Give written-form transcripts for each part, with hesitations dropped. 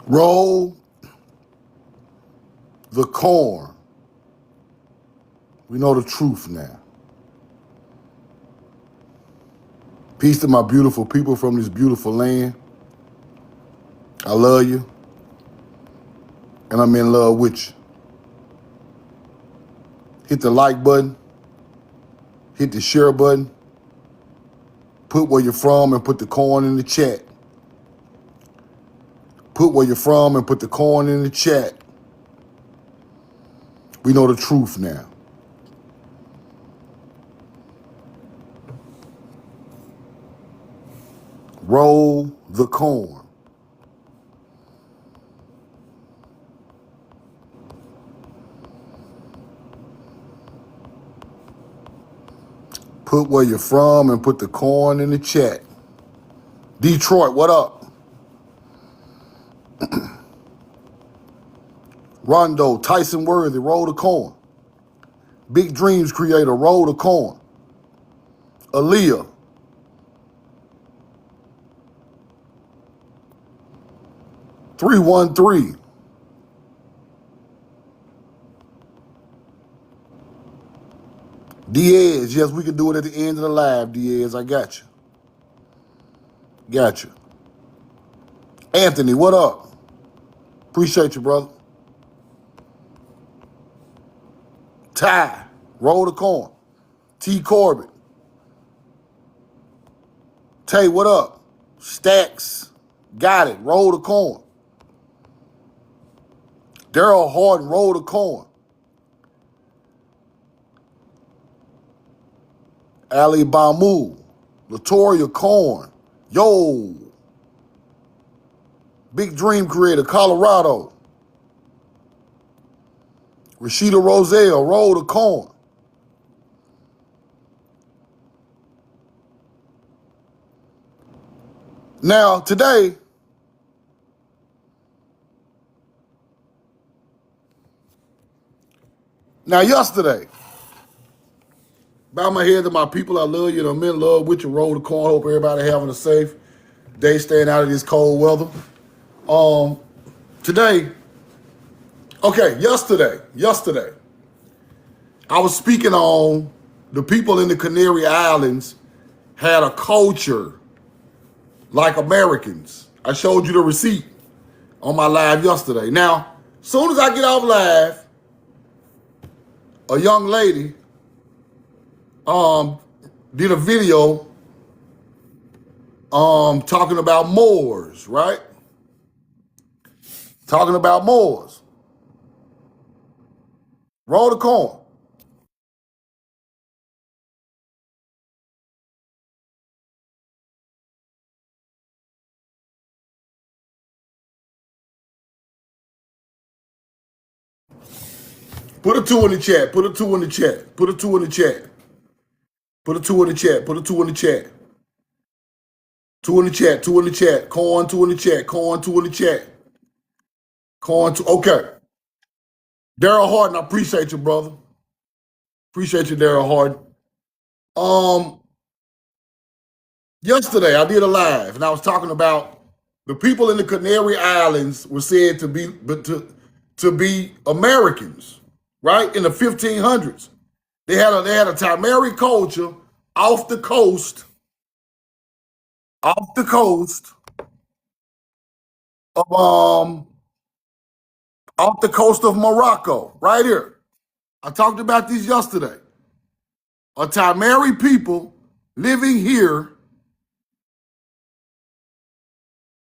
Roll the corn. We know the truth now. Peace to my beautiful people from this beautiful land. I love you, and I'm in love with you. Hit the like button. Hit the share button. Put where you're from and put the corn in the chat. Put where you're from and put the corn in the chat. We know the truth now. Roll the corn. Put where you're from and put the corn in the chat. Detroit, what up? Rondo, Tyson Worthy, roll the corn. Big Dreams Creator, roll the corn. Aaliyah. $313. Diaz, yes, we can do it at the end of the live, Diaz. I got you. Got you. Anthony, what up? Appreciate you, brother. Ty, roll the corn. T. Corbett. Tay, what up? Stacks, got it. Roll the corn. Daryl Harden, roll the corn. Ali Bamu, Latoria Corn. Yo. Big Dream Creator, Colorado. Rashida Roselle, roll the corn. Now, today, yesterday, bow my head to my people. I love you. I'm in love with you. Roll the corn. Hope everybody having a safe day, staying out of this cold weather. Today, yesterday, I was speaking on the people in the Canary Islands had a culture like Americans. I showed you the receipt on my live yesterday. Now, as soon as I get off live, a young lady did a video talking about Moors, right? Talking about Moors. Roll the corn. Put a 2 in the chat. Put a 2 in the chat. Put a 2 in the chat. Put a 2 in the chat. Put a 2 in the chat. 2 in the chat. 2 in the chat. Corn, 2 in the chat. Corn, 2 in the chat. Corn, 2. Okay. Daryl Harden, I appreciate you, brother. Appreciate you, Daryl Harden. Yesterday I did a live and I was talking about the people in the Canary Islands were said to be Americans, right? In the 1500s. They had a Tamari culture off the coast of off the coast of Morocco, right here. I talked about this yesterday. A Tamari people living here,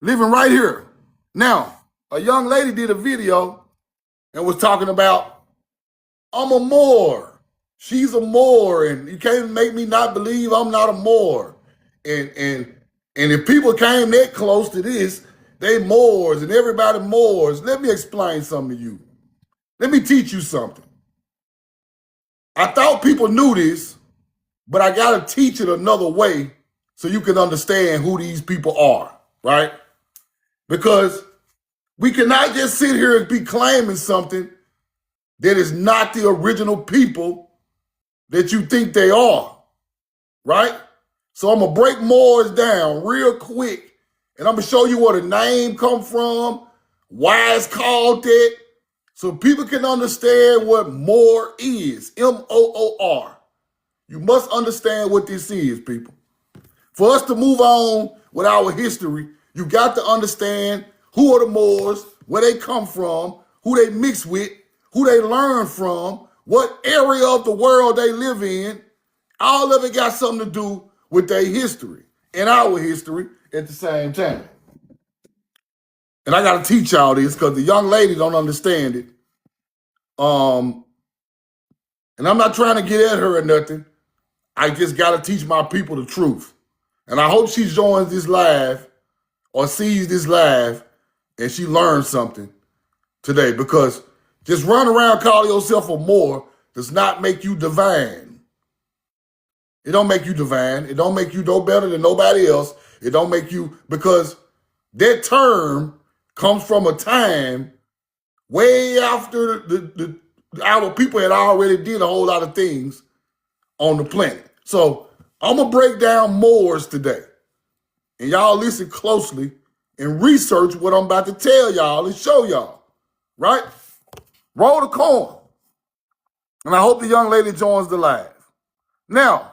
living right here. Now, a young lady did a video and was talking about, I'm a Moor. She's a Moor, and you can't make me not believe I'm not a Moor. And if people came that close to this, they Moors and everybody Moors. Let me explain something to you. Let me teach you something. I thought people knew this, but I got to teach it another way so you can understand who these people are, right? Because we cannot just sit here and be claiming something that is not the original people that you think they are, right? So I'm going to break Moors down real quick, and I'm going to show you where the name come from, why it's called that, so people can understand what Moor is. M-O-O-R. You must understand what this is, people. For us to move on with our history, you got to understand who are the Moors, where they come from, who they mix with, who they learn from, what area of the world they live in. All of it got something to do with their history and our history at the same time. And I got to teach y'all this because the young lady don't understand it. And I'm not trying to get at her or nothing. I just got to teach my people the truth. And I hope she joins this live or sees this live and she learns something today, because just run around calling yourself a Moor does not make you divine. It don't make you divine. It don't make you no better than nobody else. It don't make you, because that term comes from a time way after our people had already did a whole lot of things on the planet. So I'm going to break down Moors today. And y'all listen closely and research what I'm about to tell y'all and show y'all. Right? Roll the coin. And I hope the young lady joins the live. Now,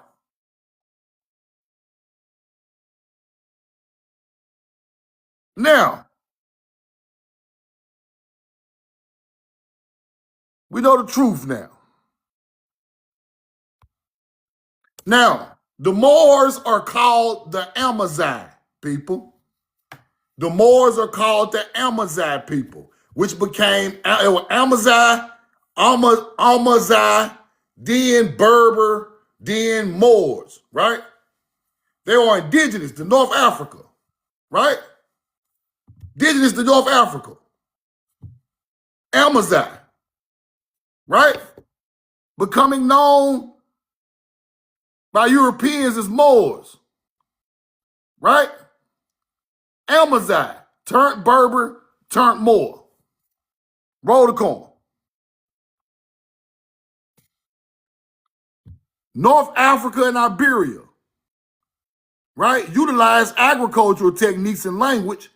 we know the truth now. Now, the Moors are called the Amazigh people. The Moors are called the Amazigh people, which became Amazigh, then Berber, then Moors, right? They are indigenous to North Africa, right? Indigenous to North Africa. Amazigh, right? Becoming known by Europeans as Moors, right? Amazigh, turned Berber, turned Moor. Roll the coin. North Africa and Iberia, right, utilized agricultural techniques and language,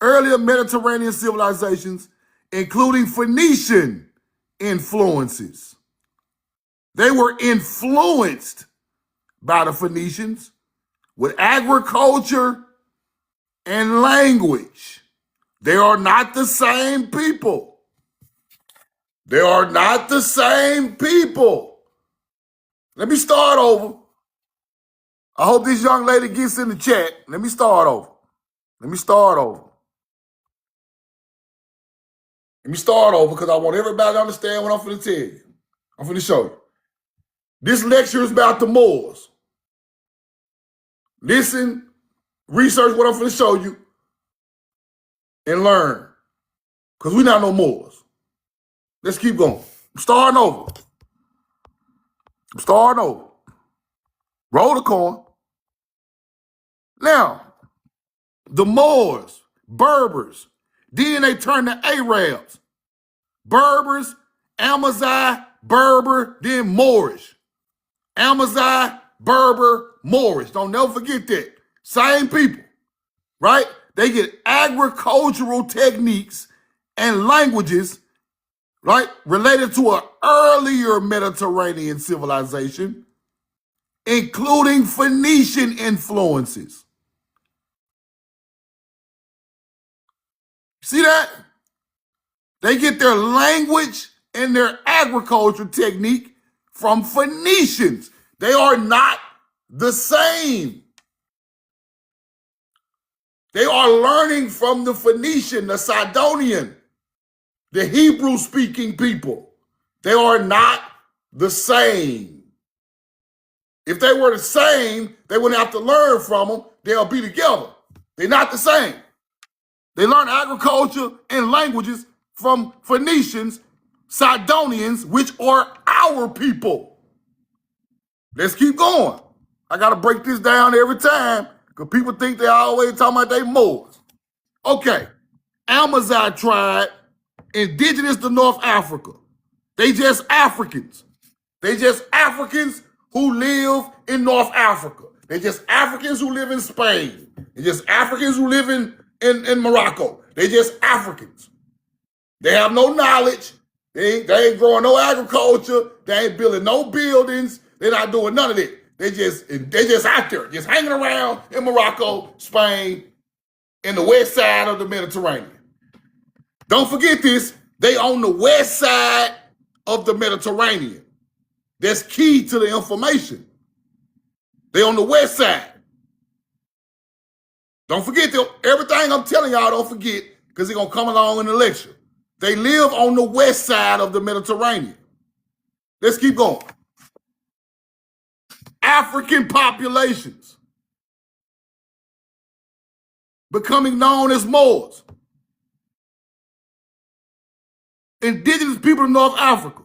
earlier Mediterranean civilizations, including Phoenician influences. They were influenced by the Phoenicians with agriculture and language. They are not the same people. They are not the same people. Let me start over. I hope this young lady gets in the chat. Let me start over. Let me start over because I want everybody to understand what I'm finna tell you. I'm finna show you. This lecture is about the Moors. Listen, research what I'm finna show you, and learn. Because we're not no Moors. Let's keep going. I'm starting over. Roll the coin. Now, the Moors, Berbers, then they turned to Arabs. Berbers, Amazigh, Berber, then Moorish. Amazigh, Berber, Moorish. Don't never forget that. Same people, right? They get agricultural techniques and languages, right, related to an earlier Mediterranean civilization, including Phoenician influences. See that? They get their language and their agriculture technique from Phoenicians. They are not the same. They are learning from the Phoenician, the Sidonian, the Hebrew-speaking people. They are not the same. If they were the same, they wouldn't have to learn from them. They'll be together. They're not the same. They learn agriculture and languages from Phoenicians, Sidonians, which are our people. Let's keep going. I got to break this down every time because people think they're always talking about they Moors. Okay, Amazigh tribe, indigenous to North Africa. They just Africans. They just Africans who live in North Africa. They just Africans who live in Spain. They just Africans who live in Morocco. They just Africans. They have no knowledge. They ain't growing no agriculture. They ain't building no buildings. They're not doing none of it. They just out there, just hanging around in Morocco, Spain, in the west side of the Mediterranean. Don't forget this. They on the west side of the Mediterranean. That's key to the information. They on the west side. Don't forget everything I'm telling y'all, don't forget, because it's going to come along in the lecture. They live on the west side of the Mediterranean. Let's keep going. African populations becoming known as Moors. Indigenous people of North Africa.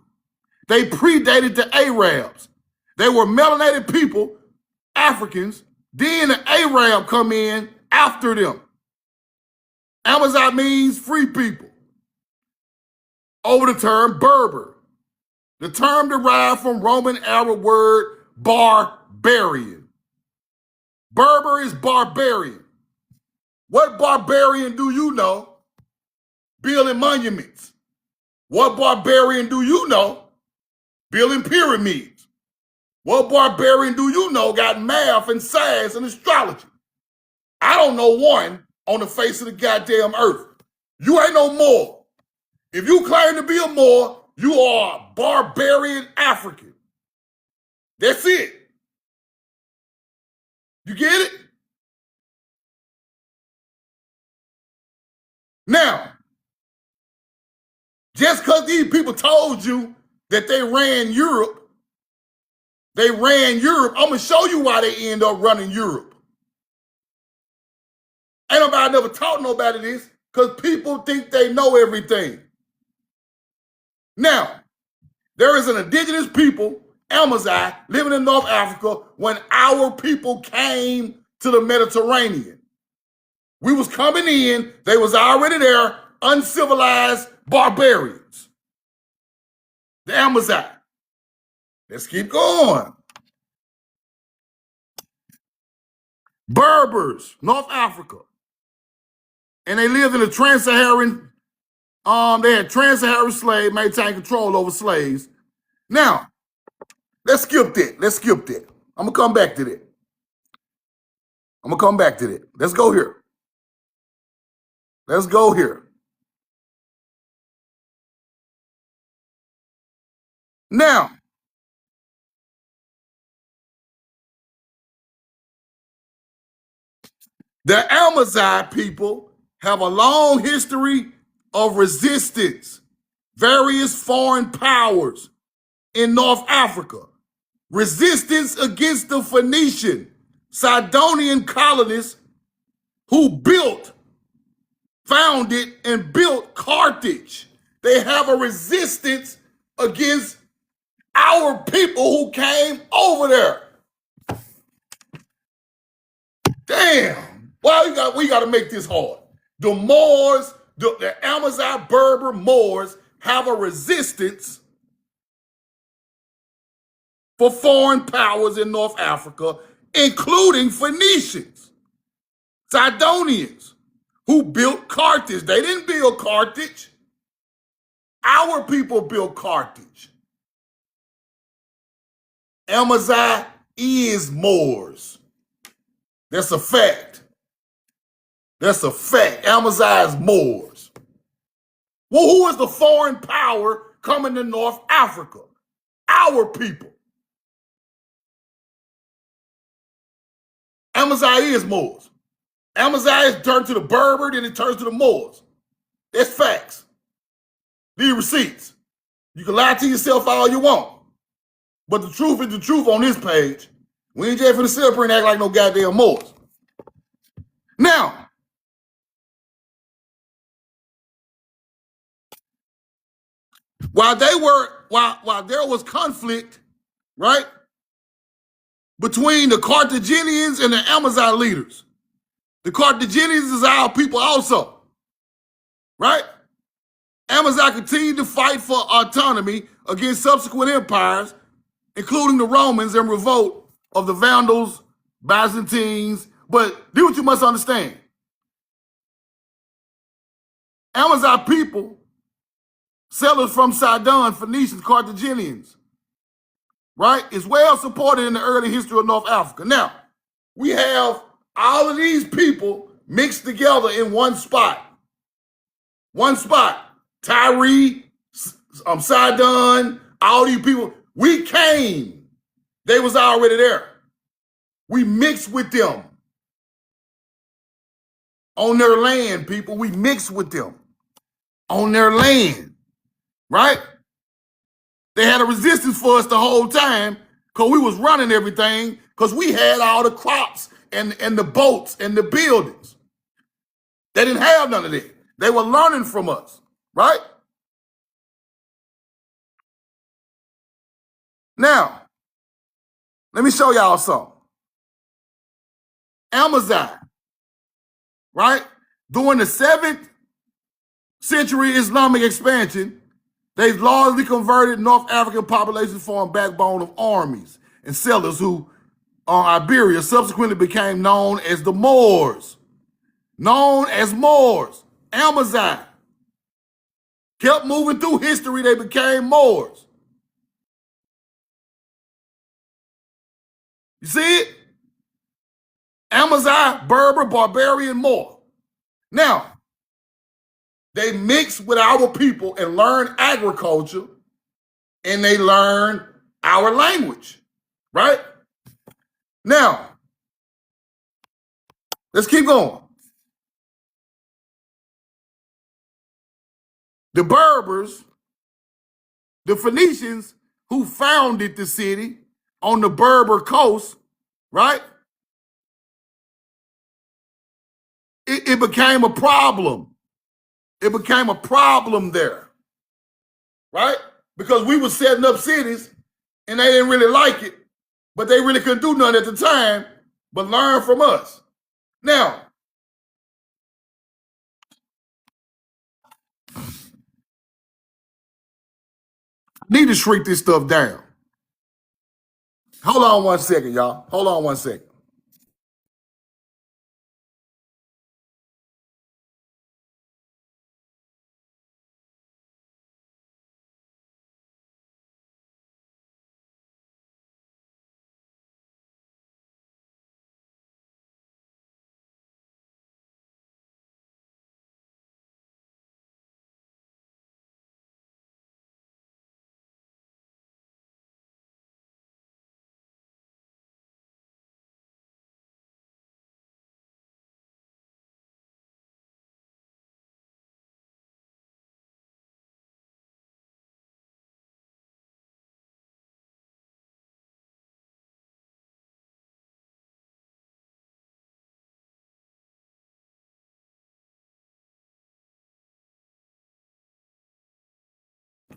They predated the Arabs. They were melanated people, Africans. Then the Arab come in after them. Amazigh means free people. Over the term Berber. The term derived from Roman Arab word barbarian. Berber is barbarian. What barbarian do you know? Building monuments. What barbarian do you know? Building pyramids. What barbarian do you know got math and science and astrology? I don't know one on the face of the goddamn earth. You ain't no Moor. If you claim to be a Moor, you are a barbarian African. That's it. You get it? Now, just because these people told you that they ran Europe, I'm going to show you why they end up running Europe. Ain't nobody never taught nobody this because people think they know everything. Now, there is an indigenous people, Amazigh, living in North Africa when our people came to the Mediterranean. We was coming in, they was already there, uncivilized barbarians. The Amazigh. Let's keep going. Berbers, North Africa. And they lived in the trans-Saharan, they had trans-Saharan slaves, maintained control over slaves. Now, let's skip that. I'm going to come back to that. Let's go here. Now, the Amazigh people have a long history of resistance, various foreign powers in North Africa, resistance against the Phoenician, Sidonian colonists who founded and built Carthage. They have a resistance against our people who came over there. Damn, why we got to make this hard? The Moors, the Amazigh Berber Moors have a resistance for foreign powers in North Africa, including Phoenicians, Sidonians, who built Carthage. They didn't build Carthage. Our people built Carthage. Amazigh is Moors. That's a fact. Amazigh is Moors. Well, who is the foreign power coming to North Africa? Our people. Amazigh is Moors. Amazigh is turned to the Berber, then it turns to the Moors. That's facts. These receipts. You can lie to yourself all you want. But the truth is the truth on this page. We ain't just finna sit up here and act like no goddamn Moors. Now, while there was conflict, right, between the Carthaginians and the Amazigh leaders. The Carthaginians is our people also, right? Amazigh continued to fight for autonomy against subsequent empires, including the Romans and revolt of the Vandals, Byzantines. But do what you must understand. Amazigh people Settlers from Sidon, Phoenicians, Carthaginians, right? It's well supported in the early history of North Africa. Now, we have all of these people mixed together in one spot. One spot. Tyre, Sidon, all these people. We came. They was already there. We mixed with them. On their land, people. We mixed with them. On their land. Right? They had a resistance for us the whole time because we was running everything because we had all the crops and the boats and the buildings. They didn't have none of that. They were learning from us, right? Now, let me show y'all something. Amazon, right? During the 7th century Islamic expansion, they've largely converted North African populations form backbone of armies and settlers who on Iberia subsequently became known as the Moors. Known as Moors. Amazon. Kept moving through history, they became Moors. You see it? Amazon, Berber, barbarian, Moor. Now, they mix with our people and learn agriculture, and they learn our language, right? Now, let's keep going. The Berbers, the Phoenicians who founded the city on the Berber coast, right? It became a problem. It became a problem there, right? Because we were setting up cities and they didn't really like it, but they really couldn't do nothing at the time but learn from us. Now, I need to shrink this stuff down. Hold on 1 second, y'all. Hold on 1 second.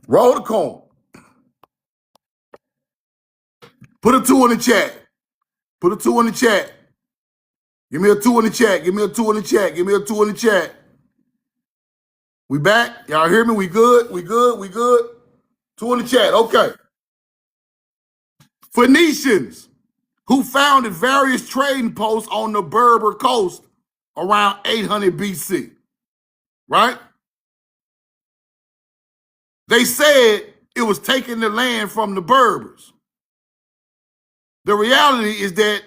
Roll the coin. Put a 2 in the chat. Put a 2 in the chat. Give me a 2 in the chat. Give me a 2 in the chat. Give me a 2 in the chat. We back? Y'all hear me? We good? We good? We good? 2 in the chat. Okay. Phoenicians who founded various trading posts on the Berber coast around 800 BC. Right? They said it was taking the land from the Berbers. The reality is that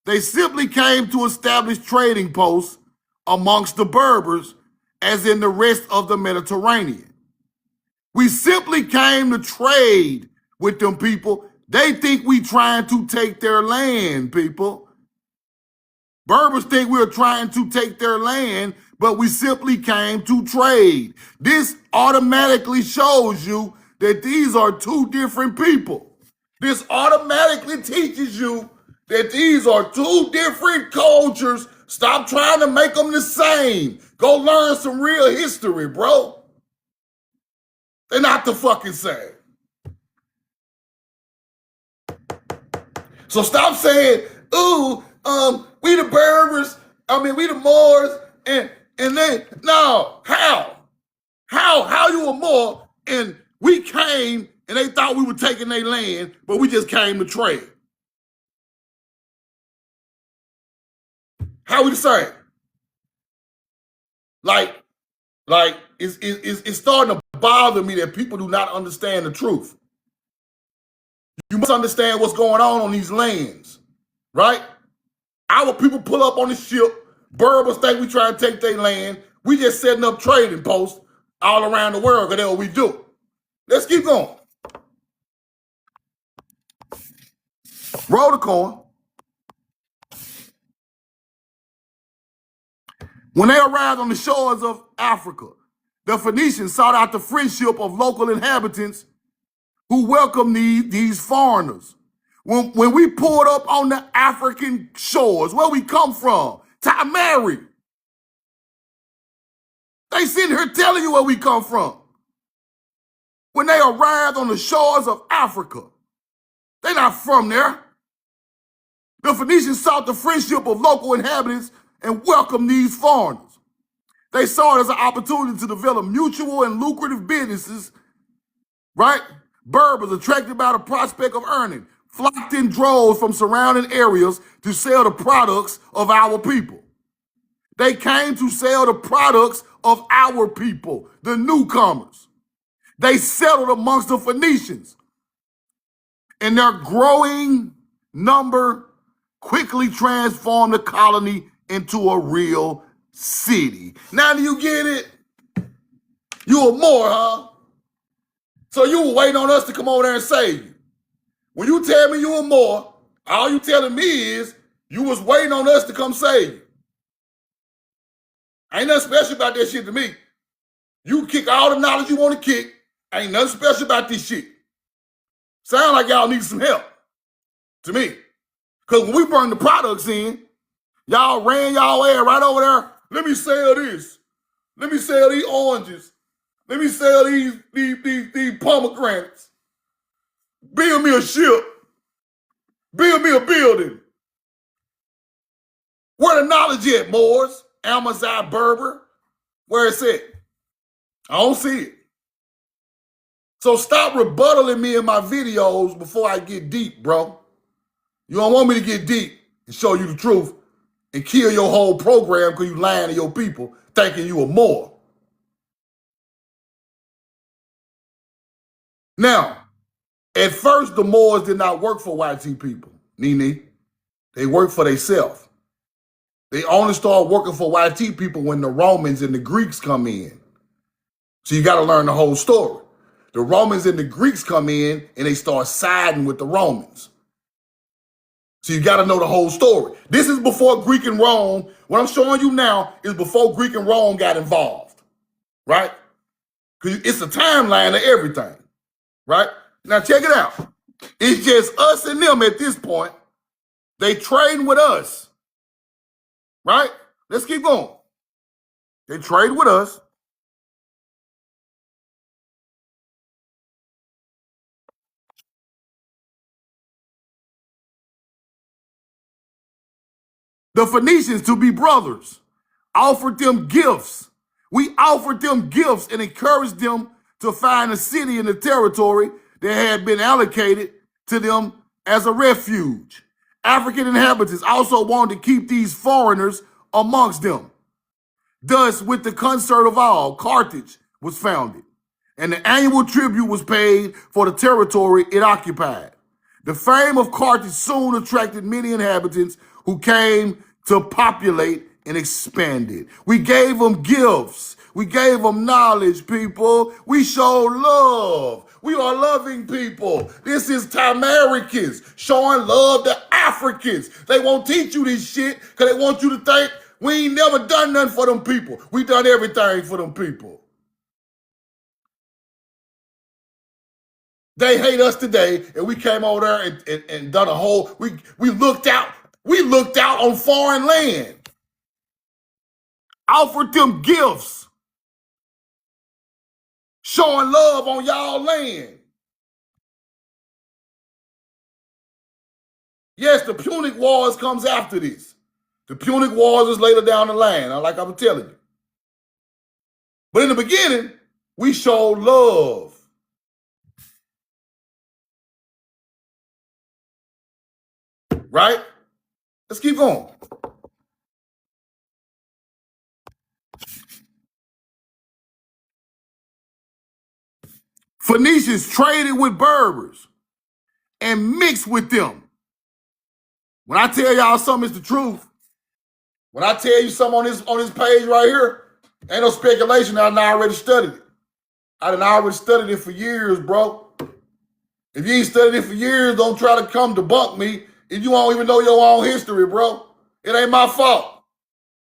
they simply came to establish trading posts amongst the Berbers, as in the rest of the Mediterranean. We simply came to trade with them people. They think we trying to take their land, people. Berbers think we're trying to take their land, but we simply came to trade. This automatically shows you that these are two different people. This automatically teaches you that these are two different cultures. Stop trying to make them the same. Go learn some real history, bro. They're not the fucking same. So stop saying, ooh, we the Berbers, we the Moors, and they, no, how? How you a Moor and we came and they thought we were taking their land, but we just came to trade? How we the same? Like, Like, it's starting to bother me that people do not understand the truth. You must understand what's going on these lands, right? Our people pull up on the ship. Berbers think we trying to take their land. We just setting up trading posts all around the world because that's what we do. Let's keep going. Roll the coin. When they arrived on the shores of Africa, the Phoenicians sought out the friendship of local inhabitants who welcomed these foreigners. When we pulled up on the African shores, where we come from, Tamari, they sitting here telling you where we come from. When they arrived on the shores of Africa, they're not from there. The Phoenicians sought the friendship of local inhabitants and welcomed these foreigners. They saw it as an opportunity to develop mutual and lucrative businesses, right? Berbers, attracted by the prospect of earning, flocked in droves from surrounding areas to sell the products of our people. They came to sell the products of our people, the newcomers. They settled amongst the Phoenicians, and their growing number quickly transformed the colony into a real city. Now do you get it? You a Moor, huh? So you were waiting on us to come over there and save you. When you tell me you a Moor, all you telling me is you was waiting on us to come save you. Ain't nothing special about that shit to me. You can kick all the knowledge you want to kick. Ain't nothing special about this shit. Sound like y'all need some help to me. Because when we bring the products in, y'all ran y'all ass right over there. Let me sell this. Let me sell these oranges. Let me sell these pomegranates. Build me a ship. Build me a building. Where the knowledge at, Moors? Amazon, Berber? Where it's at? I don't see it. So stop rebuttaling me in my videos before I get deep, bro. You don't want me to get deep and show you the truth and kill your whole program because you lying to your people thinking you a Moor. Now, at first, the Moors did not work for YT people, Nene. They worked for themselves. They only start working for YT people when the Romans and the Greeks come in. So you got to learn the whole story. The Romans and the Greeks come in and they start siding with the Romans. So you got to know the whole story. This is before Greek and Rome. What I'm showing you now is before Greek and Rome got involved, right? Because it's a timeline of everything, right? Now check it out. It's just us and them at this point. They trading with us, right? Let's keep going. They trade with us. The Phoenicians, to be brothers, offered them gifts. We offered them gifts and encouraged them to find a city in the territory that had been allocated to them as a refuge. African inhabitants also wanted to keep these foreigners amongst them. Thus, with the concert of all, Carthage was founded, and the annual tribute was paid for the territory it occupied. The fame of Carthage soon attracted many inhabitants who came to populate and expand it. We gave them gifts. We gave them knowledge, people. We showed love. We are loving people. This is Tamaricans showing love to Africans. They won't teach you this shit because they want you to think we ain't never done nothing for them people. We done everything for them people. They hate us today, and we came over there and done a whole. We looked out. We looked out on foreign land, offered them gifts, showing love on y'all land. Yes, the Punic Wars comes after this. The Punic Wars is later down the line, like I'm telling you. But in the beginning, we showed love. Right? Let's keep going. Phoenicians traded with Berbers and mixed with them. When I tell y'all something, it's the truth. When I tell you something on this page right here, ain't no speculation. I done already studied it. I done already studied it for years, bro. If you ain't studied it for years, don't try to come debunk me if you don't even know your own history, bro. It ain't my fault.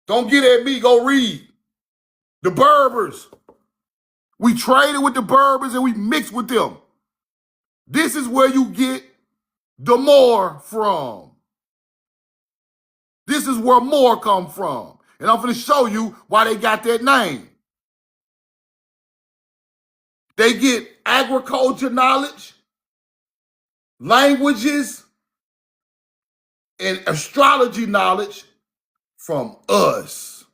Don't get at me. Go read. The Berbers. We traded with the Berbers and we mixed with them. This is where you get the Moor from. This is where Moor come from. And I'm going to show you why they got that name. They get agriculture knowledge, languages, and astrology knowledge from us.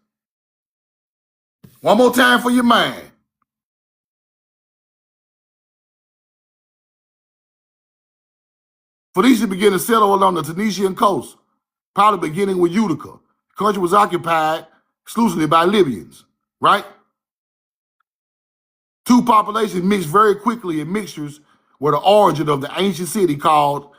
One more time for your mind. Phoenicia began to settle along the Tunisian coast, probably beginning with Utica. The country was occupied exclusively by Libyans, right? Two populations mixed very quickly, and mixtures were the origin of the ancient city called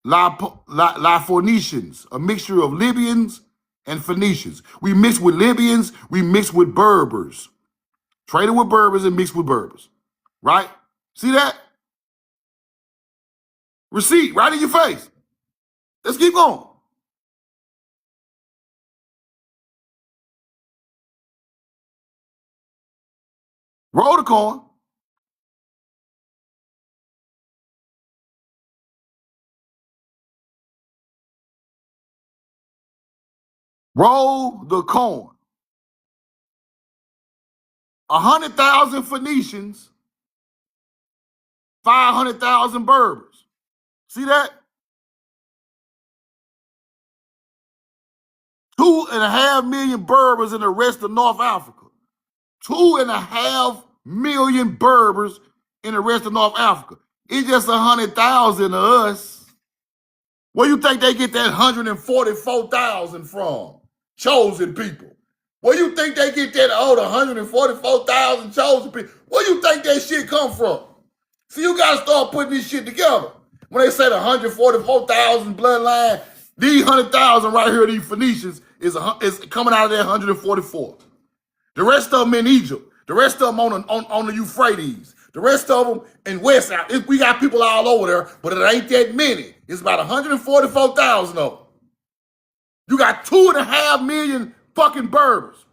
La Phoenicians, a mixture of Libyans and Phoenicians. We mixed with Libyans, we mixed with Berbers. Traded with Berbers and mixed with Berbers, right? See that? Receipt right in your face. Let's keep going. Roll the coin. Roll the coin. 100,000 Phoenicians, 500,000 Berbers. See that? 2.5 million Berbers in the rest of North Africa. 2.5 million Berbers in the rest of North Africa. It's just 100,000 of us. Where you think they get that 144,000 from? Chosen people. Where you think they get that 144,000 chosen people? Where you think that shit come from? See, you gotta start putting this shit together. When they say the 144,000 bloodline, these 100,000 right here, these Phoenicians, is coming out of that 144. The rest of them in Egypt. The rest of them on the Euphrates. The rest of them in West Africa. We got people all over there, but it ain't that many. It's about 144,000 of them. You got 2.5 million fucking Berbers.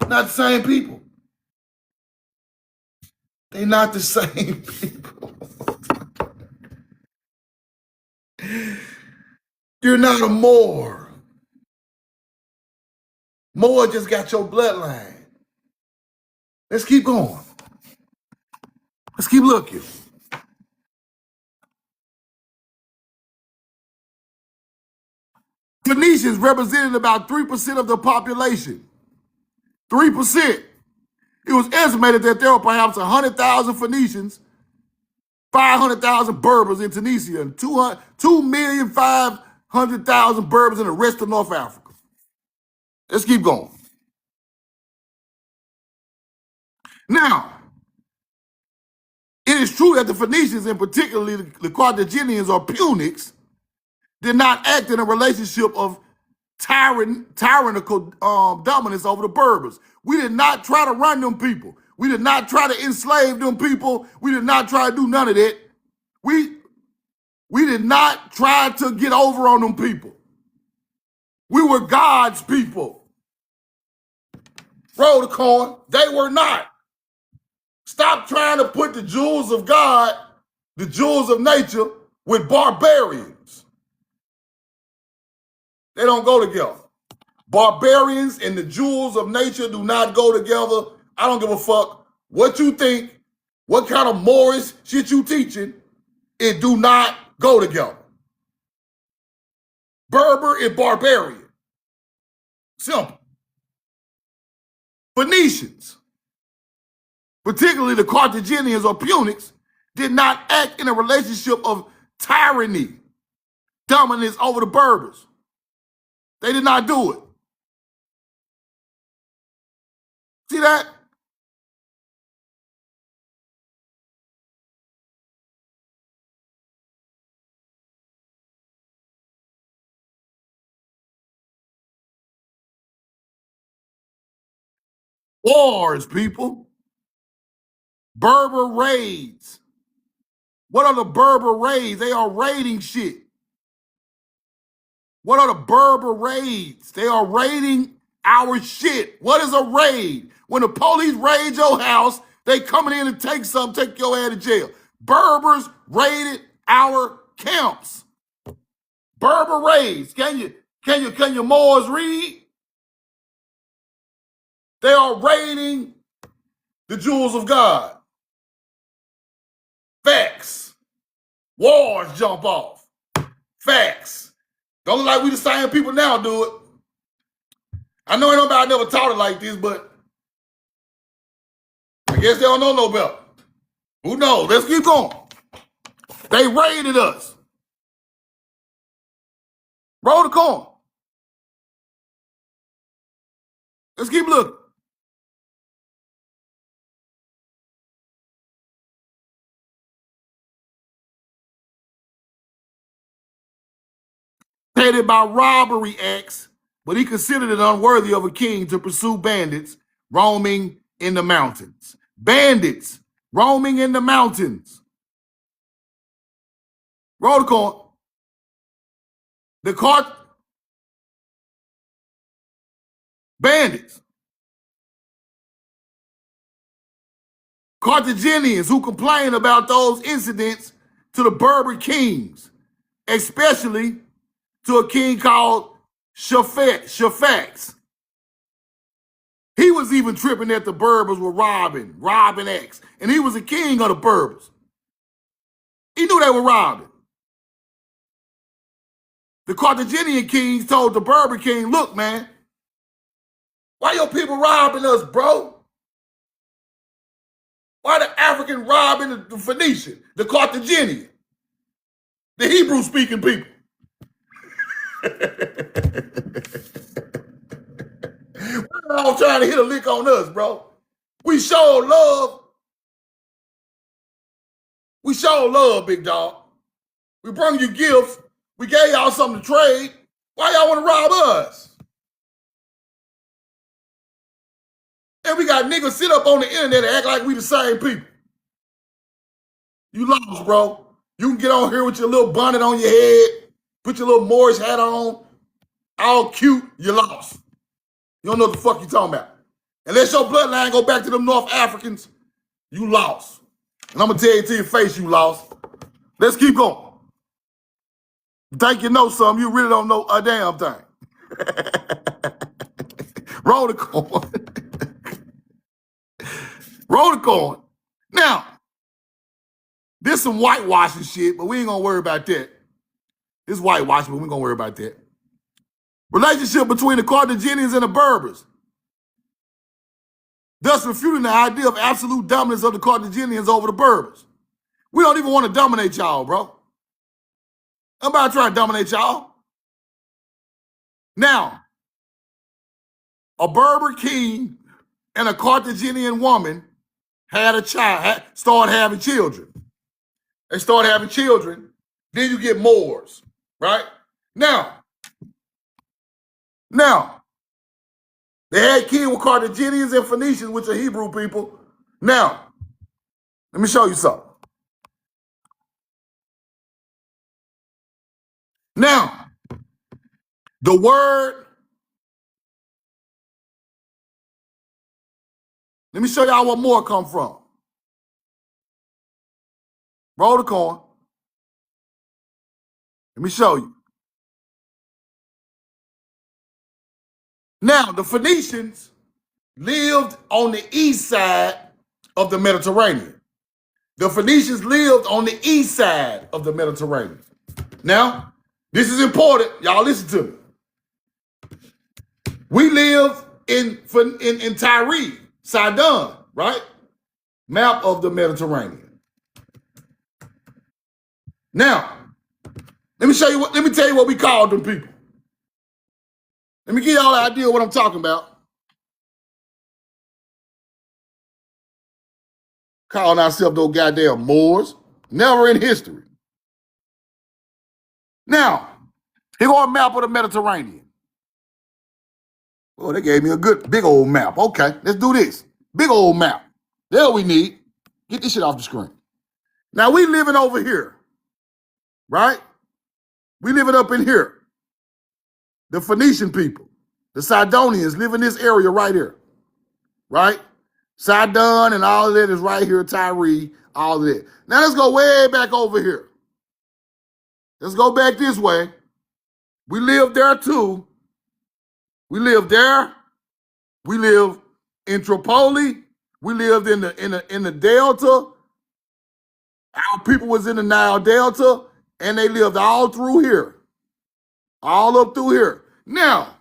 Not the same people. They not the same people. You're not a Moor. Moor just got your bloodline. Let's keep going. Let's keep looking. Phoenicians represented about 3% of the population. 3%. It was estimated that there were perhaps 100,000 Phoenicians, 500,000 Berbers in Tunisia, and 2,500,000 Berbers in the rest of North Africa. Let's keep going. Now, it is true that the Phoenicians, and particularly the Carthaginians or Punics, did not act in a relationship of tyrannical dominance over the Berbers. We did not try to run them people. We did not try to enslave them people. We did not try to do none of that. We did not try to get over on them people. We were God's people. Roll the coin. They were not. Stop trying to put the jewels of God, the jewels of nature, with barbarians. They don't go together. Barbarians and the jewels of nature do not go together. I don't give a fuck what you think, what kind of Moorish shit you teaching. It do not go together. Berber and barbarian. Simple. Phoenicians, particularly the Carthaginians or Punics, did not act in a relationship of tyranny, dominance over the Berbers. They did not do it. See that? Wars, people. Berber raids. What are the Berber raids? They are raiding shit. What are the Berber raids? They are raiding our shit. What is a raid? When the police raid your house, they coming in and take something, take your ass to jail. Berbers raided our camps. Berber raids. Can you Moors read? They are raiding the jewels of God. Facts. Wars jump off. Facts. Don't look like we the same people now do it. I know ain't nobody never taught it like this, but I guess they don't know no better. Who knows? Let's keep going. They raided us. Roll the corn. Let's keep looking. Headed by robbery acts, but he considered it unworthy of a king to pursue bandits roaming in the mountains. Bandits roaming in the mountains. Roll the corn. The bandits. Carthaginians who complain about those incidents to the Berber kings, especially to a king called Shafax. He was even tripping that the Berbers were robbing acts, and he was a king of the Berbers. He knew they were robbing. The Carthaginian kings told the Berber king, look, man, why your people robbing us, bro? Why the African robbing the Phoenician, the Carthaginian, the Hebrew-speaking people? We're all trying to hit a lick on us, bro. We show love. We show love, big dog. We bring you gifts. We gave y'all something to trade. Why y'all want to rob us? And we got niggas sit up on the internet and act like we the same people. You lost, bro. You can get on here with your little bonnet on your head, put your little Moorish hat on, all cute, you lost. You don't know what the fuck you talking about. Unless your bloodline go back to them North Africans, you lost. And I'm going to tell you to your face you lost. Let's keep going. You think you know something, you really don't know a damn thing. Roll the corn. Roll the corn. Now, this some whitewashing shit, but we ain't going to worry about that. This whitewashing, but we ain't going to worry about that. Relationship between the Carthaginians and the Berbers, thus refuting the idea of absolute dominance of the Carthaginians over the Berbers. We don't even want to dominate y'all, bro. I'm about to try to dominate y'all. Now, a Berber king and a Carthaginian woman had a child, started having children. They start having children, then you get Moors, right? Now, they had kids with Carthaginians and Phoenicians, which are Hebrew people. Now, let me show you something. Now, the word, let me show y'all where Moor come from. Roll the corn. Let me show you. Now, the Phoenicians lived on the east side of the Mediterranean. The Phoenicians lived on the east side of the Mediterranean. Now, this is important. Y'all listen to me. We live in Tyre, Sidon, right? Map of the Mediterranean. Now, let me tell you what we called them people. Let me give y'all an idea of what I'm talking about. Calling ourselves those goddamn Moors. Never in history. Now, here go a map of the Mediterranean. Oh, they gave me a good big old map. Okay, let's do this. Big old map. There we need. Get this shit off the screen. Now we living over here, right? We living up in here. The Phoenician people, the Sidonians live in this area right here, right? Sidon and all of that is right here, Tyre, all of that. Now let's go way back over here. Let's go back this way. We lived there too. We lived there. We lived in Tripoli. We lived in the Delta. Our people was in the Nile Delta, and they lived all through here. All up through here. Now,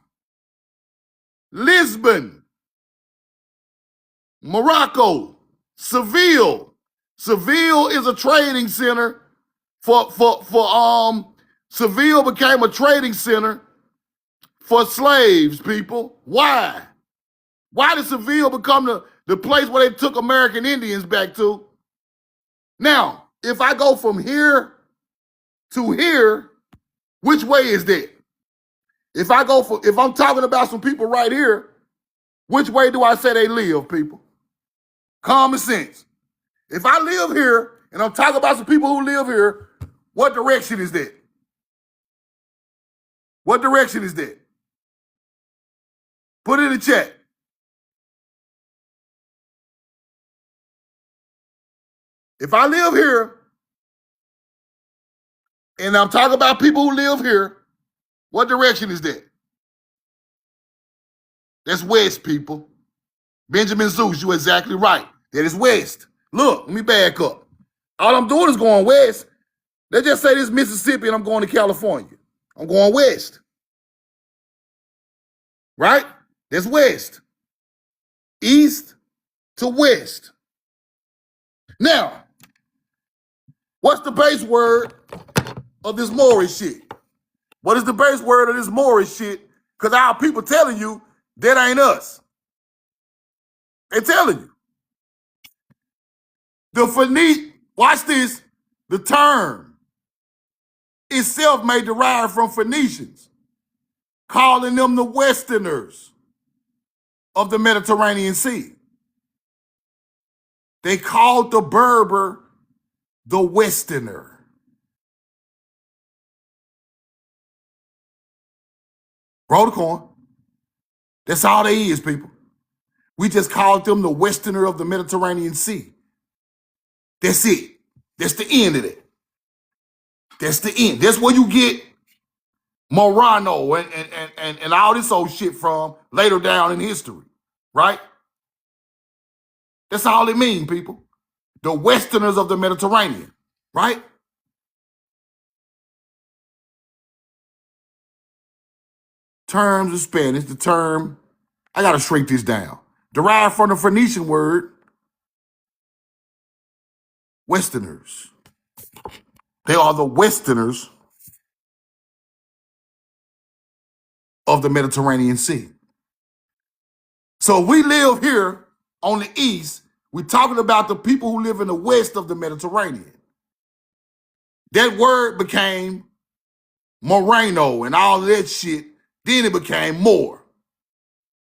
Lisbon, Morocco, Seville. Seville is a trading center Seville became a trading center for slaves, people. Why? Why did Seville become the place where they took American Indians back to? Now, if I go from here to here, which way is that? If I'm talking about some people right here, which way do I say they live, people? Common sense. If I live here and I'm talking about some people who live here, what direction is that? What direction is that? Put it in the chat. If I live here and I'm talking about people who live here, what direction is that? That's west, people. Benjamin Zeus, you're exactly right. That is west. Look, let me back up. All I'm doing is going west. Let's just say this is Mississippi and I'm going to California. I'm going west. Right? That's west. East to west. Now, what's the base word of this Moorish shit? What is the base word of this Moorish shit? Because our people telling you that ain't us. They're telling you. Watch this. The term itself may derive from Phoenicians, calling them the Westerners of the Mediterranean Sea. They called the Berber the Westerner. Roll the coin. That's all they is, people. We just called them the Westerner of the Mediterranean Sea. That's it. That's the end of it. That's the end. That's where you get Morano and all this old shit from later down in history, right? That's all it means, people. The Westerners of the Mediterranean, right? Terms of Spanish, the term, I gotta shrink this down. Derived from the Phoenician word, Westerners. They are the Westerners of the Mediterranean Sea. So we live here on the east. We're talking about the people who live in the west of the Mediterranean. That word became Moreno and all of that shit. Then it became Moor.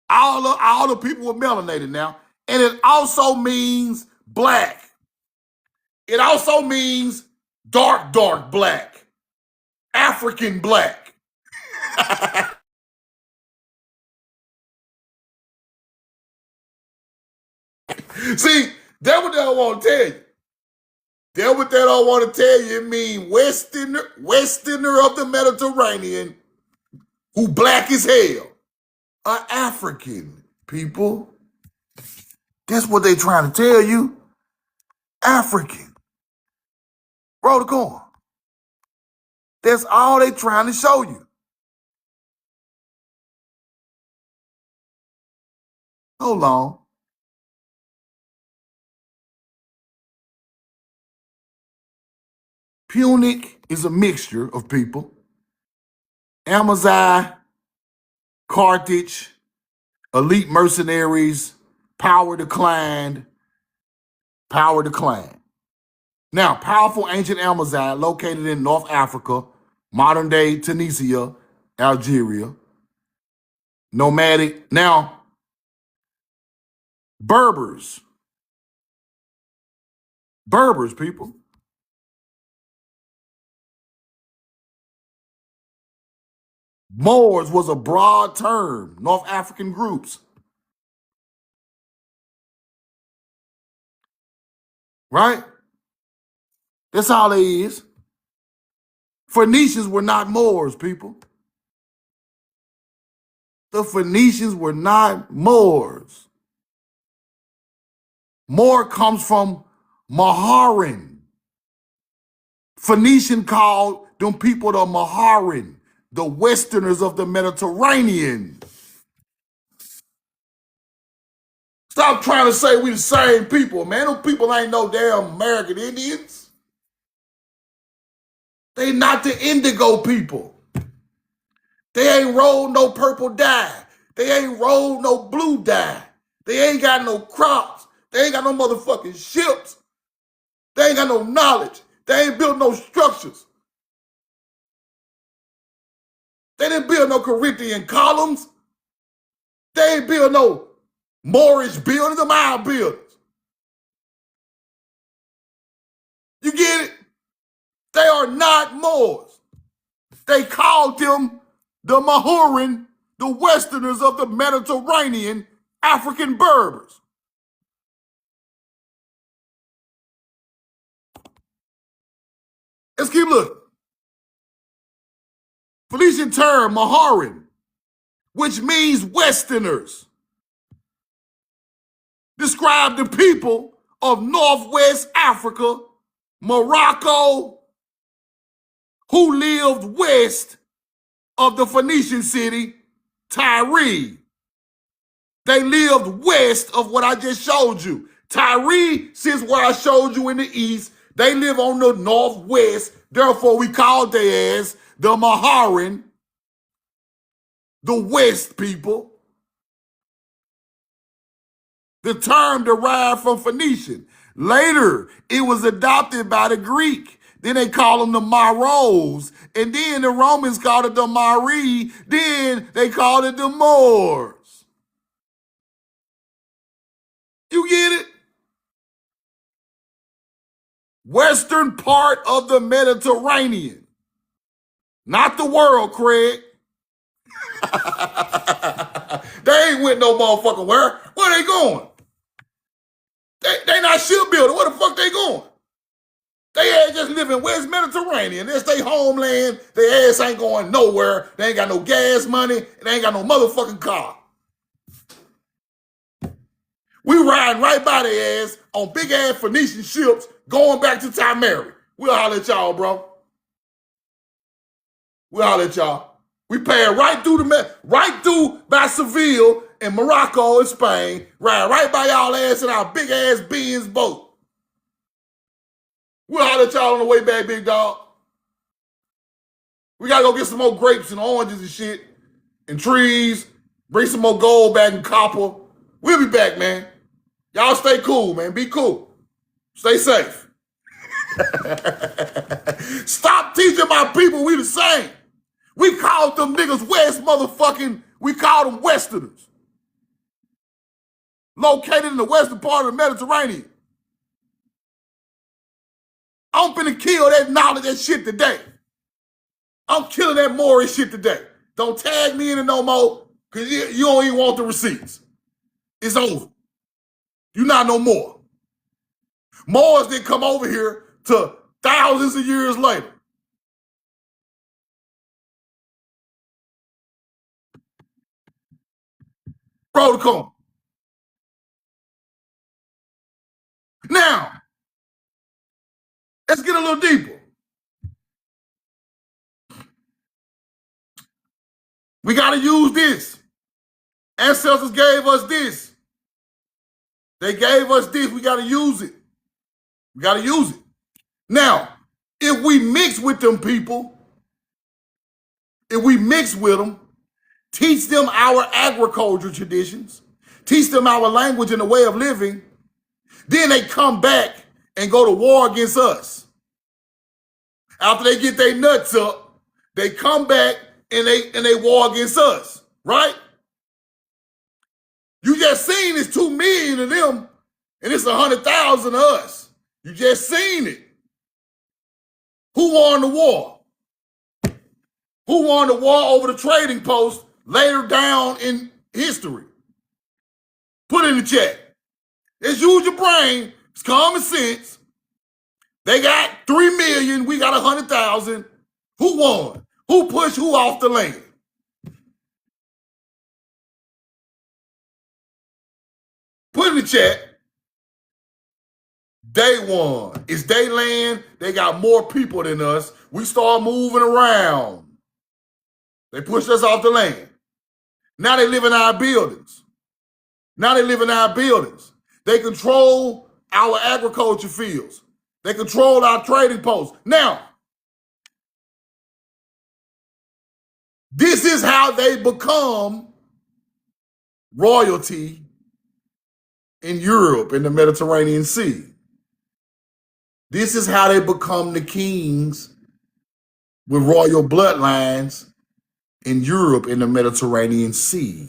All the people were melanated now. And it also means black. It also means dark black. African black. See, that's what they don't want to tell you. That's what they don't want to tell you. It means Westerner of the Mediterranean who black as hell. African, people. That's what they trying to tell you. African. Roll the coin. That's all they trying to show you. Hold on. Punic is a mixture of people. Amazigh, Carthage, elite mercenaries, power declined. Now, powerful ancient Amazigh located in North Africa, modern day Tunisia, Algeria. nomadic. Now, Berbers, people. Moors was a broad term, North African groups, right? That's all it is. Phoenicians were not Moors, people. The Phoenicians were not Moors. Moor comes from Maharan. Phoenician called them people the Maharan, the Westerners of the Mediterranean. Stop trying to say we the same people, man. Them people ain't no damn American Indians. They not the indigo people. They ain't rolled no purple dye. They ain't rolled no blue dye. They ain't got no crops. They ain't got no motherfucking ships. They ain't got no knowledge. They ain't built no structures. They didn't build no Corinthian columns. They ain't build no Moorish buildings, them our buildings. You get it? They are not Moors. They called them the Mahurin, the Westerners of the Mediterranean, African Berbers. Let's keep looking. Phoenician term, Mahurin, which means Westerners, describe the people of Northwest Africa, Morocco, who lived west of the Phoenician city, Tyre. They lived west of what I just showed you. Tyre sits where I showed you in the east. They live on the northwest. Therefore, we called their ass the Maharan, the West people. The term derived from Phoenician. Later, it was adopted by the Greek. Then they call them the Maros. And then the Romans called it the Mari. Then they called it the Moors. You get it? Western part of the Mediterranean. Not the world, Craig. They ain't went no motherfucking where. Where they going? They not shipbuilding. Where the fuck they going? They ain't just live in West Mediterranean. That's their homeland. Their ass ain't going nowhere. They ain't got no gas money. And they ain't got no motherfucking car. We riding right by their ass on big ass Phoenician ships going back to Timeri. We'll holler at y'all, bro. We'll holler at y'all. We paying right through by Seville and Morocco and Spain, ride right by y'all ass in our big ass Benz boat. We'll holler at y'all on the way back, big dog. We gotta go get some more grapes and oranges and shit and trees. Bring some more gold back and copper. We'll be back, man. Y'all stay cool, man. Be cool. Stay safe. Stop teaching my people we the same. We called them niggas West motherfucking, we called them Westerners. Located in the western part of the Mediterranean. I'm finna kill that knowledge, that shit today. I'm killing that Moorish shit today. Don't tag me in it no more, because you don't even want the receipts. It's over. You not no more. Moors didn't come over here to thousands of years later. Protocol. Now, let's get a little deeper. We got to use this. Ancestors gave us this. They gave us this. We got to use it. We got to use it. Now, if we mix with them people, if we mix with them, teach them our agriculture traditions, teach them our language and the way of living, then they come back and go to war against us. After they get their nuts up, they come back and they war against us, right? You just seen it's 2 million of them, and it's 100,000 of us. You just seen it. Who won the war? Who won the war over the trading post later down in history? Put it in the chat. Let's use your brain. It's common sense. They got 3 million. We got 100,000. Who won? Who pushed who off the land? Put in the chat. They won. It's their land. They got more people than us. We start moving around. They pushed us off the land. Now they live in our buildings. They control our agriculture fields. They control our trading posts. Now, this is how they become royalty in Europe, in the Mediterranean Sea. This is how they become the kings with royal bloodlines in Europe, in the Mediterranean Sea.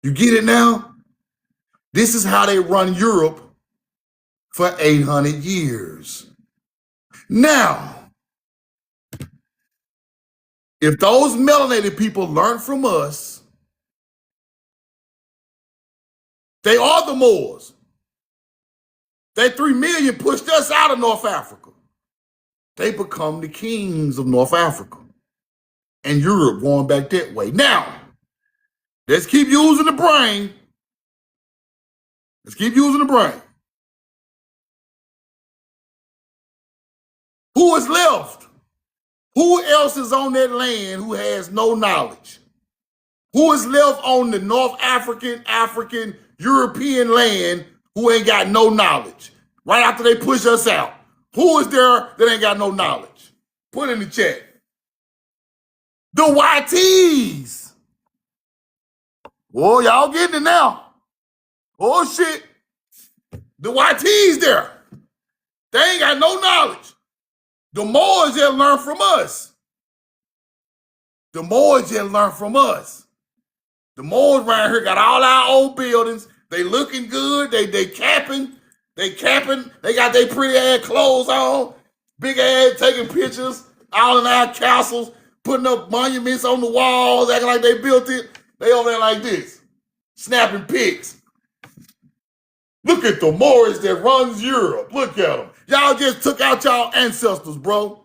You get it now? This is how they run Europe for 800 years. Now, if those melanated people learn from us, they are the Moors. They 3 million pushed us out of North Africa. They become the kings of North Africa and Europe, going back that way. Now, let's keep using the brain. Who is left? Who else is on that land who has no knowledge? Who is left on the North African, European land who ain't got no knowledge? Right after they push us out. Who is there that ain't got no knowledge? Put it in the chat. The YTs. Oh, y'all getting it now. Oh, shit. The YTs there. They ain't got no knowledge. The Moors that learn from us. The Moors around here got all our old buildings. They looking good. They capping. They got their pretty ass clothes on. Big ass taking pictures. All in our castles. Putting up monuments on the walls. Acting like they built it. They over there like this. Snapping pics. Look at the Moors that runs Europe. Look at them. Y'all just took out y'all ancestors, bro.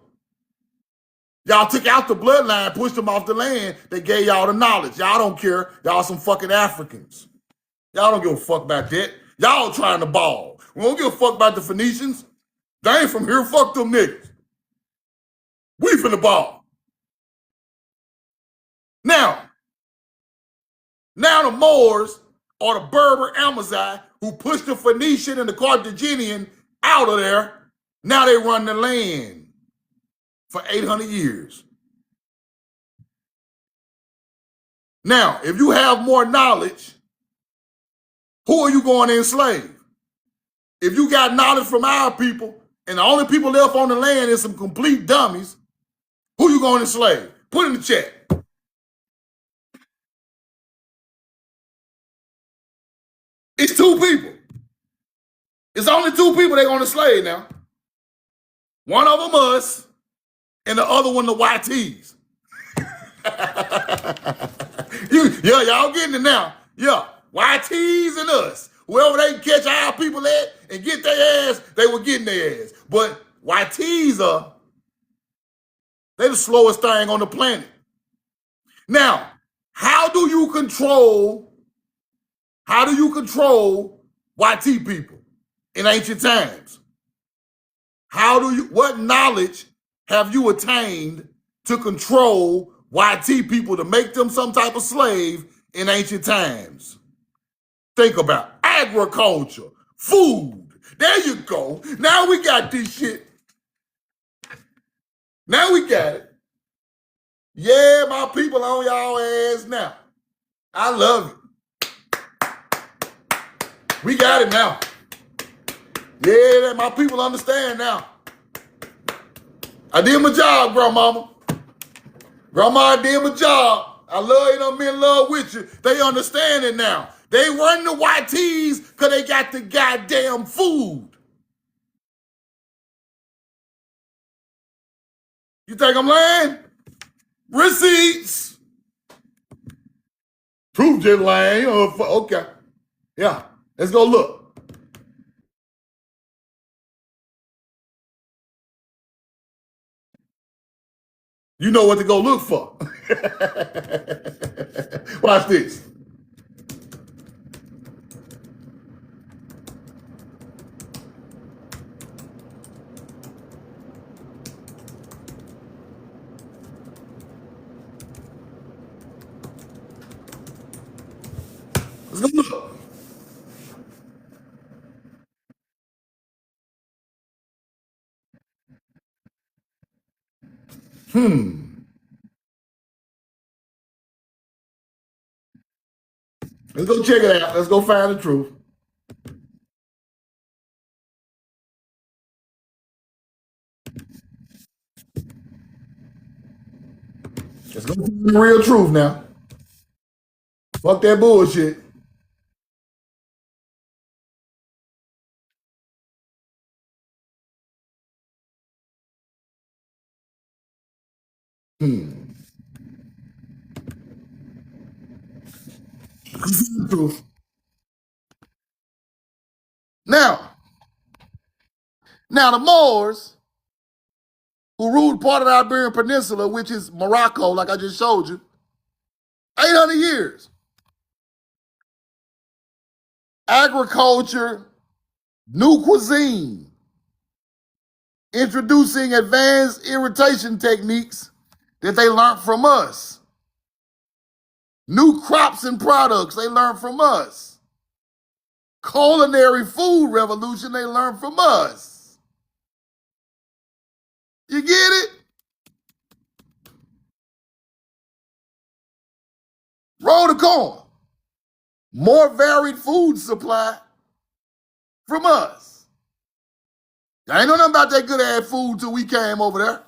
Y'all took out the bloodline, pushed them off the land. They gave y'all the knowledge. Y'all don't care. Y'all some fucking Africans. Y'all don't give a fuck about that. Y'all trying to ball. We don't give a fuck about the Phoenicians. They ain't from here. Fuck them niggas. We finna ball. Now the Moors or the Berber Amazigh who pushed the Phoenician and the Carthaginian out of there, now they run the land for 800 years. Now, if you have more knowledge, who are you going to enslave? If you got knowledge from our people and the only people left on the land is some complete dummies, who you going to enslave? Put in the chat. It's 2 people. It's only 2 people they're going to slay now. One of them us, and the other one the YTs. Y'all getting it now. Yeah, YTs and us. Wherever they can catch our people at and get their ass, they were getting their ass. But YTs they're the slowest thing on the planet. Now, how do you control YT people in ancient times? What knowledge have you attained to control YT people to make them some type of slave in ancient times? Think about agriculture, food. There you go. Now we got this shit. Now we got it. Yeah, my people on y'all ass now. I love it. We got it now. Yeah, my people understand now. I did my job, grandmama. Grandma, I did my job. I love you, I'm in love with you. They understand it now. They run the YTs because they got the goddamn food. You think I'm lying? Receipts. Proof just lying. Okay. Yeah. Let's go look. You know what to go look for. Watch this. Let's go look. Let's go check it out. Let's go find the truth. Let's go find the real truth now. Fuck that bullshit. Truth. Now, the Moors, who ruled part of the Iberian Peninsula, which is Morocco, like I just showed you, 800 years. Agriculture, new cuisine, introducing advanced irrigation techniques that they learned from us. New crops and products they learned from us. Culinary food revolution they learned from us. You get it? Roll the corn. More varied food supply from us. I ain't know nothing about that good ass food till we came over there,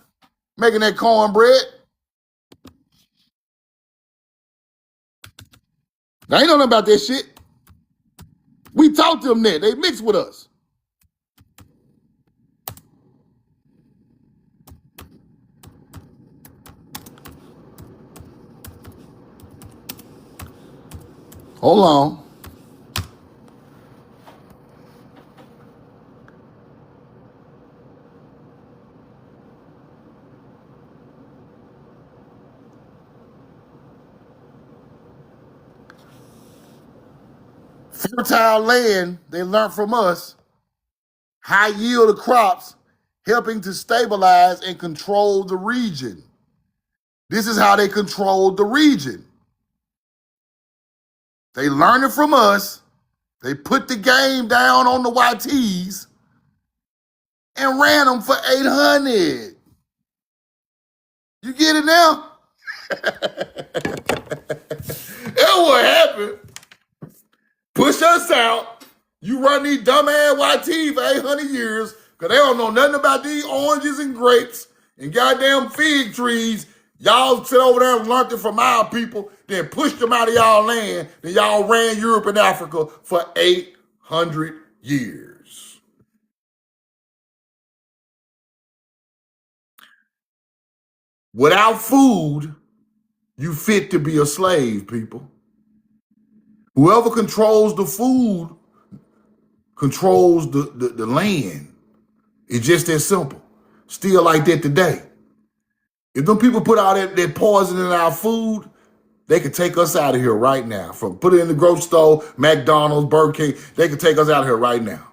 making that cornbread. I ain't know nothing about that shit. We taught them that. They mixed with us. Hold on. Fertile land they learned from us. High yield of crops, helping to stabilize and control the region. This is how they controlled the region. They learned it from us. They put the game down on the YTs and ran them for 800. You get it now? That's what happened. Push us out. You run these dumbass YTs for 800 years because they don't know nothing about these oranges and grapes and goddamn fig trees. Y'all sit over there and learned it from our people, then pushed them out of y'all land, then y'all ran Europe and Africa for 800 years. Without food, you fit to be a slave, people. Whoever controls the food controls the land. It's just that simple. Still like that today. If them people put all that poison in our food, they could take us out of here right now. From put it in the grocery store, McDonald's, Burger King, they could take us out of here right now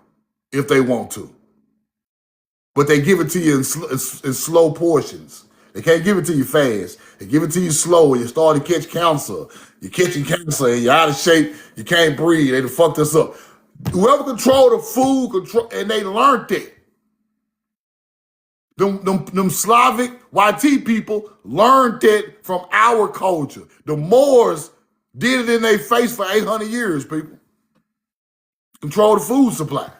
if they want to. But they give it to you in slow portions. They can't give it to you fast. They give it to you slow and you start to catch cancer. You're catching cancer and you're out of shape. You can't breathe. They done fucked us up. Whoever controlled the food, and they learned it. Them Slavic YT people learned that from our culture. The Moors did it in their face for 800 years, people. Control the food supply.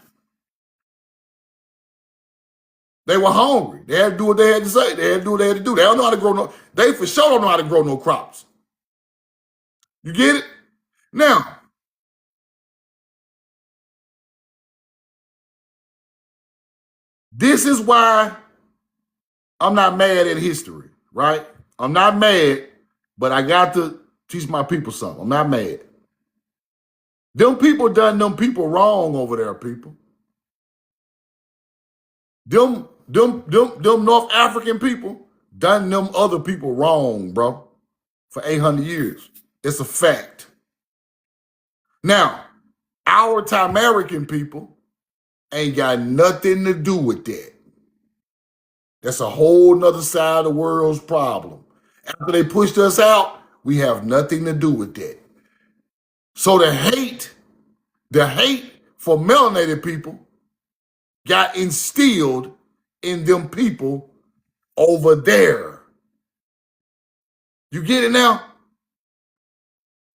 They were hungry. They had to do what they had to say. They had to do what they had to do. They don't know how to grow no. They for sure don't know how to grow no crops. You get it? Now, This is why I'm not mad at history, right? I'm not mad, but I got to teach my people something. I'm not mad. Them people done them people wrong over there, people. Them North African people done them other people wrong, bro, for 800 years. It's a fact. Now, our Tamarican people ain't got nothing to do with that. That's a whole nother side of the world's problem. After they pushed us out, we have nothing to do with that. So the hate for melanated people got instilled in them people over there. You get it now?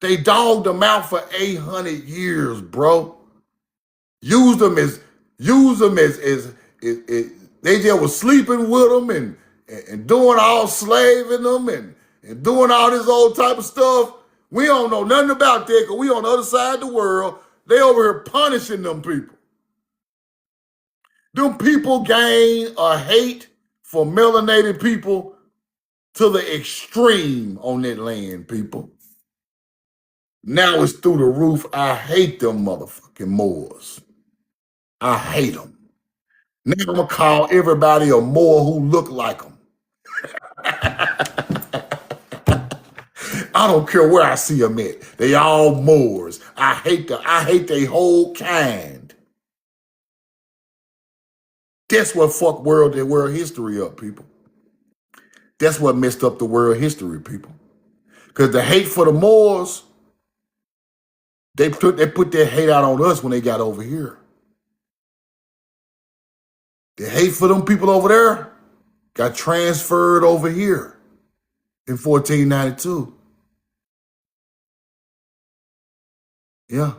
They dogged them out for 800 years, bro. Use them as they just was sleeping with them and doing all slaving them and doing all this old type of stuff. We don't know nothing about that because we on the other side of the world. They over here punishing them people. Them people gain a hate for melanated people to the extreme on that land, people. Now it's through the roof. I hate them motherfucking Moors. I hate them. Now I'm going to call everybody a Moor who look like them. I don't care where I see them at. They all Moors. I hate their whole kind. That's what fucked world history up, people. That's what messed up the world history, people. Because the hate for the Moors, they put their hate out on us when they got over here. The hate for them people over there got transferred over here in 1492. Yeah.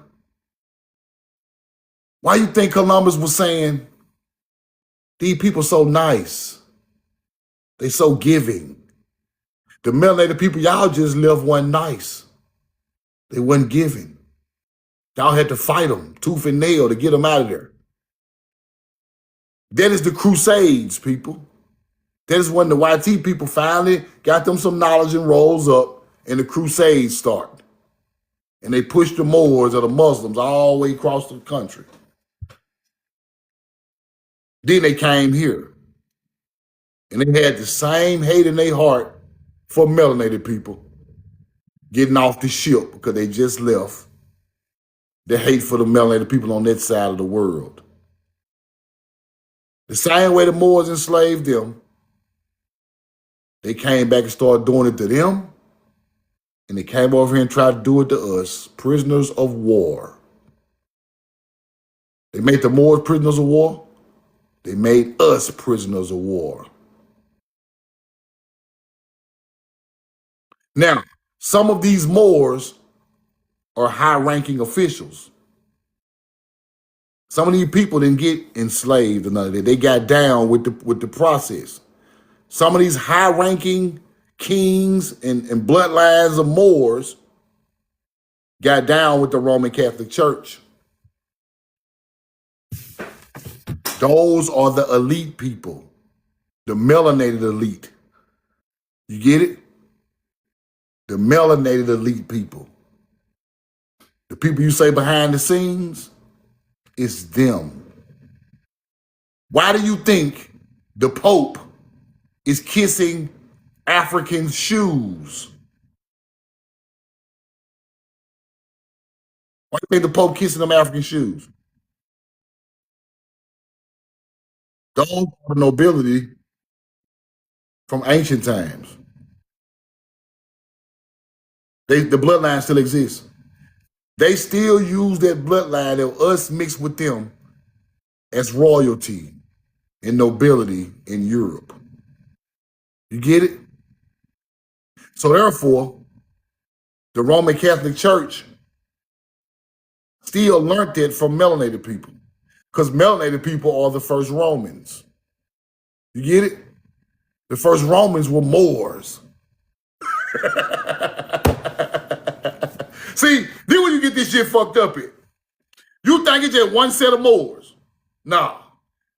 Why you think Columbus was saying, these people so nice, they so giving? The melanated people, y'all just left one nice. They wasn't giving. Y'all had to fight them tooth and nail to get them out of there. That is the Crusades, people. That is when the YT people finally got them some knowledge and rose up and the Crusades start. And they pushed the Moors or the Muslims all the way across the country. Then they came here. And they had the same hate in their heart for melanated people getting off the ship because they just left. The hate for the melanated people on that side of the world. The same way the Moors enslaved them, they came back and started doing it to them. And they came over here and tried to do it to us, prisoners of war. They made the Moors prisoners of war. They made us prisoners of war. Now, some of these Moors are high-ranking officials. Some of these people didn't get enslaved or none of that. They got down with the process. Some of these high-ranking kings and bloodlines of Moors got down with the Roman Catholic Church. Those are the elite people, the melanated elite. You get it? The melanated elite people. The people you say behind the scenes, it's them. Why do you think the Pope is kissing African shoes? Why do you think the Pope kissing them African shoes? Those are the nobility from ancient times. The bloodline still exists. They still use that bloodline of us mixed with them as royalty and nobility in Europe. You get it? So therefore, the Roman Catholic Church still learned that from melanated people, because melanated people are the first Romans. You get it? The first Romans were Moors. See, then when you get this shit fucked up in, you think it's just one set of Moors. Nah,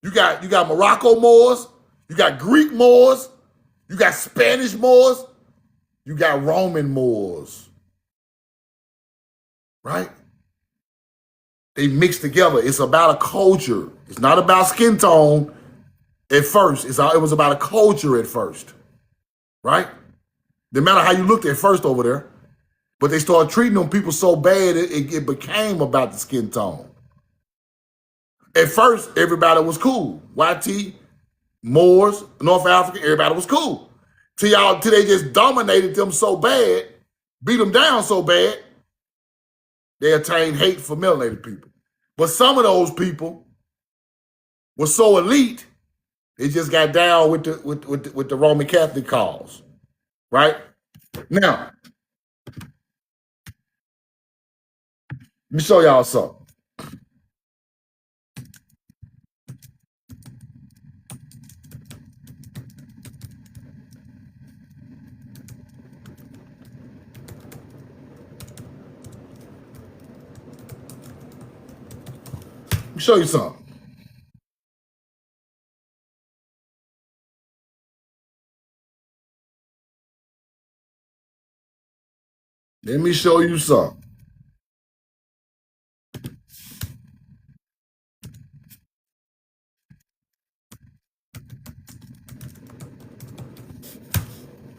You got Morocco Moors, you got Greek Moors, you got Spanish Moors, you got Roman Moors, right? They mix together. It's about a culture. It's not about skin tone at first. It was about a culture at first, right? No matter how you looked at first over there, but they started treating them people so bad it became about the skin tone. At first, everybody was cool. YT, Moors, North Africa, everybody was cool. Till they just dominated them so bad, beat them down so bad, they attained hate for melanated people. But some of those people were so elite, they just got down with the Roman Catholic cause, right? Now, let me show y'all something. Let me show you something. Let me show you something.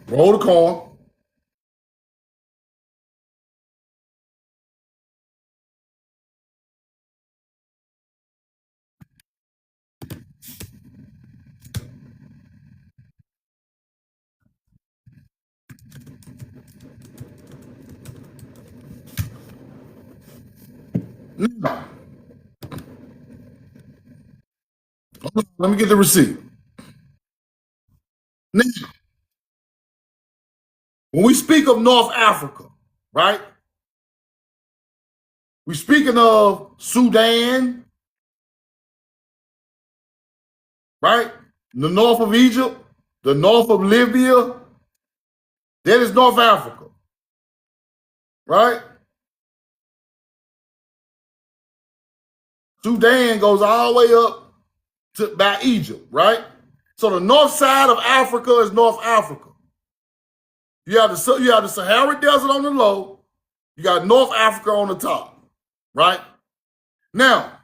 Roll the coin. Now, let me get the receipt. Now, when we speak of North Africa, right? We're speaking of Sudan, right? The north of Egypt, the north of Libya. That is North Africa, right? Sudan goes all the way up to by Egypt, right? So the north side of Africa is North Africa. You have the Sahara Desert on the low. You got North Africa on the top, right? Now,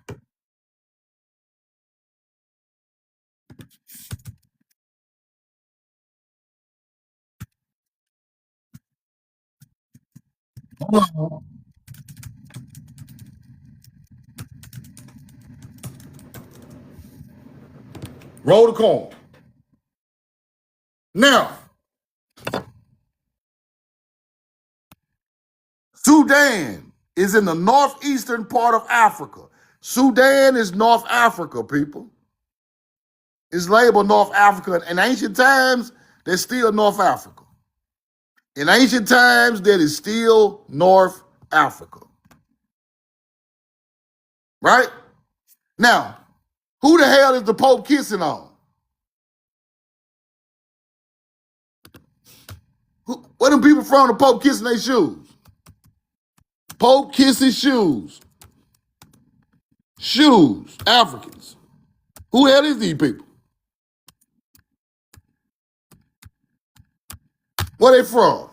hold on. Roll the coin. Now, Sudan is in the northeastern part of Africa. Sudan is North Africa, people. It's labeled North Africa. In ancient times, there's still North Africa. In ancient times, that is still North Africa. Right? Now, who the hell is the Pope kissing on? Where them people from the Pope kissing their shoes? Pope kisses shoes. Shoes. Africans. Who the hell is these people? Where they from?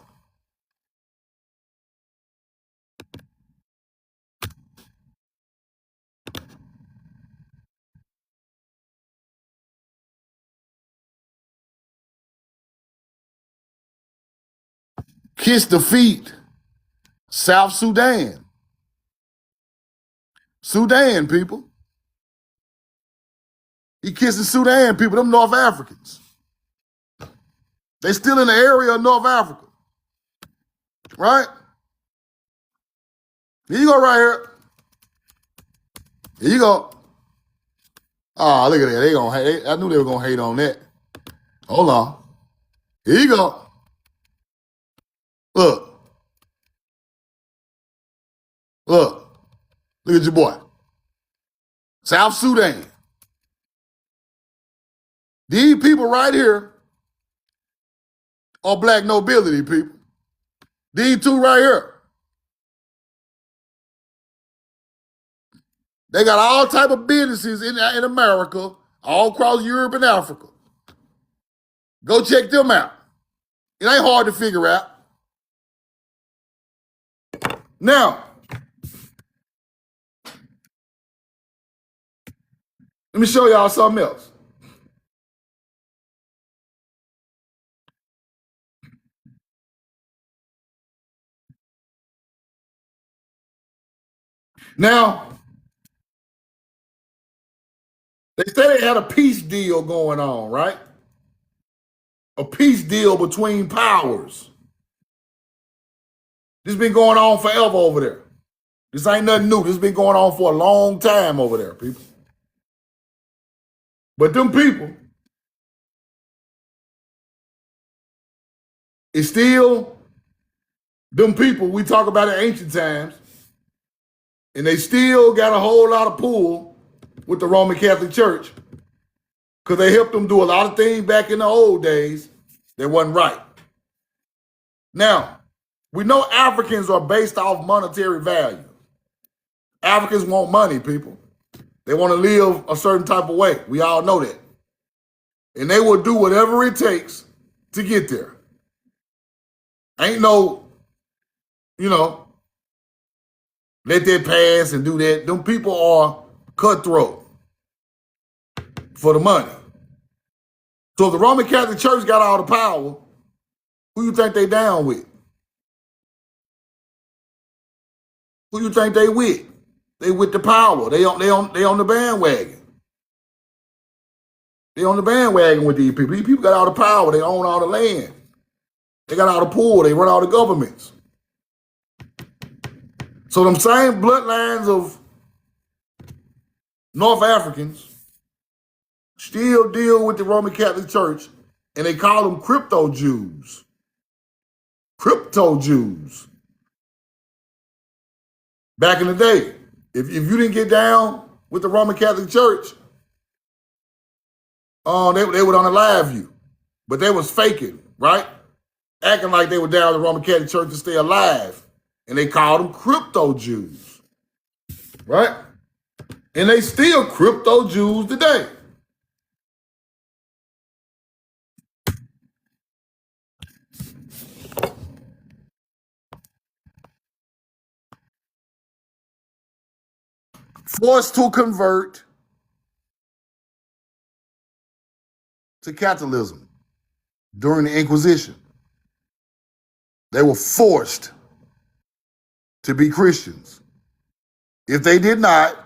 Kiss the feet. South Sudan. Sudan people. He kissing Sudan people, them North Africans. They still in the area of North Africa. Right? Here you go right here. Here you go. Oh, look at that. They gonna hate. I knew they were gonna hate on that. Hold on. Here you go. Look. Look. Look at your boy. South Sudan. These people right here are black nobility people. These two right here. They got all type of businesses in America, all across Europe and Africa. Go check them out. It ain't hard to figure out. Now, let me show y'all something else. Now, they say they had a peace deal going on, right? A peace deal between powers. This has been going on forever over there. This ain't nothing new. This has been going on for a long time over there, people. But them people, it's still them people we talk about in ancient times, and they still got a whole lot of pull with the Roman Catholic Church because they helped them do a lot of things back in the old days that wasn't right. Now, we know Africans are based off monetary value. Africans want money, people. They want to live a certain type of way. We all know that. And they will do whatever it takes to get there. Ain't no, let that pass and do that. Them people are cutthroat for the money. So if the Roman Catholic Church got all the power, who you think they down with? Who you think they with? They with the power. They on the bandwagon. They on the bandwagon with these people. These people got all the power. They own all the land. They got all the poor. They run all the governments. So them same bloodlines of North Africans still deal with the Roman Catholic Church, and they call them crypto Jews. Crypto Jews. Back in the day, if you didn't get down with the Roman Catholic Church, they would unalive you. But they was faking, right? Acting like they were down with the Roman Catholic Church to stay alive. And they called them crypto Jews, right? And they still crypto Jews today. Forced to convert to Catholicism during the Inquisition. They were forced to be Christians. If they did not,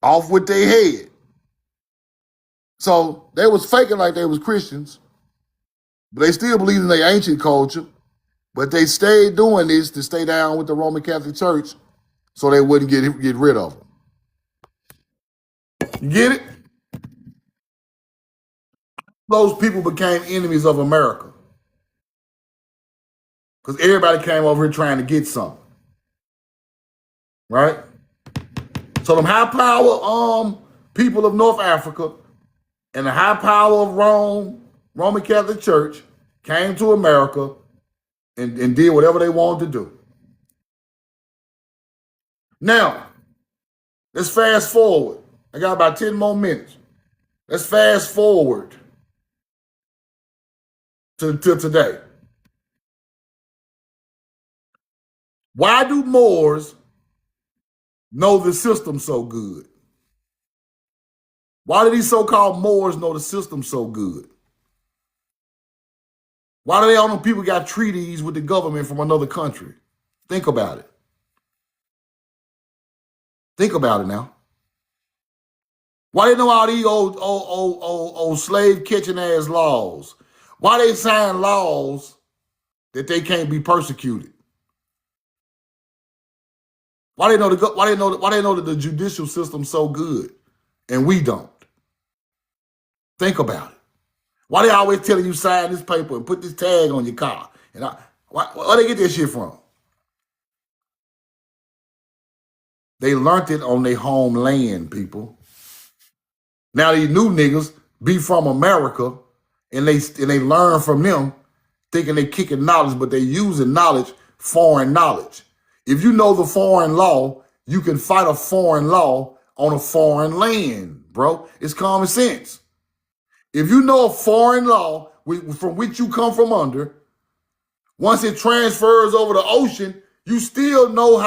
off with their head. So they was faking like they was Christians, but they still believed in their ancient culture, but they stayed doing this to stay down with the Roman Catholic Church so they wouldn't get rid of them. You get it? Those people became enemies of America because everybody came over here trying to get something. Right? So them high power people of North Africa and the high power of Roman Catholic Church came to America and did whatever they wanted to do. Now, let's fast forward. I got about 10 more minutes. Let's fast forward to today. Why do Moors know the system so good? Why do these so-called Moors know the system so good? Why do they all know people got treaties with the government from another country? Think about it. Think about it now. Why they know all these old slave catching ass laws? Why they sign laws that they can't be persecuted? Why they know that the judicial system's so good and we don't? Think about it. Why they always telling you sign this paper and put this tag on your car? And where they get that shit from? They learned it on their homeland, people. Now these new niggas be from America and they learn from them, thinking they kicking knowledge, but they using knowledge, foreign knowledge. If you know the foreign law, you can fight a foreign law on a foreign land, bro. It's common sense. If you know a foreign law from which you come from under, once it transfers over the ocean, you still know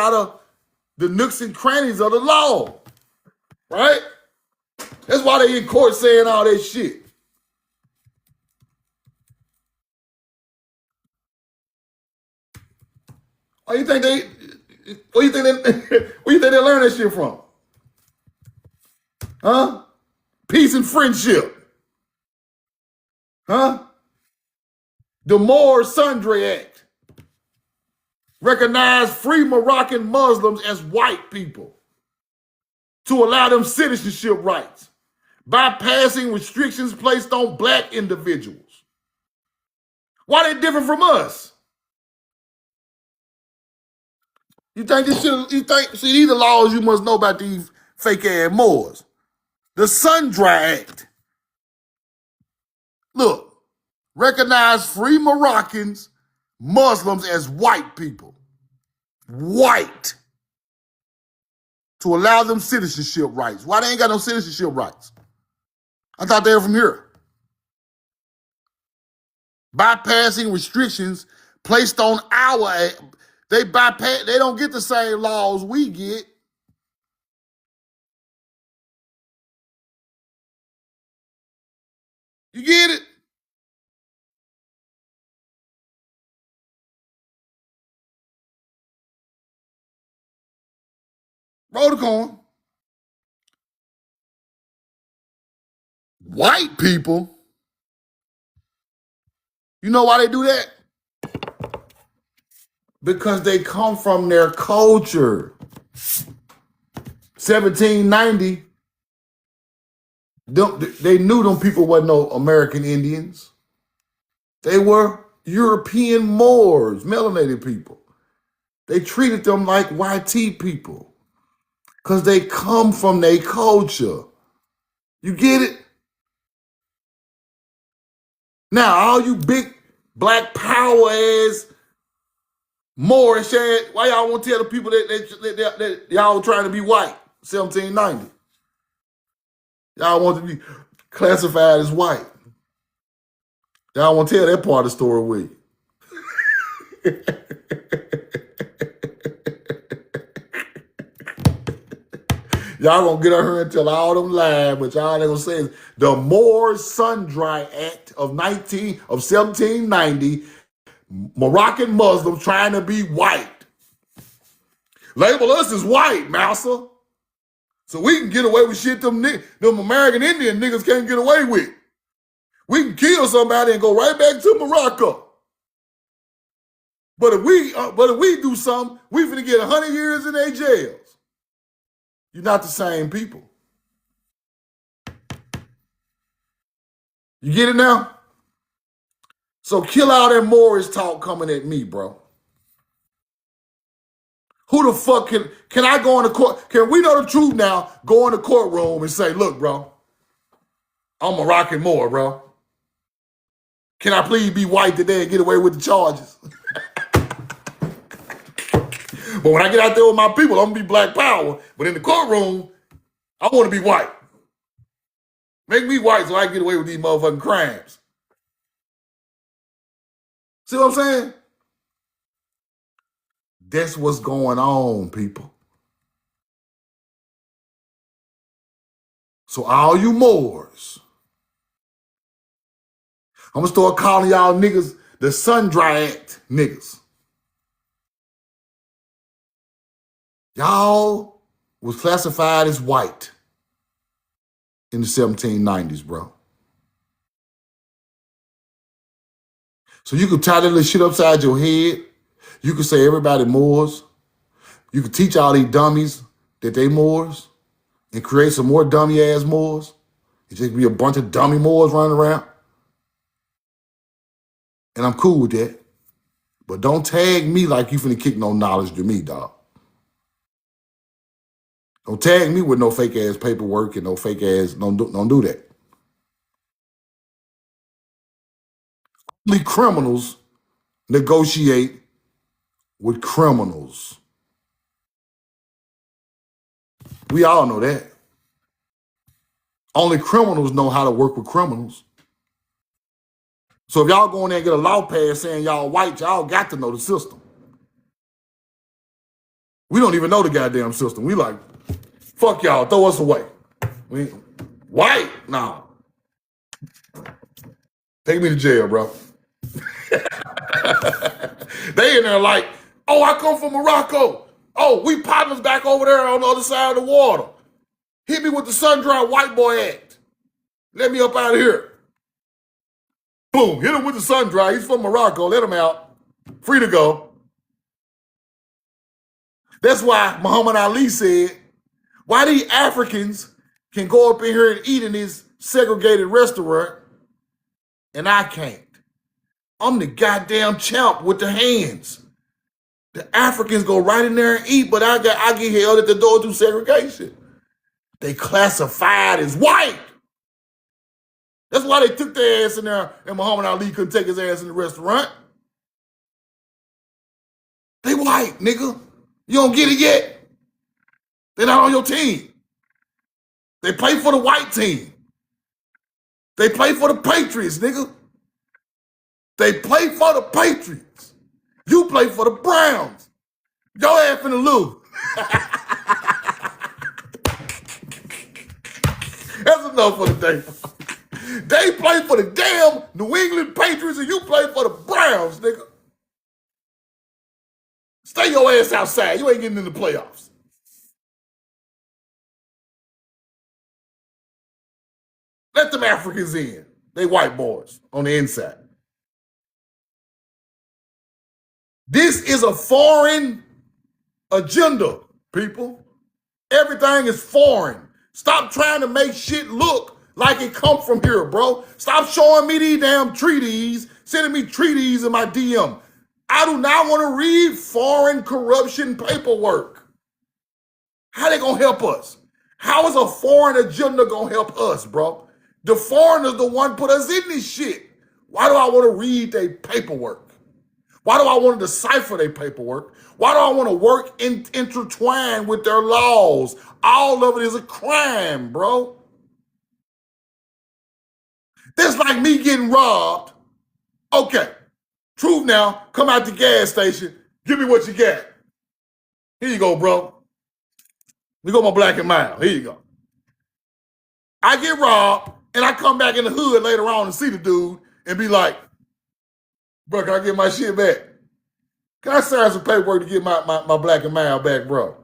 the nooks and crannies of the law, right? That's why they in court saying all that shit. Where you think where you think they learn that shit from? Huh? Peace and friendship. Huh? The Moors Sundry Act recognized free Moroccan Muslims as white people to allow them citizenship rights, bypassing restrictions placed on black individuals. Why they different from us? You think this shit, see, these are laws you must know about these fake ass Moors. The Sundry Act. Look, recognize free Moroccans, Muslims as white people. White. To allow them citizenship rights. Why they ain't got no citizenship rights? I thought they were from here. Bypassing restrictions placed on they don't get the same laws we get. You get it? Roll the coin. White people. You know why they do that? Because they come from their culture. 1790, they knew them people wasn't no American Indians. They were European Moors, melanated people. They treated them like YT people because they come from their culture. You get it? Now, all you big black power ass Moorish ass, why y'all want to tell the people that y'all trying to be white? 1790. Y'all want to be classified as white. Y'all want to tell that part of the story with you. Y'all gonna get on her and tell all them lies, but y'all ain't gonna say is the Moors Sundry Act of 1790, Moroccan Muslims trying to be white. Label us as white, mouser. So we can get away with shit them American Indian niggas can't get away with. We can kill somebody and go right back to Morocco. But if we do something, we finna get 100 years in their jails. You're not the same people. You get it now? So kill all that Moorish talk coming at me, bro. Who the fuck can I go in the court? Can we know the truth now? Go in the courtroom and say, look, bro, I'm a Moroccan Moor, bro. Can I please be white today and get away with the charges? But when I get out there with my people, I'm gonna be black power. But in the courtroom, I want to be white. Make me white so I can get away with these motherfucking crimes. See what I'm saying? That's what's going on, people. So all you Moors, I'm gonna start calling y'all niggas the Sundry Act niggas. Y'all was classified as white in the 1790s, bro. So you could tie that little shit upside your head. You could say everybody Moors. You could teach all these dummies that they Moors and create some more dummy ass Moors. It just be a bunch of dummy Moors running around. And I'm cool with that. But don't tag me like you finna kick no knowledge to me, dog. Don't tag me with no fake ass paperwork and no fake ass, don't do that. Only criminals negotiate with criminals. We all know that. Only criminals know how to work with criminals. So if y'all go in there and get a law pass saying y'all white, y'all got to know the system. We don't even know the goddamn system. We like, fuck y'all, throw us away. We white? Nah. Take me to jail, bro. They in there like, oh, I come from Morocco. Oh, we partners back over there on the other side of the water. Hit me with the sun-dry white boy act. Let me up out of here. Boom, hit him with the sun-dry. He's from Morocco. Let him out. Free to go. That's why Muhammad Ali said, why these Africans can go up in here and eat in this segregated restaurant and I can't? I'm the goddamn champ with the hands. The Africans go right in there and eat, but I get held at the door through segregation. They classified as white. That's why they took their ass in there and Muhammad Ali couldn't take his ass in the restaurant. They white, nigga. You don't get it yet. They're not on your team. They play for the white team. They play for the Patriots, nigga. They play for the Patriots. You play for the Browns. Your ass finna lose. That's enough for the day. They play for the damn New England Patriots and you play for the Browns, nigga. Stay your ass outside. You ain't getting in the playoffs. Let them Africans in. They white boys on the inside. This is a foreign agenda, people. Everything is foreign. Stop trying to make shit look like it come from here, bro. Stop showing me these damn treaties, sending me treaties in my DM. I do not want to read foreign corruption paperwork. How they gonna help us? How is a foreign agenda gonna help us, bro? The foreigners the one put us in this shit. Why do I want to read their paperwork? Why do I want to decipher their paperwork? Why do I want to work intertwined with their laws? All of it is a crime, bro. That's like me getting robbed. Okay, truth now, come out the gas station, give me what you got. Here you go, bro. You go my black and mild, here you go. I get robbed, and I come back in the hood later on and see the dude and be like, bro, can I get my shit back? Can I sign some paperwork to get my black and mild back, bro?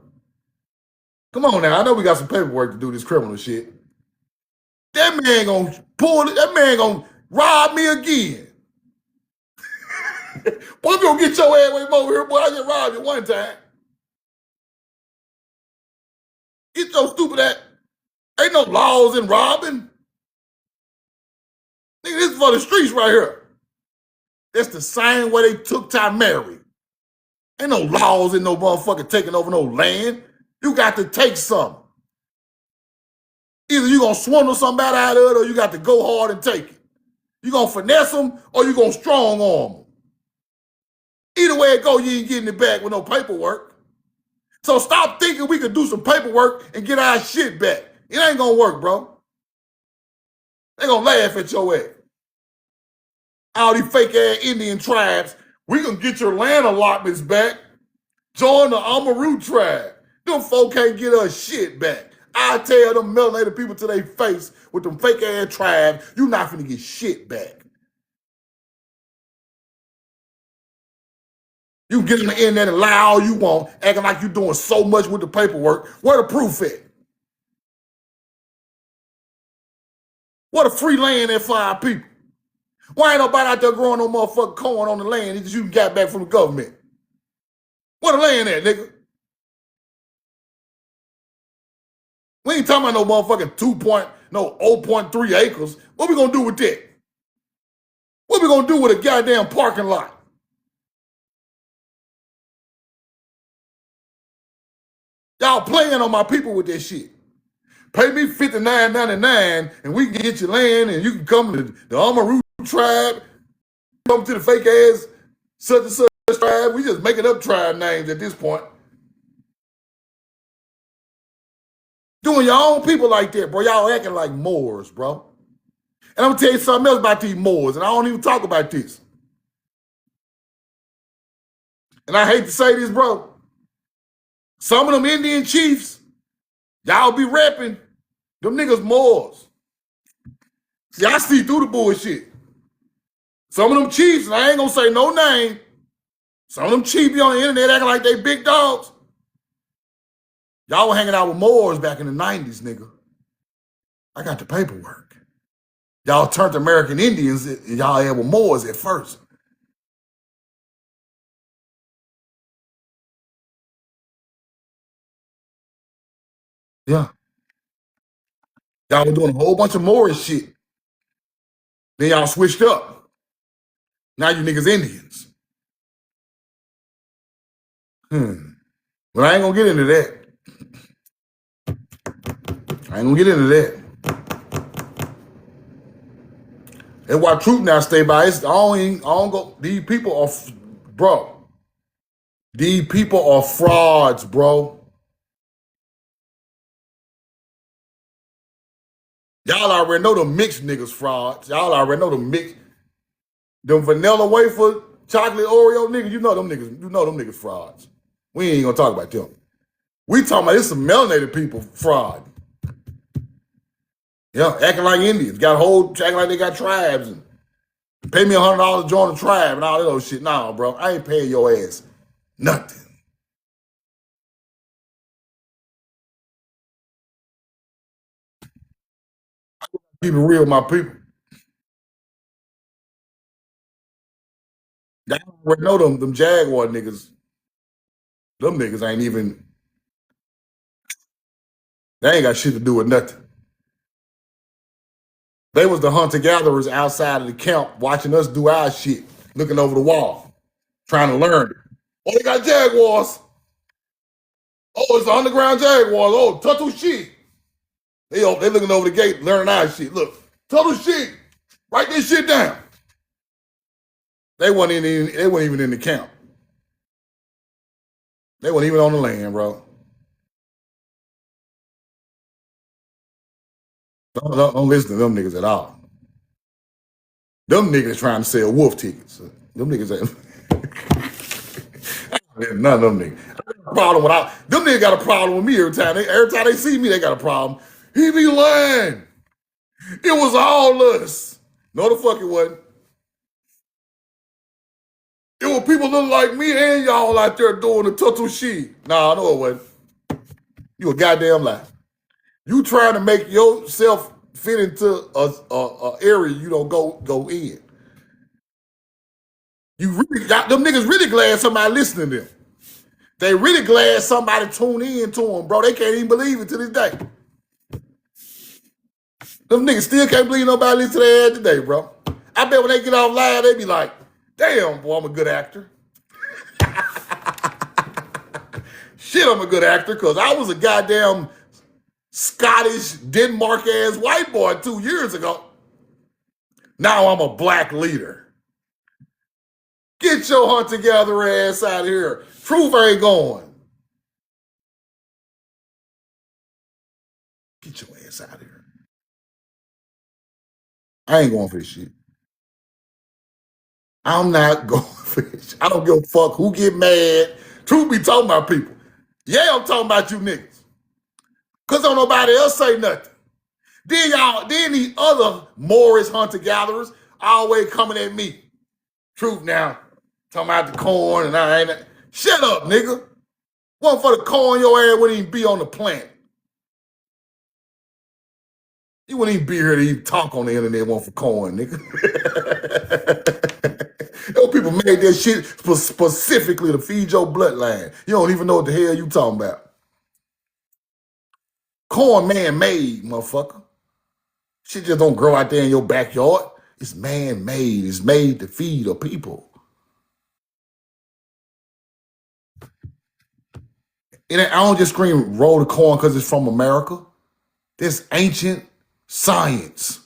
Come on now, I know we got some paperwork to do this criminal shit. That man gonna pull it, that man gonna rob me again. Boy, if you don't get your ass away from over here, boy, I just robbed you one time. Get your stupid ass. Ain't no laws in robbing. Nigga, this is for the streets right here. That's the same way they took Mary. Ain't no laws in no motherfucker taking over no land. You got to take something. Either you gonna swindle somebody out of it or you got to go hard and take it. You gonna finesse them or you gonna strong arm them. Either way it go, you ain't getting it back with no paperwork. So stop thinking we could do some paperwork and get our shit back. It ain't gonna work, bro. They gonna laugh at your ass. All these fake ass Indian tribes, we gonna get your land allotments back. Join the Amaru tribe. Them folk can't get us shit back. I tell them melanated people to their face with them fake ass tribes, you not finna get shit back. You can get on the internet and lie all you want, acting like you're doing so much with the paperwork. Where the proof at? What a free land at for our people? Why ain't nobody out there growing no motherfucking corn on the land that you got back from the government? Where the land at, nigga? We ain't talking about no motherfucking 0.3 acres. What we gonna do with that? What we gonna do with a goddamn parking lot? Y'all playing on my people with that shit. Pay me $59.99 and we can get your land and you can come to the Amaru tribe, come to the fake ass such and such tribe. We just making up tribe names at this point. Doing your own people like that, bro. Y'all acting like Moors, bro. And I'm gonna tell you something else about these Moors, and I don't even talk about this. And I hate to say this, bro. Some of them Indian chiefs, y'all be rapping, them niggas Moors. See, I see through the bullshit. Some of them chiefs, and I ain't gonna say no name, some of them chiefs be on the internet acting like they big dogs. Y'all were hanging out with Moors back in the 90s, nigga. I got the paperwork. Y'all turned American Indians, and y'all had with Moors at first. Yeah. Y'all were doing a whole bunch of Moorish shit. Then y'all switched up. Now you niggas Indians. But I ain't gonna get into that. I ain't gonna get into that. That's why Truth now stay by. I don't go. These people are, bro. These people are frauds, bro. Y'all already know the mixed niggas frauds. Y'all already know the mixed. Them vanilla wafer, chocolate Oreo niggas, you know them niggas frauds. We ain't gonna talk about them. We talking about this some melanated people fraud. Yeah, acting like Indians. Acting like they got tribes and pay me $100 to join the tribe and all that old shit. Nah, bro, I ain't paying your ass nothing. Keep it real, my people. Y'all already know them Jaguar niggas. Them niggas ain't even, they ain't got shit to do with nothing. They was the hunter-gatherers outside of the camp watching us do our shit, looking over the wall, trying to learn it. Oh, they got Jaguars. Oh, it's the underground Jaguars. Oh, Turtle Sheep. They looking over the gate, learning our shit. Look, Turtle Sheep. Write this shit down. They weren't even in the camp. They weren't even on the land, bro. Don't listen to them niggas at all. Them niggas trying to sell wolf tickets. Them niggas ain't. None of them niggas. Them niggas got a problem with me every time. Every time they see me, they got a problem. He be lying. It was all us. No, the fuck it wasn't. It was people looking like me and y'all out there doing the turtle sheet. Nah, no, it wasn't. You a goddamn lie. You trying to make yourself fit into a area you don't go in. You really got them niggas really glad somebody listening to them. They really glad somebody tuned in to them, bro. They can't even believe it to this day. Them niggas still can't believe nobody listen to their ass today, bro. I bet when they get off live, they be like, damn, boy, I'm a good actor. Shit, I'm a good actor, because I was a goddamn Scottish, Denmark-ass white boy 2 years ago. Now I'm a black leader. Get your hunter-gatherer ass out of here. Truth ain't going. Get your ass out of here. I ain't going for this shit. I'm not going for this shit. I don't give a fuck who get mad. Truth be talking about people. Yeah, I'm talking about you niggas. Because don't nobody else say nothing. Then these other Morris hunter-gatherers always coming at me. Truth now. Talking about the corn and I ain't. Shut up, nigga. One for the corn, your ass wouldn't even be on the planet. You wouldn't even be here to even talk on the internet, one for corn, nigga. Those people made that shit specifically to feed your bloodline. You don't even know what the hell you talking about. Corn man-made, motherfucker. Shit just don't grow out there in your backyard. It's man-made. It's made to feed the people. I don't just scream roll the corn because it's from America. This ancient science.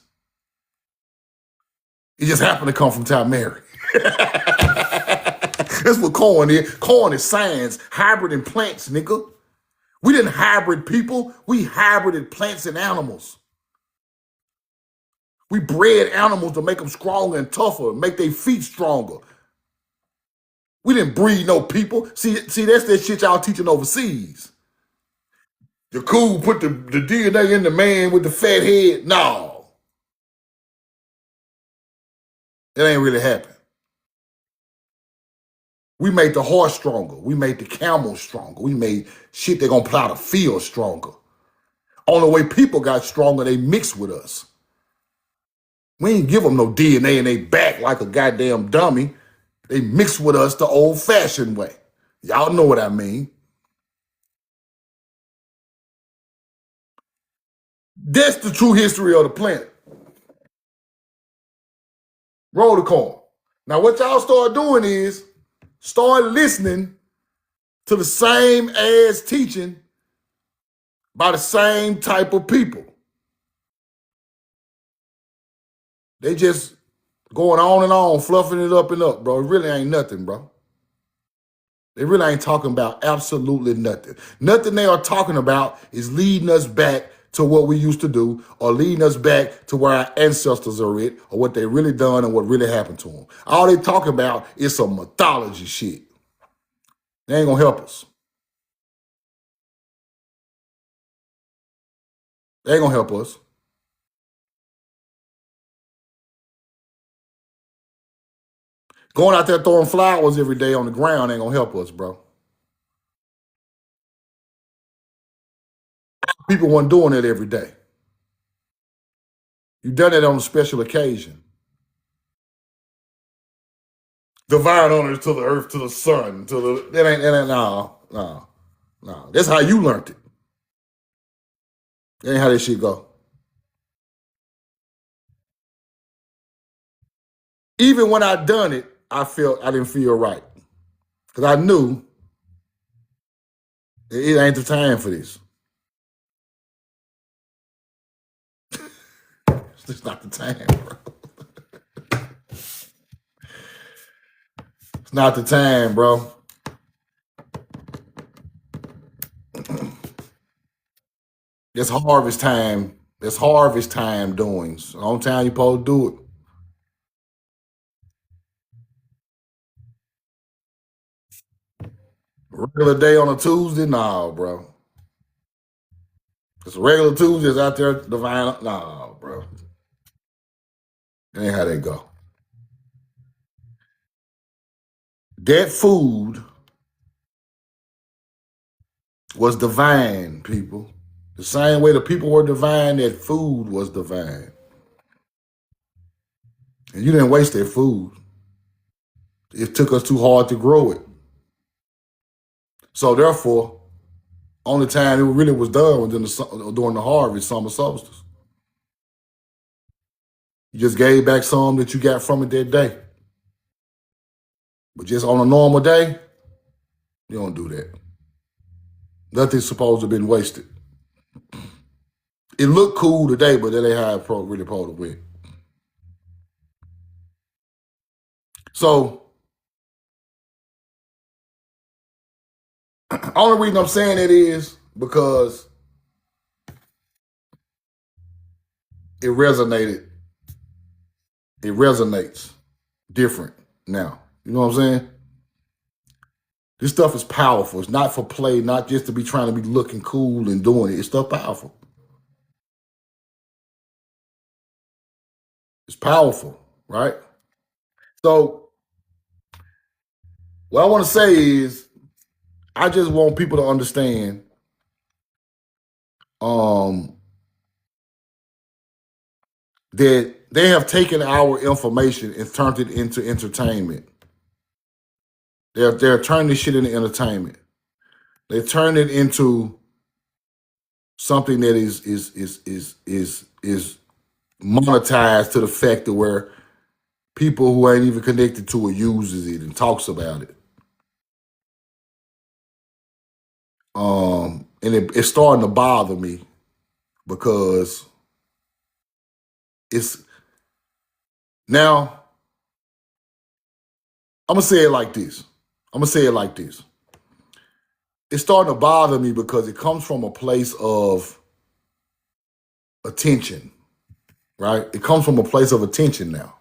It just happened to come from Mary. That's what corn is. Corn is science, hybrid in plants, nigga. We didn't hybrid people. We hybrided plants and animals. We bred animals to make them stronger and tougher, make their feet stronger. We didn't breed no people. See, that's that shit y'all teaching overseas. The cool put the DNA in the man with the fat head. No, that ain't really happened. We made the horse stronger. We made the camel stronger. We made shit that gonna plow the field stronger. Only way people got stronger, they mixed with us. We ain't give them no DNA in they back like a goddamn dummy. They mixed with us the old-fashioned way. Y'all know what I mean. That's the true history of the planet. Roll the corn. Now, what y'all start doing is start listening to the same ass teaching by the same type of people. They just going on and on, fluffing it up and up, bro. It really ain't nothing, bro. They really ain't talking about absolutely nothing. Nothing they are talking about is leading us back to what we used to do or leading us back to where our ancestors are at or what they really done and what really happened to them. All they talking about is some mythology shit. They ain't gonna help us. They ain't gonna help us. Going out there throwing flowers every day on the ground ain't gonna help us, bro. People weren't doing it every day. You done it on a special occasion. Divine honors to the earth, to the sun, to the that ain't no. That's how you learned it. That ain't how that shit go. Even when I done it, I didn't feel right. Cause I knew it ain't the time for this. It's not the time, bro. It's not the time, bro. It's harvest time. It's harvest time doings. On time you supposed to do it. Regular day on a Tuesday? Nah, bro. It's regular Tuesdays out there, divine. Nah, bro. That ain't how they go. That food was divine, people. The same way the people were divine, that food was divine. And you didn't waste that food. It took us too hard to grow it. So therefore, only time it really was done was during the harvest, summer solstice. You just gave back some that you got from it that day. But just on a normal day, you don't do that. Nothing's supposed to have been wasted. It looked cool today, but that ain't how it really supposed to went. So, only reason I'm saying that is because it resonated. It resonates different now. You know what I'm saying? This stuff is powerful. It's not for play, not just to be trying to be looking cool and doing it. It's stuff powerful. It's powerful, right? So, what I want to say is, I just want people to understand um, that they have taken our information and turned it into entertainment. They're turning this shit into entertainment. They turn it into something that is monetized to the fact that where people who ain't even connected to it uses it and talks about it. And it's starting to bother me because it's now. I'm gonna say it like this. it's starting to bother me because it comes from a place of attention, right? It comes from a place of attention now.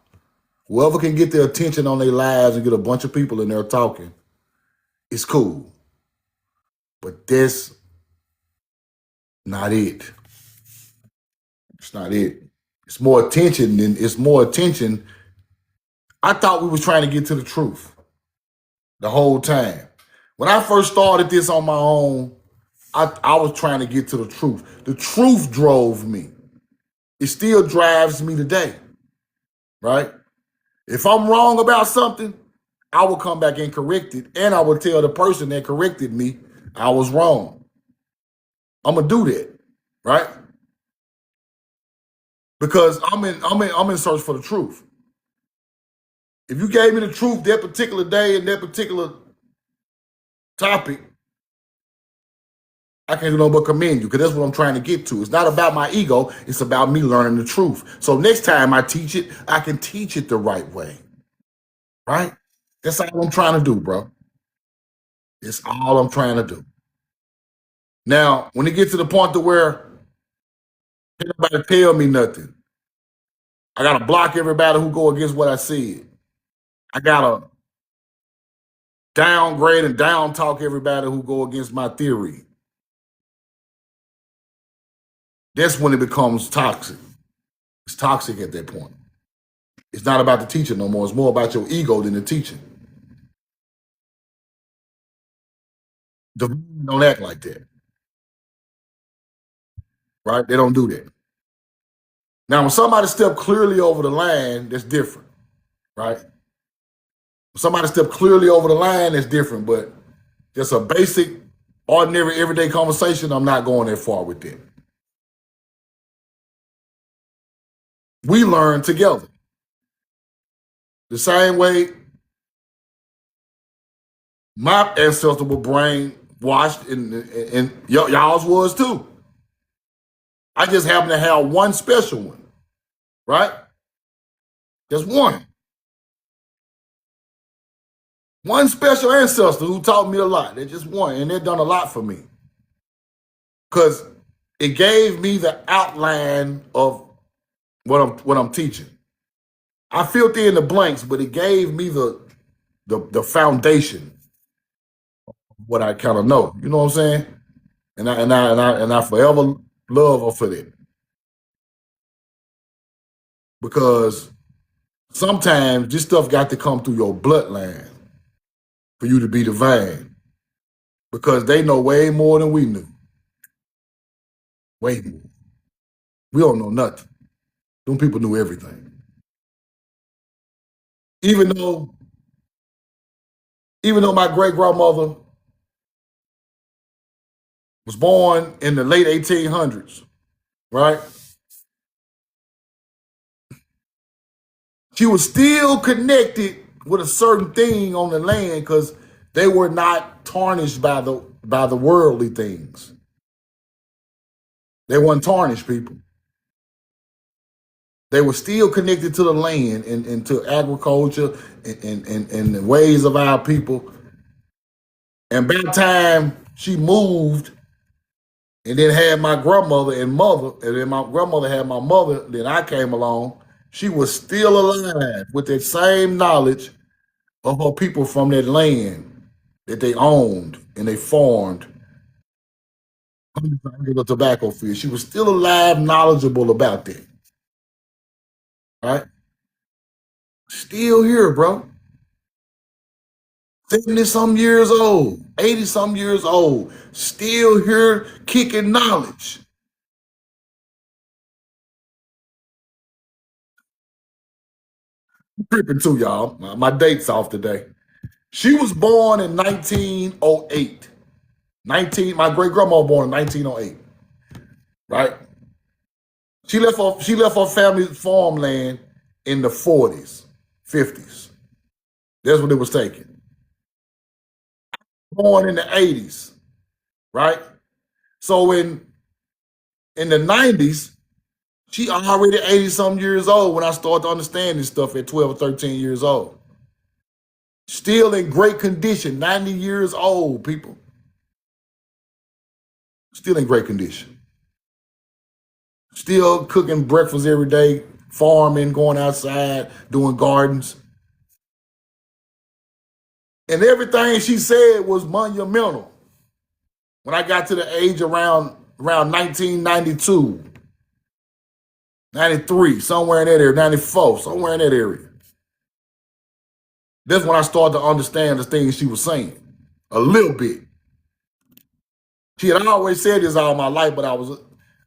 Whoever can get their attention on their lives and get a bunch of people in there talking, it's cool. But that's not it. It's not it. It's more attention. I thought we was trying to get to the truth the whole time. When I first started this on my own, I was trying to get to the truth. The truth drove me. It still drives me today, right? If I'm wrong about something, I will come back and correct it, and I will tell the person that corrected me I was wrong. I'm gonna do that, right? Because I'm in search for the truth. If you gave me the truth that particular day and that particular topic, I can't do no but commend you because that's what I'm trying to get to. It's not about my ego. It's about me learning the truth. So next time I teach it, I can teach it the right way, right? That's all I'm trying to do, bro. It's all I'm trying to do. Now, when it gets to the point to where can't nobody tell me nothing, I gotta block everybody who go against what I said. I gotta downgrade and down talk everybody who go against my theory. That's when it becomes toxic. It's toxic at that point. It's not about the teacher no more. It's more about your ego than the teaching. The don't act like that, right? They don't do that. Now, when somebody step clearly over the line, that's different, right? When somebody step clearly over the line, that's different. But just a basic, ordinary, everyday conversation, I'm not going that far with that. We learn together. The same way my ancestral brain washed and y'all's was too. I just happen to have one special one, right? Just one. One special ancestor who taught me a lot. They just one, and they've done a lot for me. Because it gave me the outline of what I'm teaching. I filled in the blanks, but it gave me the foundation of what I kind of know. You know what I'm saying? And I forever love her for that. Because sometimes this stuff got to come through your bloodline for you to be divine. Because they know way more than we knew. Way more. We don't know nothing. Them people knew everything. Even though my great grandmother was born in the late 1800s, right? She was still connected with a certain thing on the land because they were not tarnished by the worldly things. They weren't tarnished people. They were still connected to the land and to agriculture and the ways of our people. And by the time she moved and then had my grandmother and mother, and then my grandmother had my mother, then I came along, she was still alive with that same knowledge of her people from that land that they owned and they farmed under the tobacco field. She was still alive, knowledgeable about that. Right? Still here, bro. 70 some years old, 80 some years old, still here kicking knowledge. I'm tripping too, y'all. My date's off today. She was born in 1908. My great grandma born in 1908. Right? She left her family's farmland in the 40s, 50s. That's what it was taking. Born in the 80s, right? So in the 90s, she already 80 some years old when I started to understand this stuff at 12 or 13 years old. Still in great condition, 90 years old, people. Still in great condition. Still cooking breakfast every day, farming, going outside, doing gardens. And everything she said was monumental. When I got to the age around 1992, 93, somewhere in that area, 94, somewhere in that area. That's when I started to understand the things she was saying a little bit. She had always said this all my life, but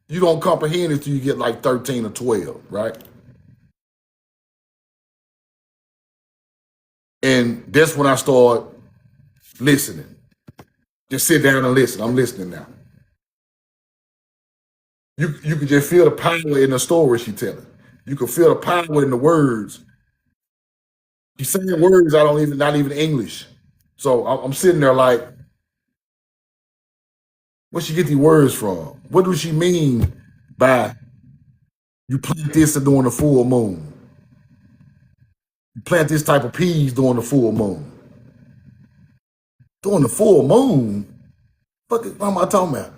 you don't comprehend it till you get like 13 or 12, right? And that's when I started listening. Just sit down and listen. I'm listening now. You could just feel the power in the story she telling. You can feel the power in the words. She's saying words not even English. So I'm sitting there like, where she get these words from? What does she mean by you plant this during the full moon? You plant this type of peas during the full moon. During the full moon? What am I talking about?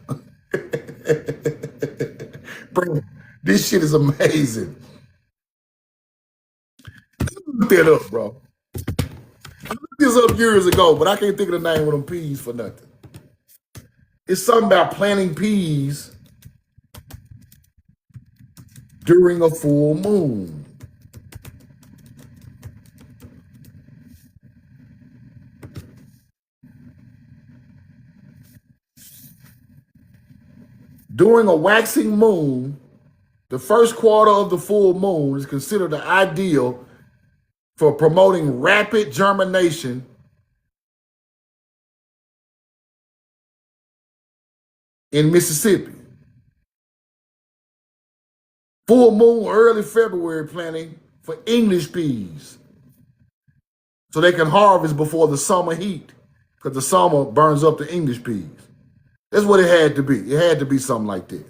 Bro, this shit is amazing. Look that up, bro. I looked this up years ago, but I can't think of the name of them peas for nothing. It's something about planting peas during a full moon. During a waxing moon, the first quarter of the full moon is considered the ideal for promoting rapid germination in Mississippi. Full moon, early February planting for English peas, so they can harvest before the summer heat, because the summer burns up the English peas. That's what it had to be. It had to be something like that,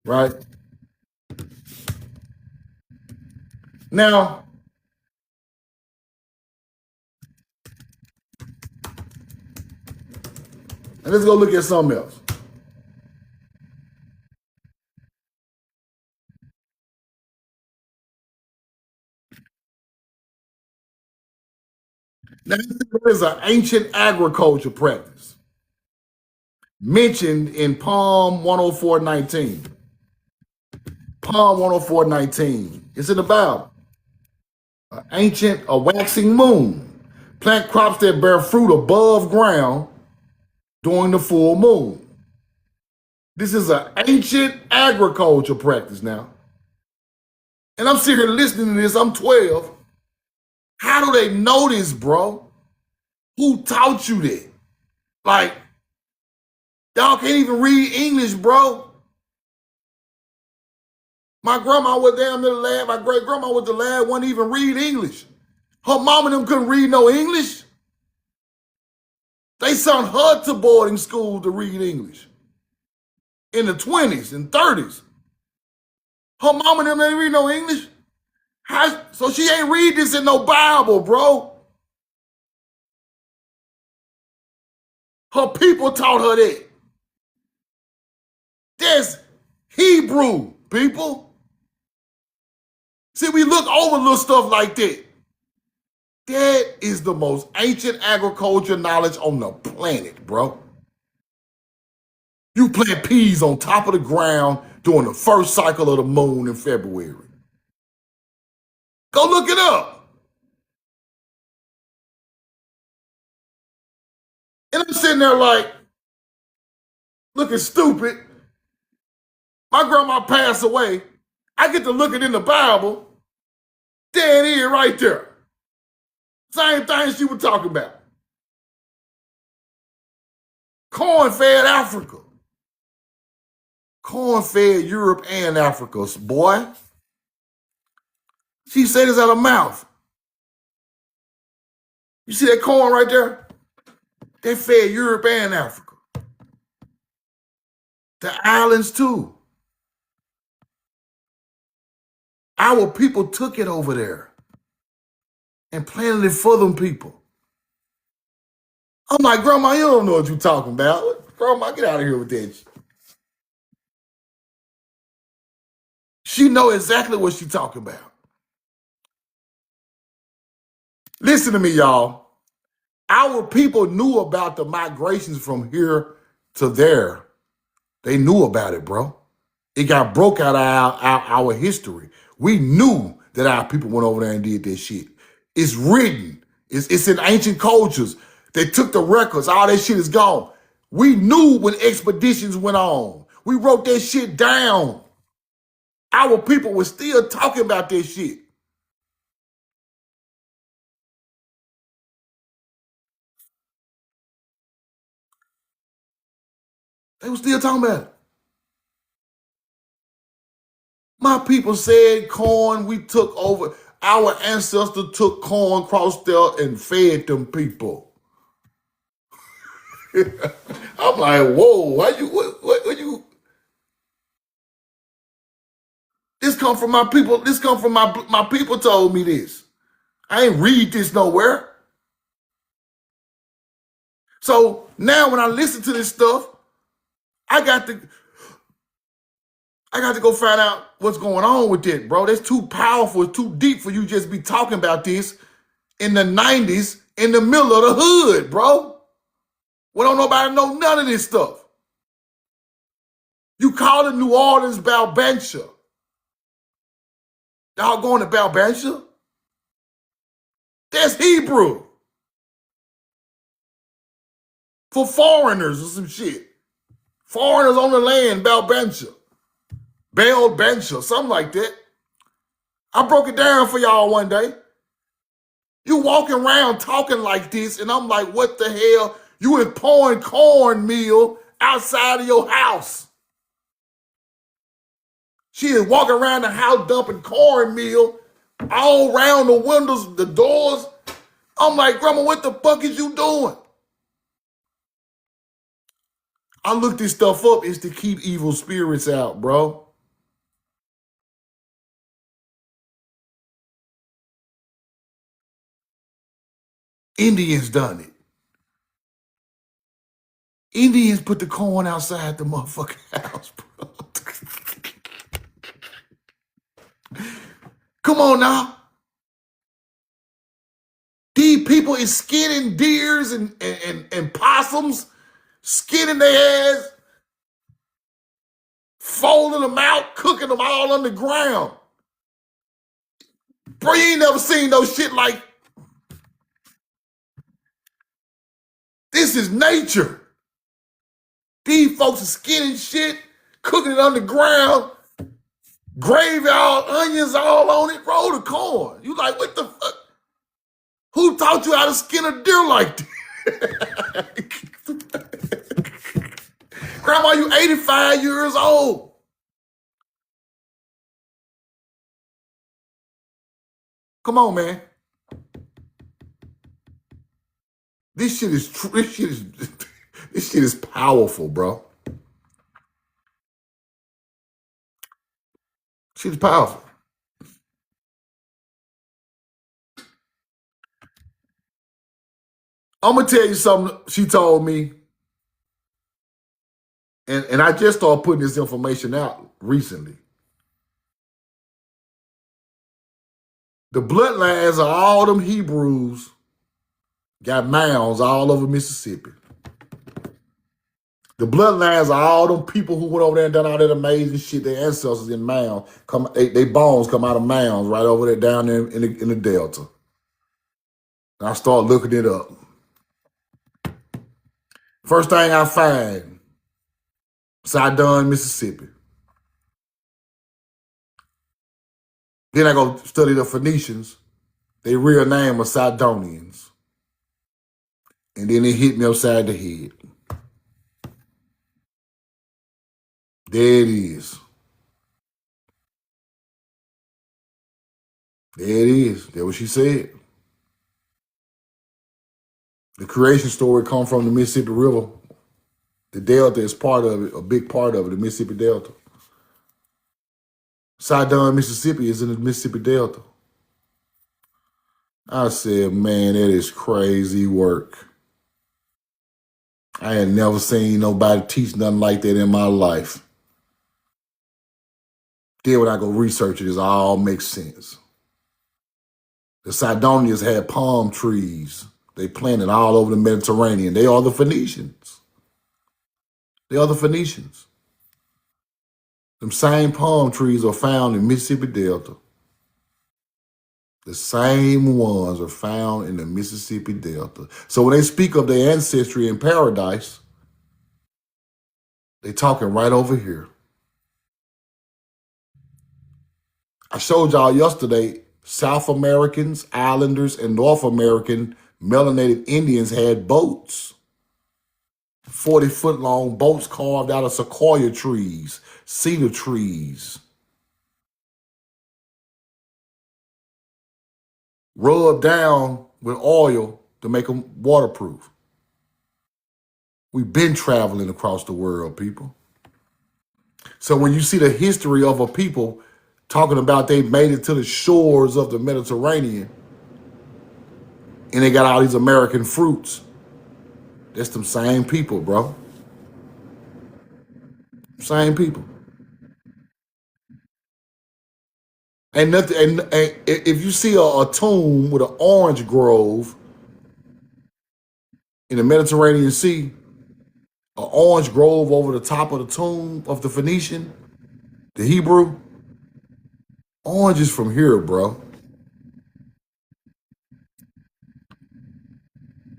right? Now, and let's go look at something else. Now, there is an ancient agriculture practice mentioned in Psalm 104:19. Psalm 104:19. It's in the Bible. A waxing moon. Plant crops that bear fruit above ground during the full moon. This is an ancient agriculture practice now. And I'm sitting here listening to this. I'm 12. How do they know this, bro? Who taught you that? Like, y'all can't even read English, bro. My grandma was damn near the lab. My great grandma was the lab, wouldn't even read English. Her mom and them couldn't read no English. They sent her to boarding school to read English in the 20s and 30s. Her mom and them didn't read no English. So she ain't read this in no Bible, bro. Her people taught her that. There's Hebrew, people. See, we look over little stuff like that. That is the most ancient agriculture knowledge on the planet, bro. You plant peas on top of the ground during the first cycle of the moon in February. Go look it up. And I'm sitting there like, looking stupid. My grandma passed away. I get to look it in the Bible. There it is right there. Same thing she was talking about. Corn-fed Africa. Corn-fed Europe and Africa, boy. She said this out of her mouth. You see that corn right there? They fed Europe and Africa. The islands too. Our people took it over there and planted it for them people. I'm like, Grandma, you don't know what you're talking about. Grandma, get out of here with that shit. She know exactly what she talking about. Listen to me, y'all. Our people knew about the migrations from here to there. They knew about it, bro. It got broke out of our history. We knew that our people went over there and did this shit. It's written. It's in ancient cultures. They took the records. All that shit is gone. We knew when expeditions went on. We wrote that shit down. Our people were still talking about this shit. They were still talking about it. My people said corn, we took over. Our ancestors took corn, crossed there, and fed them people. I'm like, whoa, why you, what you? This come from my people. This come from my people told me this. I ain't read this nowhere. So now when I listen to this stuff, I got to go find out what's going on with it, bro. That's too powerful, it's too deep for you just be talking about this in the 90s in the middle of the hood, bro. Well, don't nobody know none of this stuff. You call it New Orleans Balbantia. Y'all going to Balbantia? That's Hebrew. For foreigners or some shit. Foreigners on the land, Balbantia. Balbantia, something like that. I broke it down for y'all one day. You walking around talking like this, and I'm like, what the hell? You was pouring cornmeal outside of your house. She is walking around the house dumping cornmeal all around the windows, the doors. I'm like, Grandma, what the fuck is you doing? I looked this stuff up. It's to keep evil spirits out, bro. Indians done it. Indians put the corn outside the motherfucking house, bro. Come on now. These people is skinning deers and possums, skinning their ass, folding them out, cooking them all underground. Bro, you ain't never seen no shit like this. Is nature. These folks are skinning shit, cooking it underground, gravy, all onions all on it, roll the corn. You like, what the fuck? Who taught you how to skin a deer like that? Grandma, you 85 years old. Come on, man. This shit is this shit is powerful, bro. Shit is powerful. I'm gonna tell you something she told me, and I just started putting this information out recently. The bloodlines of all them Hebrews got mounds all over Mississippi. The bloodlines of all them people who went over there and done all that amazing shit, their ancestors in mounds, they bones come out of mounds right over there down there in the Delta. And I start looking it up. First thing I find, Sidon, Mississippi. Then I go study the Phoenicians. Their real name was Sidonians. And then it hit me upside the head. There it is. There it is. That's what she said. The creation story come from the Mississippi River. The Delta is part of it, a big part of it, the Mississippi Delta. Sidon, Mississippi is in the Mississippi Delta. I said, man, that is crazy work. I had never seen nobody teach nothing like that in my life. Then when I go research it, it all makes sense. The Sidonians had palm trees. They planted all over the Mediterranean. They are the Phoenicians. They are the Phoenicians. Them same palm trees are found in Mississippi Delta. The same ones are found in the Mississippi Delta. So when they speak of their ancestry in paradise, they talking right over here. I showed y'all yesterday, South Americans, Islanders, and North American melanated Indians had boats. 40-foot long boats carved out of sequoia trees, cedar trees, rubbed down with oil to make them waterproof. We've been traveling across the world, people. So when you see the history of a people talking about they made it to the shores of the Mediterranean and they got all these American fruits, that's them same people, bro. Same people. And nothing. And if you see a tomb with an orange grove in the Mediterranean Sea, an orange grove over the top of the tomb of the Phoenician, the Hebrew, orange is from here, bro.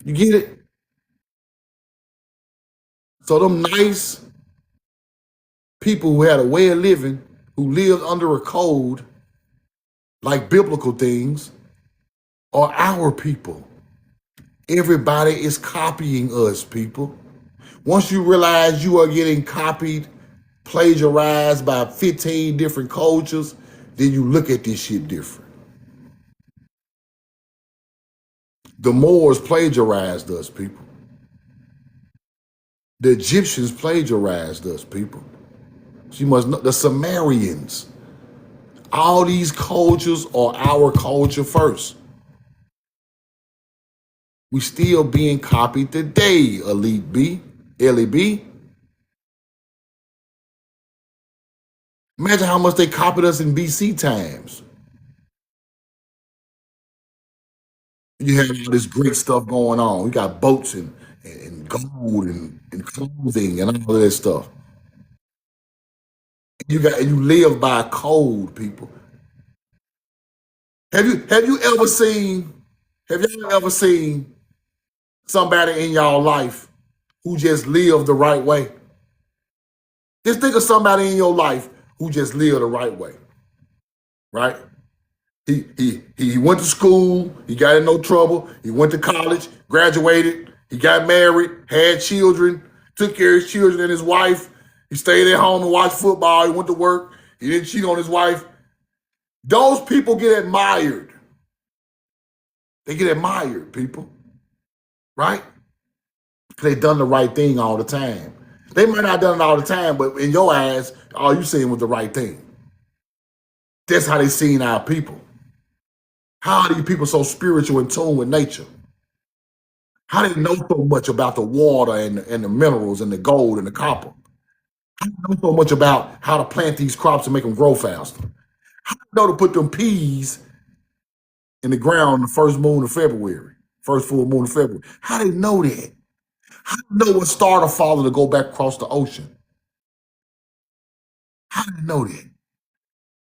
You get it? So them nice people who had a way of living, who lived under a code, like biblical things, are our people. Everybody is copying us, people. Once you realize you are getting copied, plagiarized by 15 different cultures, then you look at this shit different. The Moors plagiarized us, people. The Egyptians plagiarized us, people. You must know, the Sumerians. All these cultures are our culture first. We still being copied today, Elite B, Ellie B. Imagine how much they copied us in BC times. You have all this great stuff going on. We got boats and gold and clothing and all of that stuff. You live by a code, people. Have you ever seen somebody in y'all life who just lived the right way? Just think of somebody in your life who just lived the right way, right? He went to school, he got in no trouble, he went to college, graduated, he got married, had children, took care of his children and his wife. He stayed at home and watched football, he went to work, he didn't cheat on his wife. Those people get admired. They get admired, people, right? They done the right thing all the time. They might not have done it all the time, but in your eyes, all you saying was the right thing. That's how they seen our people. How are these people so spiritual in tune with nature? How they know so much about the water and the minerals and the gold and the copper? How they know so much about how to plant these crops and make them grow faster? How they know to put them peas in the ground on the first moon of February, first full moon of February? How they know that? How do they know what star to follow to go back across the ocean? How do they know that?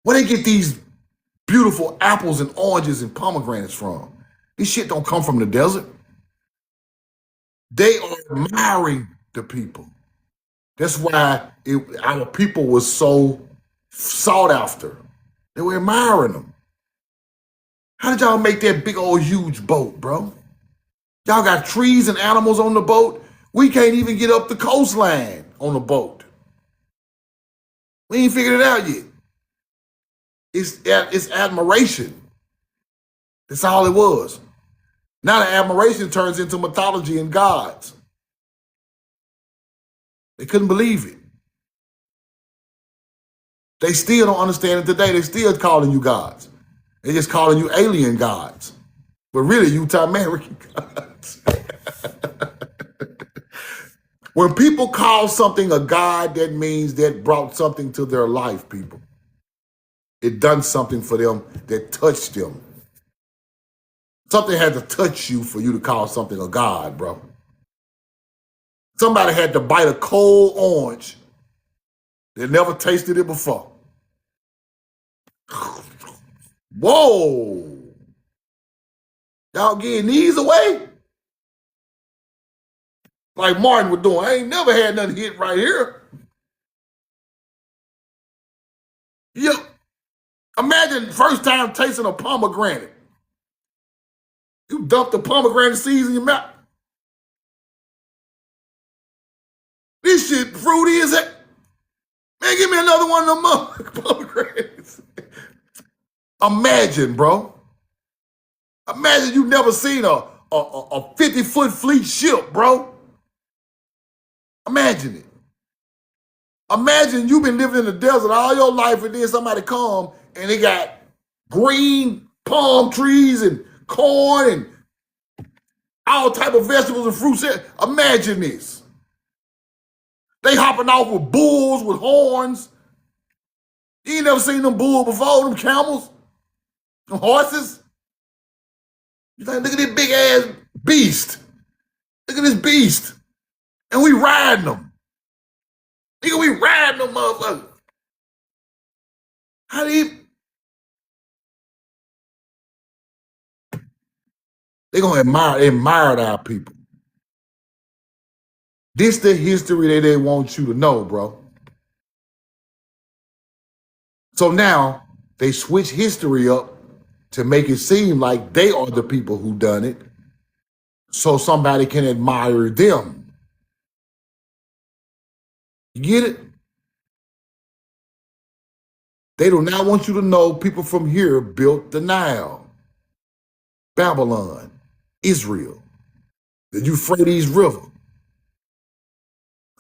Where they get these beautiful apples and oranges and pomegranates from? This shit don't come from the desert. They are admiring the people. That's why our people was so sought after. They were admiring them. How did y'all make that big old huge boat, bro? Y'all got trees and animals on the boat. We can't even get up the coastline on the boat. We ain't figured it out yet. It's admiration. That's all it was. Now the admiration turns into mythology and gods. They couldn't believe it. They still don't understand it today. They still calling you gods. They just calling you alien gods. But really, Utah American gods. When people call something a God, that means that brought something to their life, people. It done something for them that touched them. Something had to touch you for you to call something a God, bro. Somebody had to bite a cold orange that never tasted it before. Whoa. Y'all getting these away? Like Martin was doing. I ain't never had nothing hit right here. Yep. Imagine first time tasting a pomegranate. You dump the pomegranate seeds in your mouth. This shit fruity as heck. Man, give me another one of them pomegranates. Imagine, bro. Imagine you never seen a 50-foot fleet ship, bro. Imagine it. Imagine you've been living in the desert all your life and then somebody come and they got green palm trees and corn and all type of vegetables and fruits. Imagine this. They hopping off with bulls with horns. You ain't never seen them bulls before, them camels, them horses. You like, look at this big ass beast. Look at this beast. And we riding them. Nigga, we riding them motherfuckers. How do you... They gonna admire our people. This the history that they want you to know, bro. So now they switch history up to make it seem like they are the people who done it, so somebody can admire them. You get it? They do not want you to know people from here built the Nile, Babylon, Israel, the Euphrates River.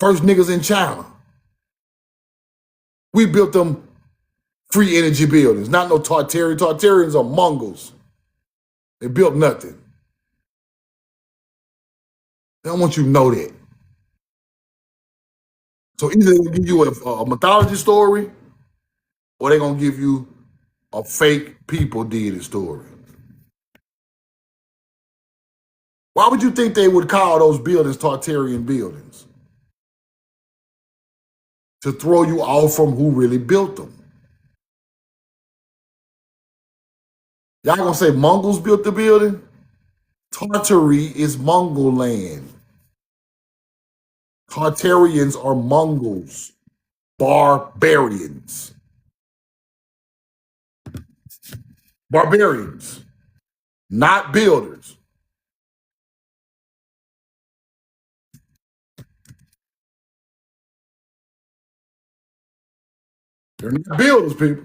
First niggas in China. We built them free energy buildings, not no Tartarians. Tartarians are Mongols. They built nothing. They don't want you to know that. So either they're gonna give you a mythology story or they're gonna give you a fake people did it story. Why would you think they would call those buildings Tartarian buildings? To throw you off from who really built them. Y'all gonna say Mongols built the building? Tartary is Mongol land. Tartarians are Mongols, barbarians. Barbarians, not builders. They're not builders, people.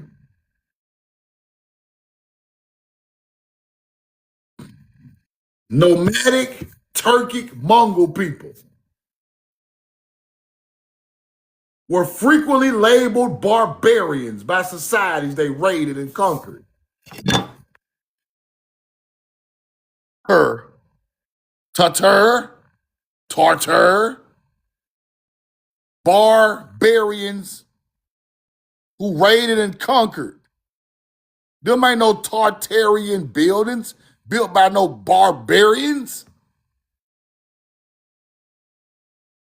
Nomadic, Turkic, Mongol people were frequently labeled barbarians by societies they raided and conquered. Tatar, barbarians who raided and conquered. Them ain't no Tartarian buildings built by no barbarians.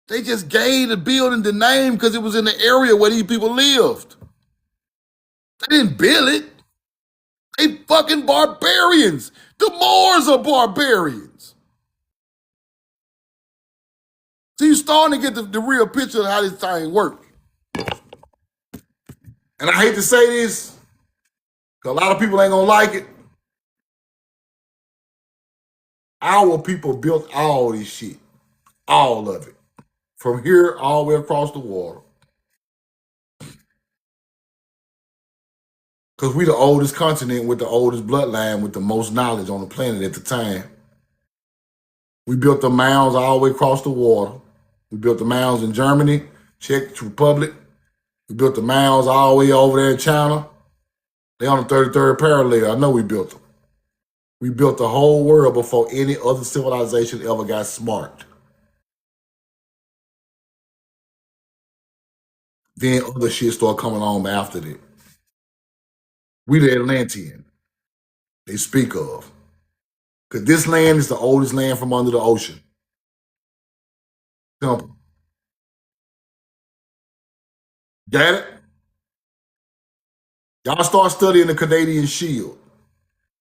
They just gave the building the name because it was in the area where these people lived. They didn't build it. They fucking barbarians. The Moors are barbarians. So you're starting to get the real picture of how this thing works. And I hate to say this, because a lot of people ain't gonna like it. Our people built all this shit. All of it. From here all the way across the water. Because we the oldest continent with the oldest bloodline with the most knowledge on the planet at the time. We built the mounds all the way across the water. We built the mounds in Germany, Czech Republic. We built the mounds all the way over there in China. They on the 33rd parallel. I know we built them. We built the whole world before any other civilization ever got smart. Then other shit started coming on after that. We the Atlantean they speak of. Because this land is the oldest land from under the ocean. Simple. Got it? Y'all start studying the Canadian Shield.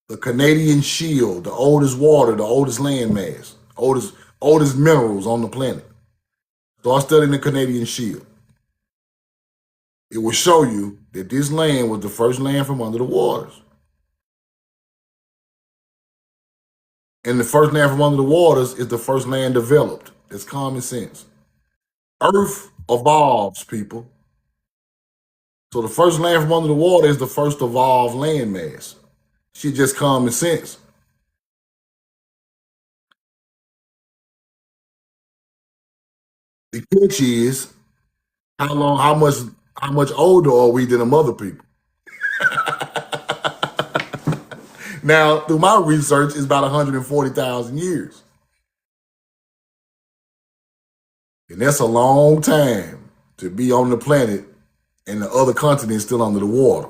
The Canadian Shield, the oldest water, the oldest land mass, oldest minerals on the planet. Start studying the Canadian Shield. It will show you that this land was the first land from under the waters. And the first land from under the waters is the first land developed. It's common sense. Earth evolves, people. So the first land from under the water is the first evolved land mass. Shit just common sense. The catch is how much older are we than them other people? Now, through my research, it's about 140,000 years. And that's a long time to be on the planet and the other continent still under the water.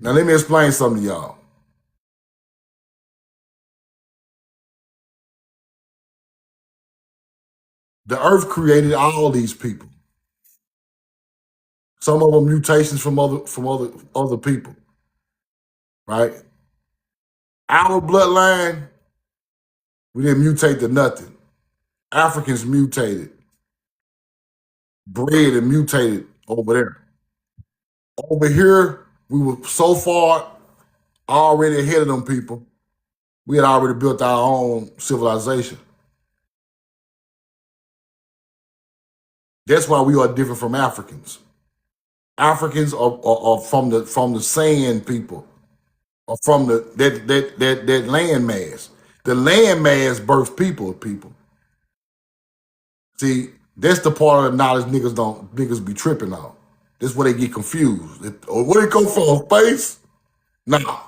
Now, let me explain something to y'all. The earth created all these people. Some of them mutations from other people, right? Our bloodline, we didn't mutate to nothing. Africans mutated, bred and mutated over there. Over here, we were so far already ahead of them people. We had already built our own civilization. That's why we are different from Africans. Africans are from the sand people, or from that land mass. The land mass birth people. See, that's the part of the knowledge niggas be tripping on. That's where they get confused. Where they come from? Space? Nah.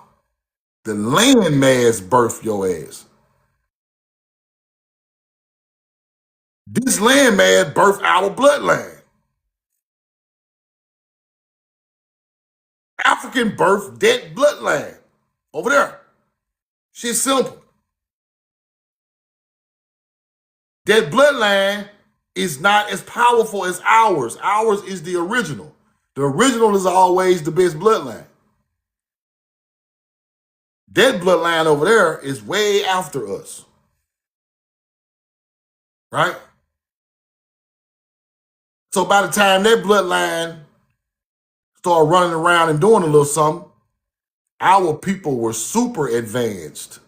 The land mass birth your ass. This land mass birth our bloodline. African birth that bloodline. Over there. Shit's simple. That bloodline is not as powerful as ours. Ours is the original. The original is always the best bloodline. That bloodline over there is way after us. Right? So by the time that bloodline started running around and doing a little something, our people were super advanced.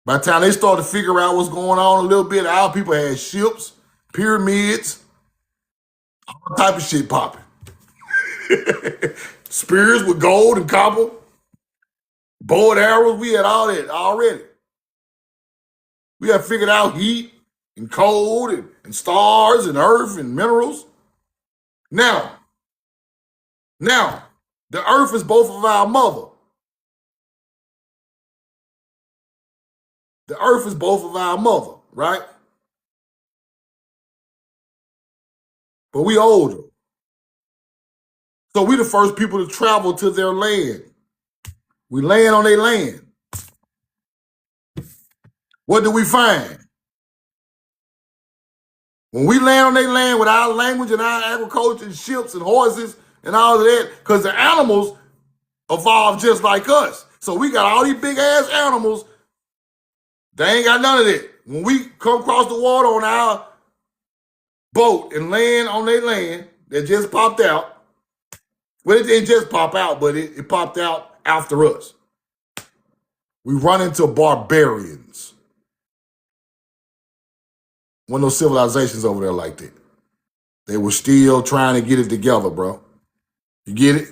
By the time they started to figure out what's going on a little bit, our people had ships, pyramids, all type of shit popping. Spears with gold and copper, bow and arrows, we had all that already. We had figured out heat and cold and stars and earth and minerals. Now, the earth is both of our mother. The earth is both of our mother, right? But we older. So we the first people to travel to their land. We land on their land. What do we find? When we land on their land with our language and our agriculture and ships and horses and all of that, because the animals evolved just like us. So we got all these big ass animals. They ain't got none of that. When we come across the water on our boat and land on their land that just popped out, well, it didn't just pop out, but it popped out after us. We run into barbarians. One of those civilizations over there like that. They were still trying to get it together, bro. You get it?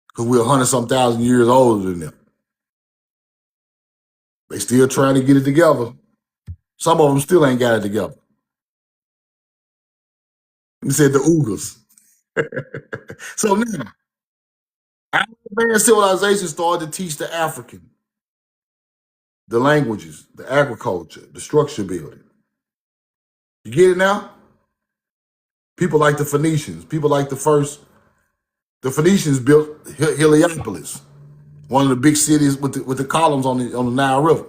Because we're 100-some thousand years older than them. They still trying to get it together. Some of them still ain't got it together. He said the Oogers. So now, our advanced civilization started to teach the African. the languages, the agriculture, the structure building. You get it now? People like the Phoenicians. People like the Phoenicians built Heliopolis, one of the big cities with the columns on the Nile River.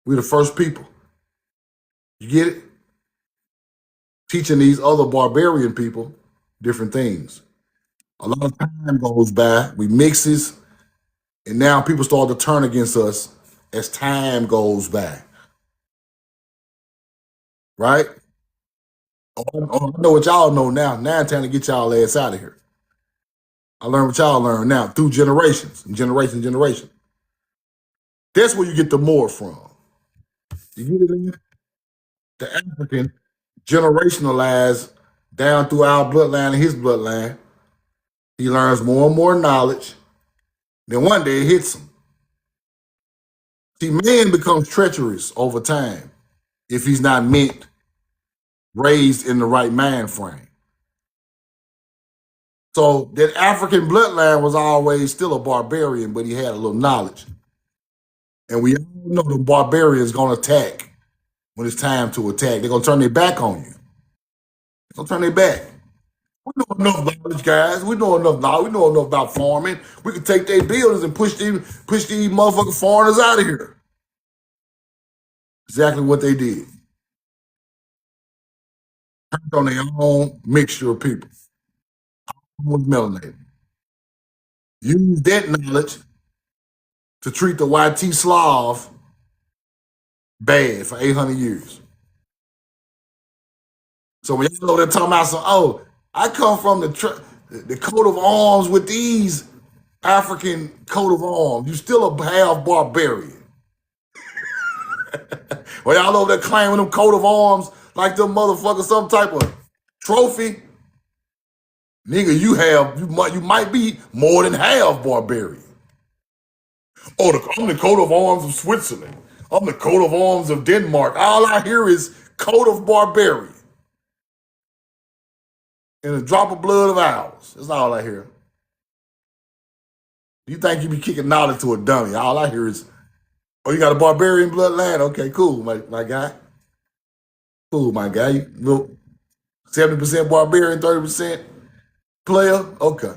We're the first people. You get it? Teaching these other barbarian people different things. A lot of time goes by, we mixes, and now people start to turn against us as time goes by. Right? I know what y'all know now. Now it's time to get y'all ass out of here. I learned what y'all learn now through generations and generation and generation. That's where you get the more from. You get it? The African generationalized down through our bloodline and his bloodline. He learns more and more knowledge. Then one day it hits him. See, man becomes treacherous over time if he's not meant, raised in the right mind frame. So that African bloodline was always still a barbarian, but he had a little knowledge. And we all know the barbarians gonna attack when it's time to attack. They're gonna turn their back on you. They're gonna turn their back. We know enough knowledge, guys. We know enough knowledge. We know enough about farming. We can take their buildings and push these motherfucking foreigners out of here. Exactly what they did. Turned on their own mixture of people. Was melanated. Use that knowledge to treat the YT Slav bad for 800 years. So when y'all over there talking about some, oh, I come from the coat of arms with these African coat of arms, you still a half barbarian. When y'all over there claiming them coat of arms like them motherfuckers some type of trophy, nigga, you might be more than half barbarian. Oh, I'm the coat of arms of Switzerland. I'm the coat of arms of Denmark. All I hear is coat of barbarian. And a drop of blood of ours. That's all I hear. You think you be kicking knowledge to a dummy. All I hear is, oh, you got a barbarian bloodline? Okay, cool, my guy. Cool, my guy. You look 70% barbarian, 30% player? Okay.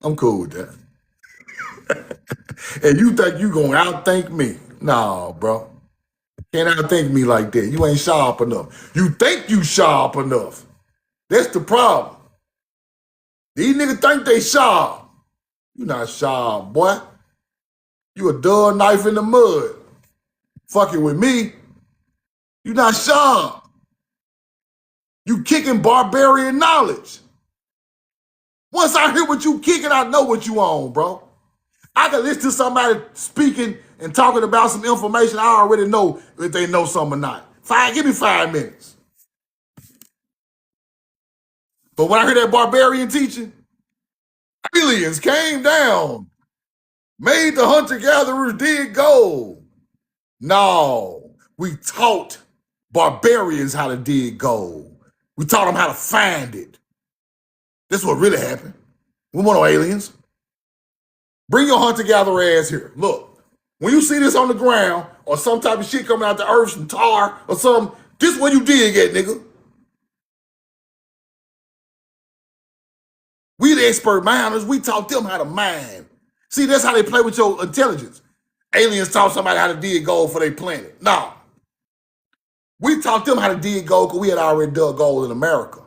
I'm cool with that. And you think you gonna outthink me? Nah, bro. Can't outthink me like that. You ain't sharp enough. You think you sharp enough. That's the problem. These niggas think they sharp. You not sharp, boy. You a dull knife in the mud. Fucking with me. You not sharp. You kicking barbarian knowledge. Once I hear what you kicking, I know what you on, bro. I can listen to somebody speaking and talking about some information. I already know if they know something or not. Give me 5 minutes. But when I hear that barbarian teaching, aliens came down, made the hunter-gatherers dig gold. No, we taught barbarians how to dig gold. We taught them how to find it. That's what really happened. We want no aliens. Bring your hunter-gatherer ass here. Look, when you see this on the ground or some type of shit coming out the earth, some tar or something, this is where you dig at, nigga. We the expert miners. We taught them how to mine. See, that's how they play with your intelligence. Aliens taught somebody how to dig gold for their planet. No. We taught them how to dig gold because we had already dug gold in America.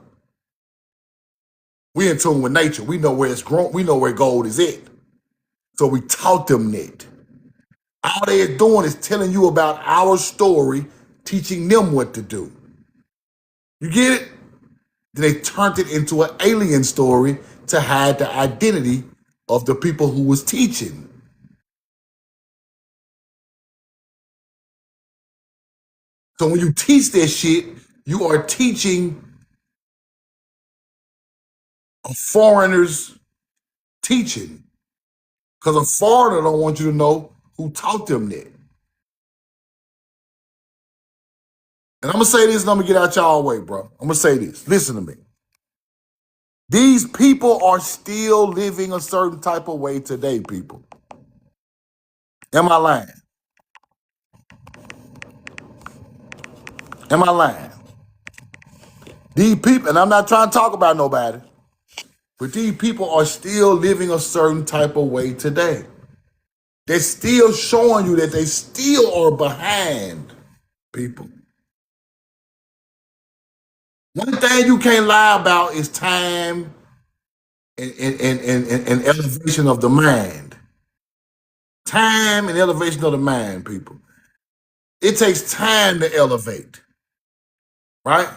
We in tune with nature. We know where it's grown. We know where gold is at. So we taught them that. All they're doing is telling you about our story, teaching them what to do. You get it? Then they turned it into an alien story to hide the identity of the people who was teaching. So when you teach that shit, you are teaching a foreigner's teaching. Because a foreigner don't want you to know who taught them that. And I'm going to say this and I'm going to get out y'all way, bro. I'm going to say this. Listen to me. These people are still living a certain type of way today, people. Am I lying? Am I lying? These people, and I'm not trying to talk about nobody, but these people are still living a certain type of way today. They're still showing you that they still are behind people. One thing you can't lie about is time and elevation of the mind. Time and elevation of the mind, people. It takes time to elevate, right?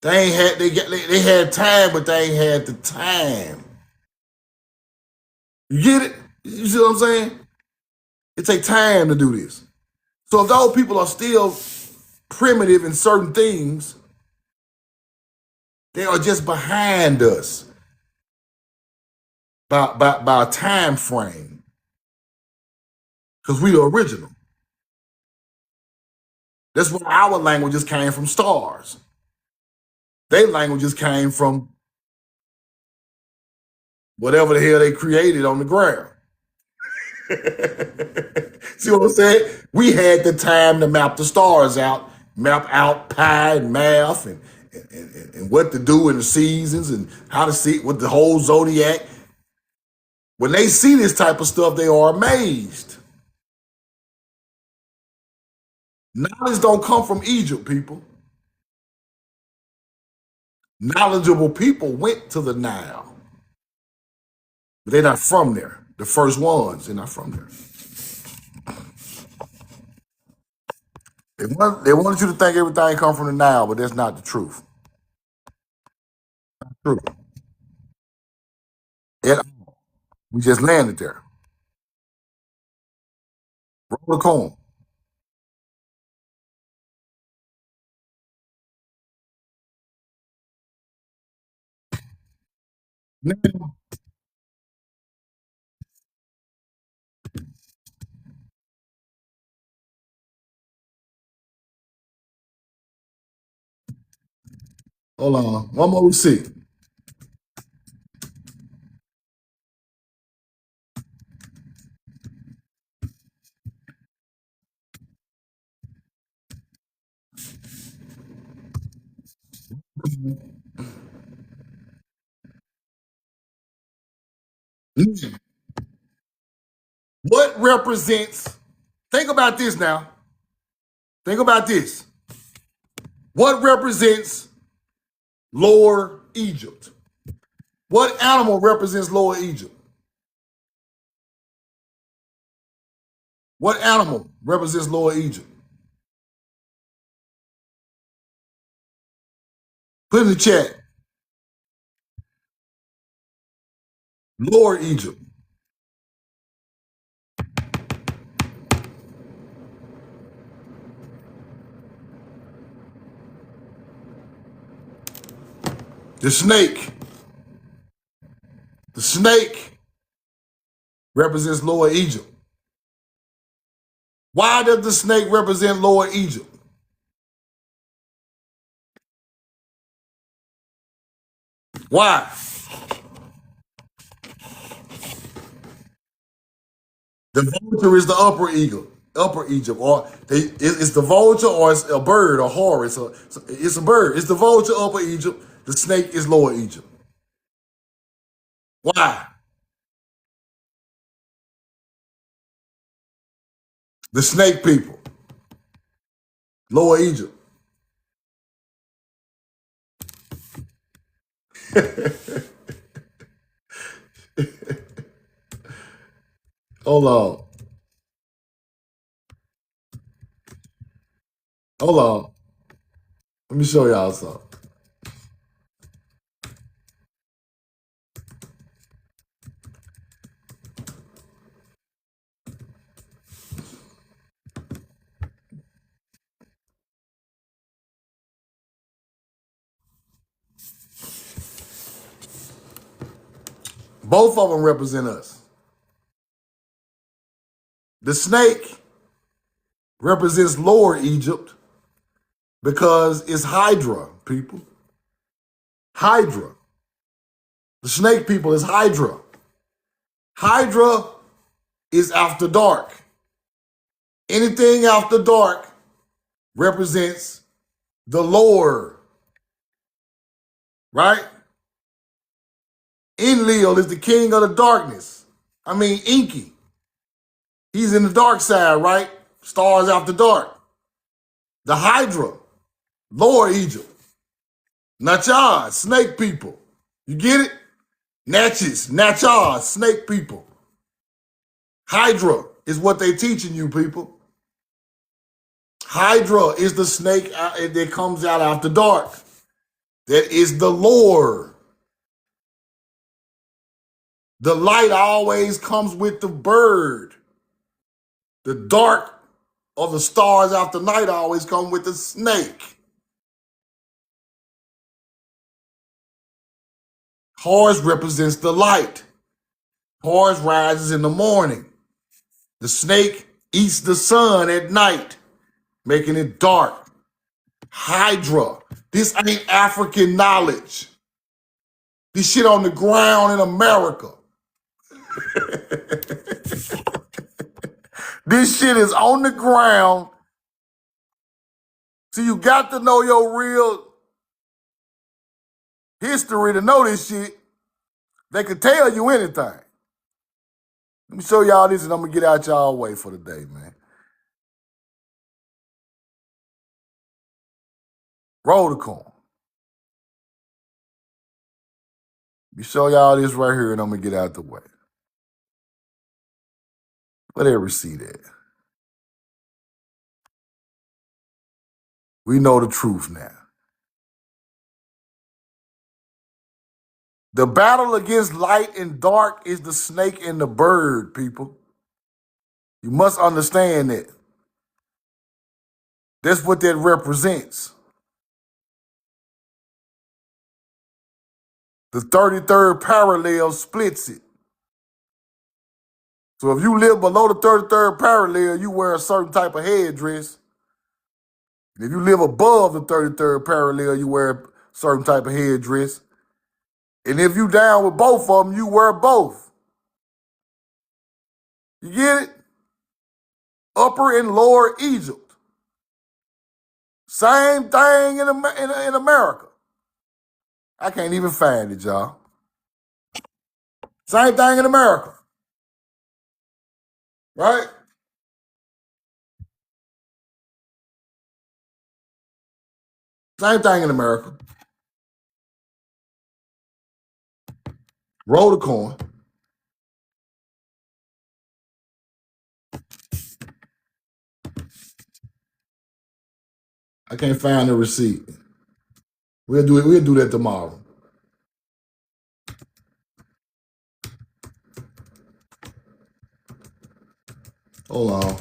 They ain't had they had time, but they ain't had the time. You get it? You see what I'm saying? It takes time to do this. So if those people are still primitive in certain things, they are just behind us by a time frame. Because we the original. That's why our languages came from stars. Their languages came from whatever the hell they created on the ground. See what I'm saying? We had the time to map the stars out, map out pi and math and what to do in the seasons and how to see with the whole zodiac. When they see this type of stuff, they are amazed. Knowledge don't come from Egypt, people. Knowledgeable people went to the Nile, but they're not from there. The first ones, they're not from there. They wanted you to think everything come from the Nile, but that's not the truth. True. We just landed there. Roll the cone. Now, hold on. One more receipt. What represents, think about this now. Think about this. What represents Lower Egypt? What animal represents Lower Egypt? What animal represents Lower Egypt? Put in the chat. Lower Egypt. The snake. The snake represents Lower Egypt. Why does the snake represent Lower Egypt? Why? The vulture is the upper eagle, upper Egypt, or it's the vulture, or it's a bird, or horse. It's a bird. It's the vulture, upper Egypt. The snake is Lower Egypt. Why? The snake people, Lower Egypt. Hold on. Hold on. Let me show y'all something. Both of them represent us. The snake represents Lower Egypt because it's Hydra, people. Hydra. The snake people is Hydra. Hydra is after dark. Anything after dark represents the Lord, right? Enlil is the king of the darkness. I mean, Enki. He's in the dark side, right? Stars after dark. The Hydra, Lower Egypt. Natchez, snake people. You get it? Natchez, snake people. Hydra is what they teaching you, people. Hydra is the snake that comes out after dark. That is the lore. The light always comes with the bird. The dark of the stars after night always come with the snake. Horus represents the light. Horus rises in the morning. The snake eats the sun at night, making it dark. Hydra. This ain't African knowledge. This shit on the ground in America. This shit is on the ground. So you got to know your real history to know this shit. They could tell you anything. Let me show y'all this and I'm going to get out y'all way for the day, man. Roll the coin. Let me show y'all this right here and I'm going to get out the way. Let everybody see that. We know the truth now. The battle against light and dark is the snake and the bird, people. You must understand that. That's what that represents. The 33rd parallel splits it. So if you live below the 33rd parallel, you wear a certain type of headdress. And if you live above the 33rd parallel, you wear a certain type of headdress. And if you down with both of them, you wear both. You get it? Upper and Lower Egypt. Same thing in America. I can't even find it, y'all. Same thing in America. Right? Same thing in America. Roll the coin. I can't find the receipt. We'll do that tomorrow. Hold on.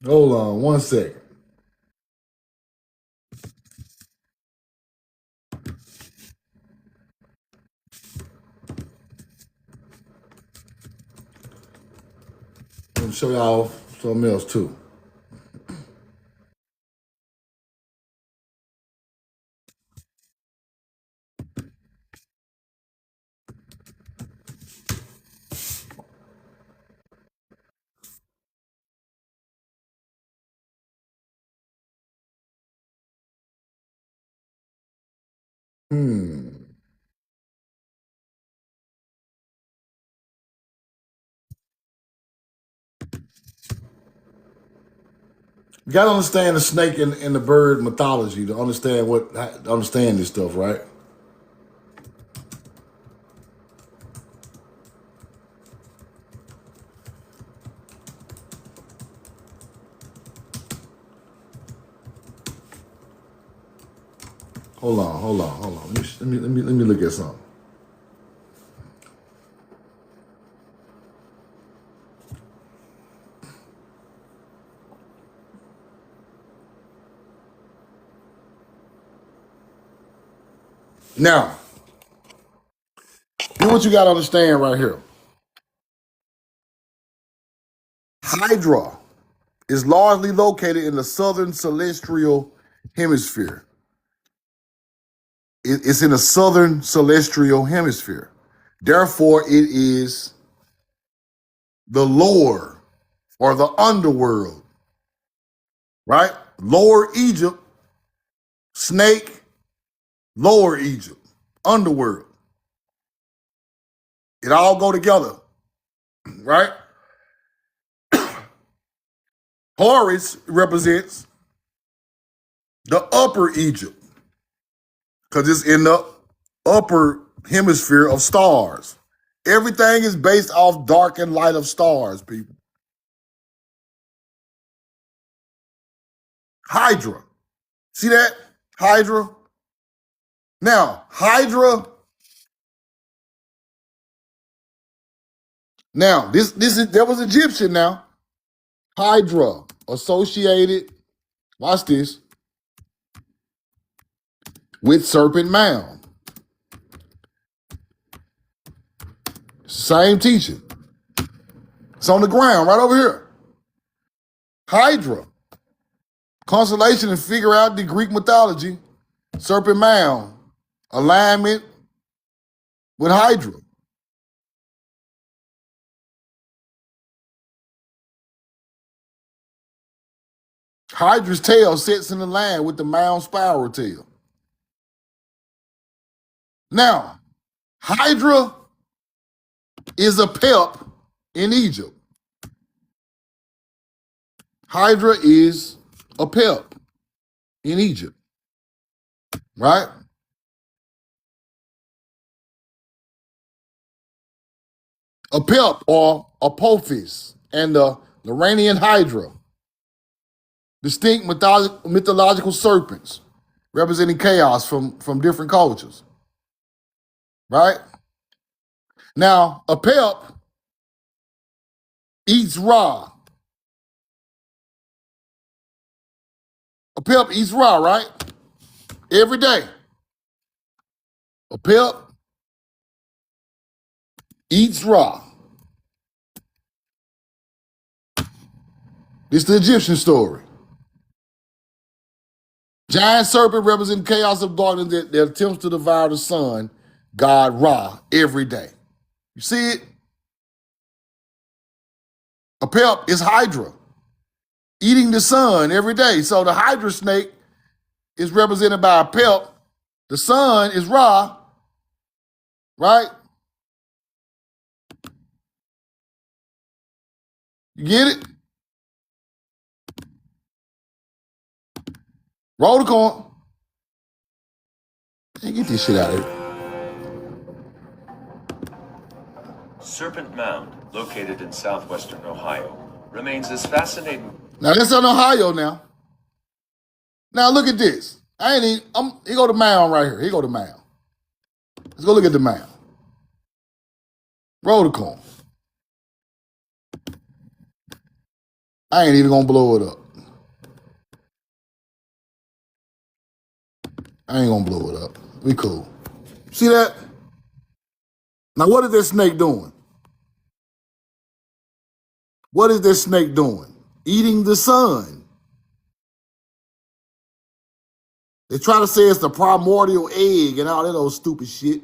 Hold on 1 second. I'm gonna show y'all something else too. You gotta understand the snake and the bird mythology to understand this stuff, right? Hold on. Let me look at something. Now, what you got to understand right here. Hydra is largely located in the southern celestial hemisphere. It's in the southern celestial hemisphere. Therefore, it is the lower or the underworld, right? Lower Egypt, snake, lower Egypt, underworld. It all go together, right? Horus represents the upper Egypt because it's in the upper hemisphere of stars. Everything is based off dark and light of stars, people. Hydra. See that? Hydra. Now, Hydra. Now, that was Egyptian now. Hydra associated, watch this, with Serpent Mound. Same teaching. It's on the ground right over here. Hydra. Constellation and figure out the Greek mythology. Serpent Mound. Alignment with Hydra. Hydra's tail sits in the line with the mound spiral tail. Now, Hydra is a pep in Egypt. Hydra is a pep in Egypt, right? A pep or Apophis and the Lorrainian Hydra, distinct mythological serpents representing chaos from different cultures, right? Now, a pep eats Ra. A pep eats Ra, right? Every day. A pep eats Ra. This is the Egyptian story. Giant serpent representing chaos of darkness that attempts to devour the sun, god Ra, every day. You see it? A pep is Hydra, eating the sun every day. So the Hydra snake is represented by a pep. The sun is Ra, right? You get it? Roll the coin. Hey, get this shit out of here. Serpent Mound, located in southwestern Ohio, remains as fascinating. Now that's in Ohio now. Now look at this. Here go the mound right here. Here go the mound. Let's go look at the mound. Roll the coin. I ain't even gonna blow it up. I ain't gonna blow it up. We cool. See that? Now what is this snake doing? What is this snake doing? Eating the sun. They try to say it's the primordial egg and all that old stupid shit.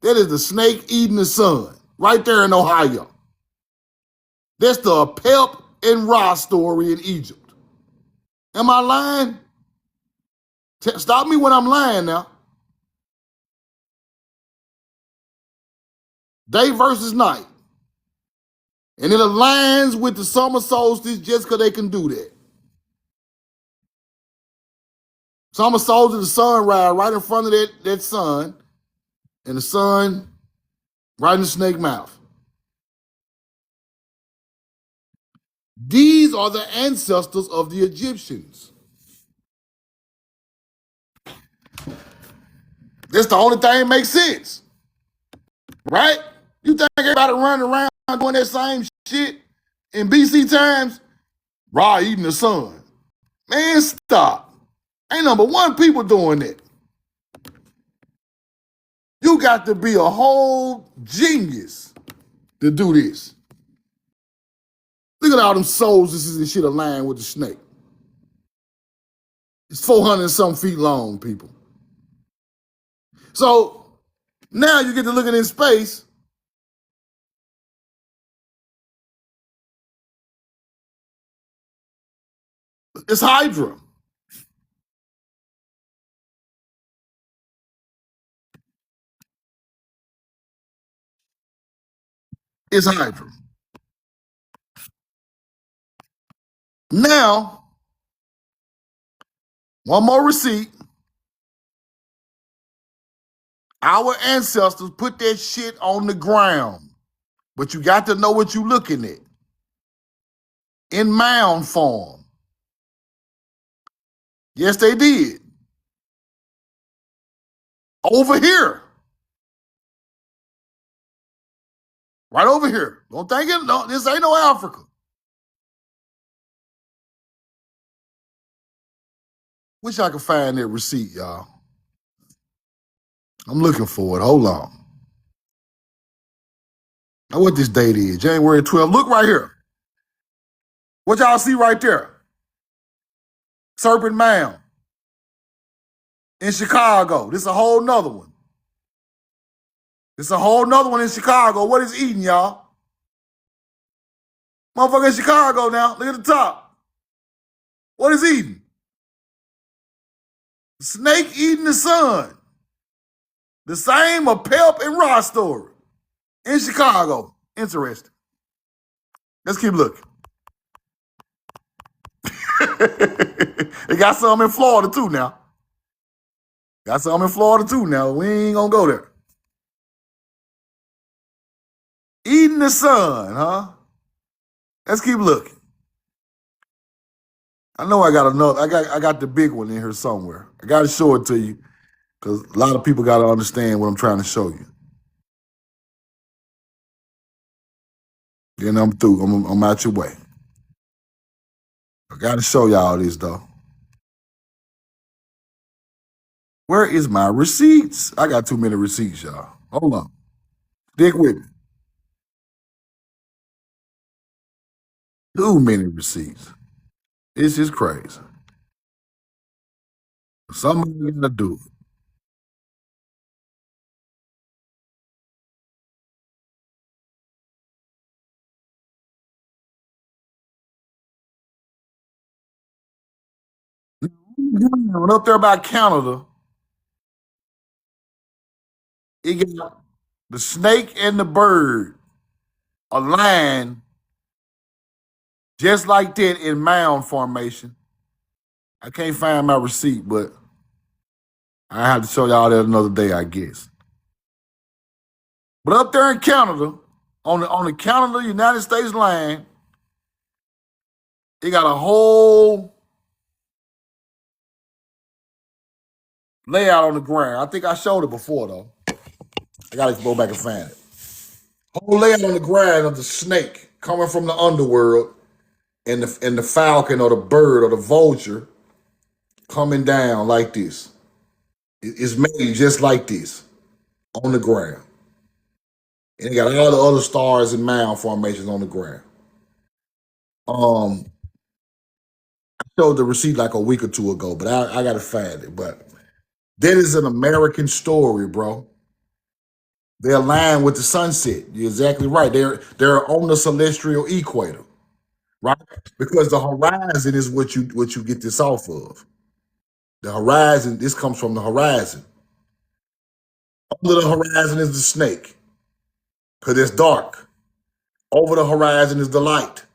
That is the snake eating the sun right there in Ohio. That's the Pep and Ra story in Egypt. Am I lying? Stop me when I'm lying now. Day versus night. And it aligns with the summer solstice just because they can do that. Summer solstice, the sunrise right in front of that sun, and the sun right in the snake mouth. These are the ancestors of the Egyptians. That's the only thing that makes sense. Right? You think everybody running around doing that same shit in BC times? Ra eating the sun. Man, stop. Ain't number one people doing that. You got to be a whole genius to do this. Look at all them soldiers and shit aligned with the snake. It's 400 and some feet long, people. So now you get to look at it in space. It's Hydra. It's Hydra. Now, one more receipt. Our ancestors put that shit on the ground. But you got to know what you're looking at. In mound form. Yes, they did. Over here. Right over here. Don't think it. No, this ain't no Africa. Wish I could find that receipt, y'all. I'm looking for it. Hold on. Now what this date is? January 12th. Look right here. What y'all see right there? Serpent Mound. In Chicago. This is a whole nother one. This is a whole nother one in Chicago. What is eating, y'all? Motherfucker in Chicago now. Look at the top. What is eating? Snake eating the sun. The same a Pep and Ross story. In Chicago. Interesting. Let's keep looking. They got some in Florida too now. Got some in Florida too now. We ain't gonna go there. Eating the sun, huh? Let's keep looking. I know I got another. I got the big one in here somewhere. I got to show it to you because a lot of people got to understand what I'm trying to show you. Then I'm through. I'm out your way. I got to show y'all this though. Where is my receipts? I got too many receipts, y'all. Hold on. Stick with me. Too many receipts. This is crazy. Somebody got to do it. Up there by Canada, it got the snake and the bird aligned just like that in mound formation. I can't find my receipt, but I have to show y'all that another day, I guess. But up there in Canada, on the Canada United States line, it got a whole layout on the ground. I think I showed it before though. I gotta go back and find it. Whole layout on the ground of the snake coming from the underworld, and the falcon or the bird or the vulture coming down like this. It's made just like this on the ground. And it got all the other stars and mound formations on the ground. I showed the receipt like a week or two ago, but I gotta find it. But that is an American story, bro. They align with the sunset. You're exactly right. They're on the celestial equator, right? Because the horizon is what you get this off of. The horizon, this comes from the horizon. Under the horizon is the snake, because it's dark. Over the horizon is the light.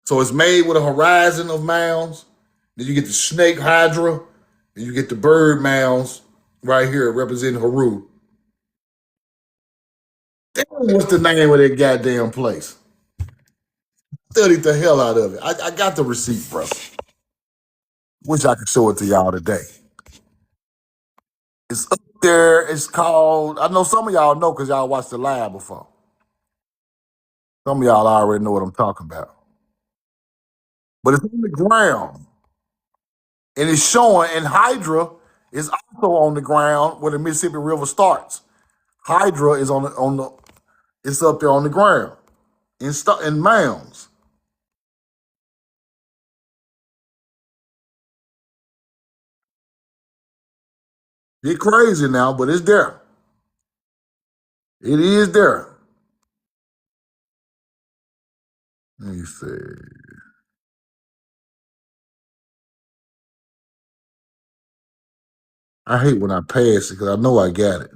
So it's made with a horizon of mounds. Then you get the snake hydra, and you get the bird mounds right here representing Haru. Damn, what's the name of that goddamn place? Studied the hell out of it. I got the receipt, bro. Wish I could show it to y'all today. It's up there. It's called, I know some of y'all know because y'all watched the live before. Some of y'all already know what I'm talking about. But it's on the ground. And it's showing, and Hydra is also on the ground where the Mississippi River starts. Hydra is it's up there on the ground in mounds. It's crazy now, but it's there. It is there. Let me see. I hate when I pass it because I know I got it.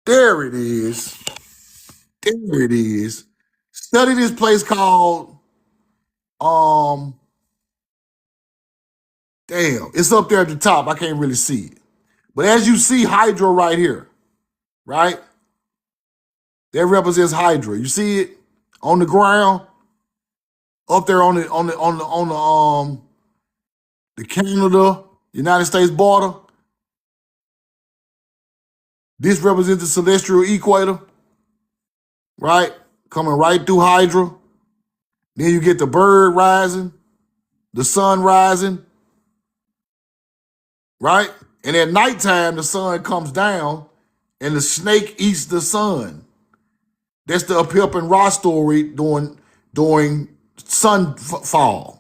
There it is. There it is. Study this place called damn. It's up there at the top. I can't really see it. But as you see Hydra right here, right? That represents Hydra. You see it on the ground, up there on the Canada, United States border. This represents the celestial equator, right? Coming right through Hydra. Then you get the bird rising, the sun rising, right? And at nighttime, the sun comes down and the snake eats the sun. That's the Apip and Ra story during sunfall.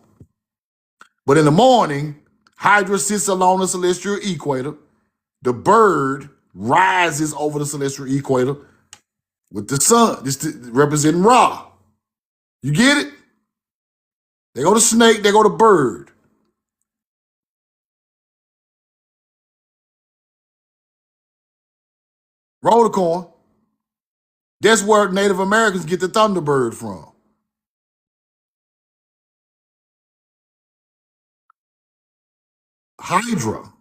But in the morning, Hydra sits along the celestial equator. The bird rises over the celestial equator with the sun. This representing Ra. You get it? They go to snake, they go to bird. Roll the coin. That's where Native Americans get the thunderbird from. Hydra,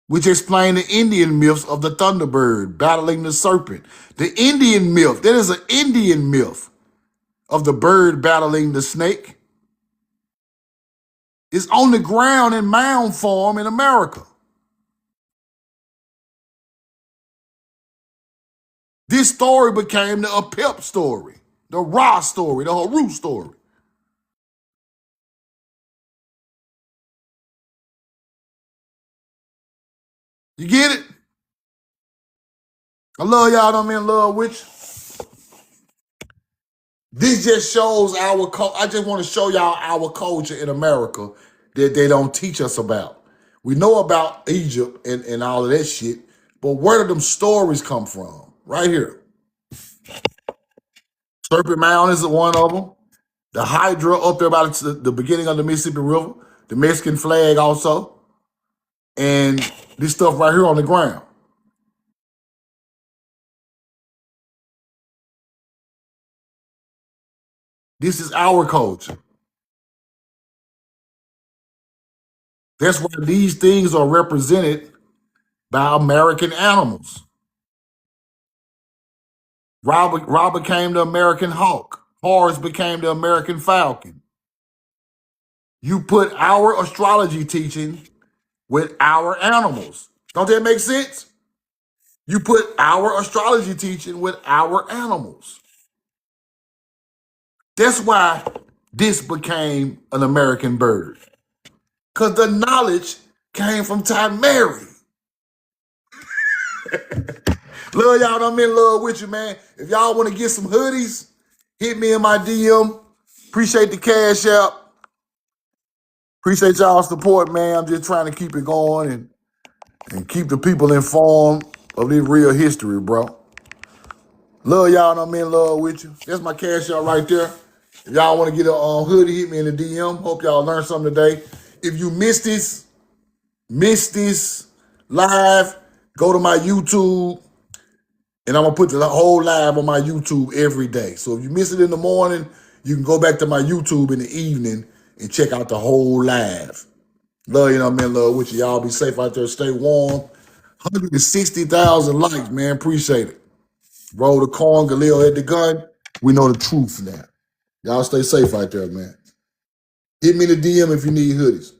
which explain the Indian myths of the thunderbird battling the serpent. The Indian myth, that is an Indian myth of the bird battling the snake. It's on the ground in mound form in America. This story became the Apip story, the Ra story, the Haru story. You get it? I love y'all. I'm in love with you. This just shows our culture. I just want to show y'all our culture in America that they don't teach us about. We know about Egypt and all of that shit, but where did them stories come from? Right here. Serpent Mound is one of them. The Hydra up there about the beginning of the Mississippi River. The Mexican flag also. And this stuff right here on the ground. This is our culture. That's why these things are represented by American animals. Rob became the American hawk. Horus became the American falcon. You put our astrology teaching with our animals. Don't that make sense? You put our astrology teaching with our animals. That's why this became an American bird. Because the knowledge came from Mary. Love y'all. I'm in love with you, man. If y'all want to get some hoodies, hit me in my DM. Appreciate the cash out. Appreciate y'all support, man. I'm just trying to keep it going and keep the people informed of this real history, bro. Love y'all, and I'm in love with you. That's my cash out right there. If y'all want to get a hoodie, hit me in the DM. Hope y'all learned something today. If you missed this live, go to my YouTube, and I'm going to put the whole live on my YouTube every day. So if you miss it in the morning, you can go back to my YouTube in the evening and check out the whole live. Love you, and I'm in love with you. Y'all be safe out there. Stay warm. 160,000 likes, man. Appreciate it. Roll the coin. Galil had the gun. We know the truth now. Y'all stay safe out there, man. Hit me in the DM if you need hoodies.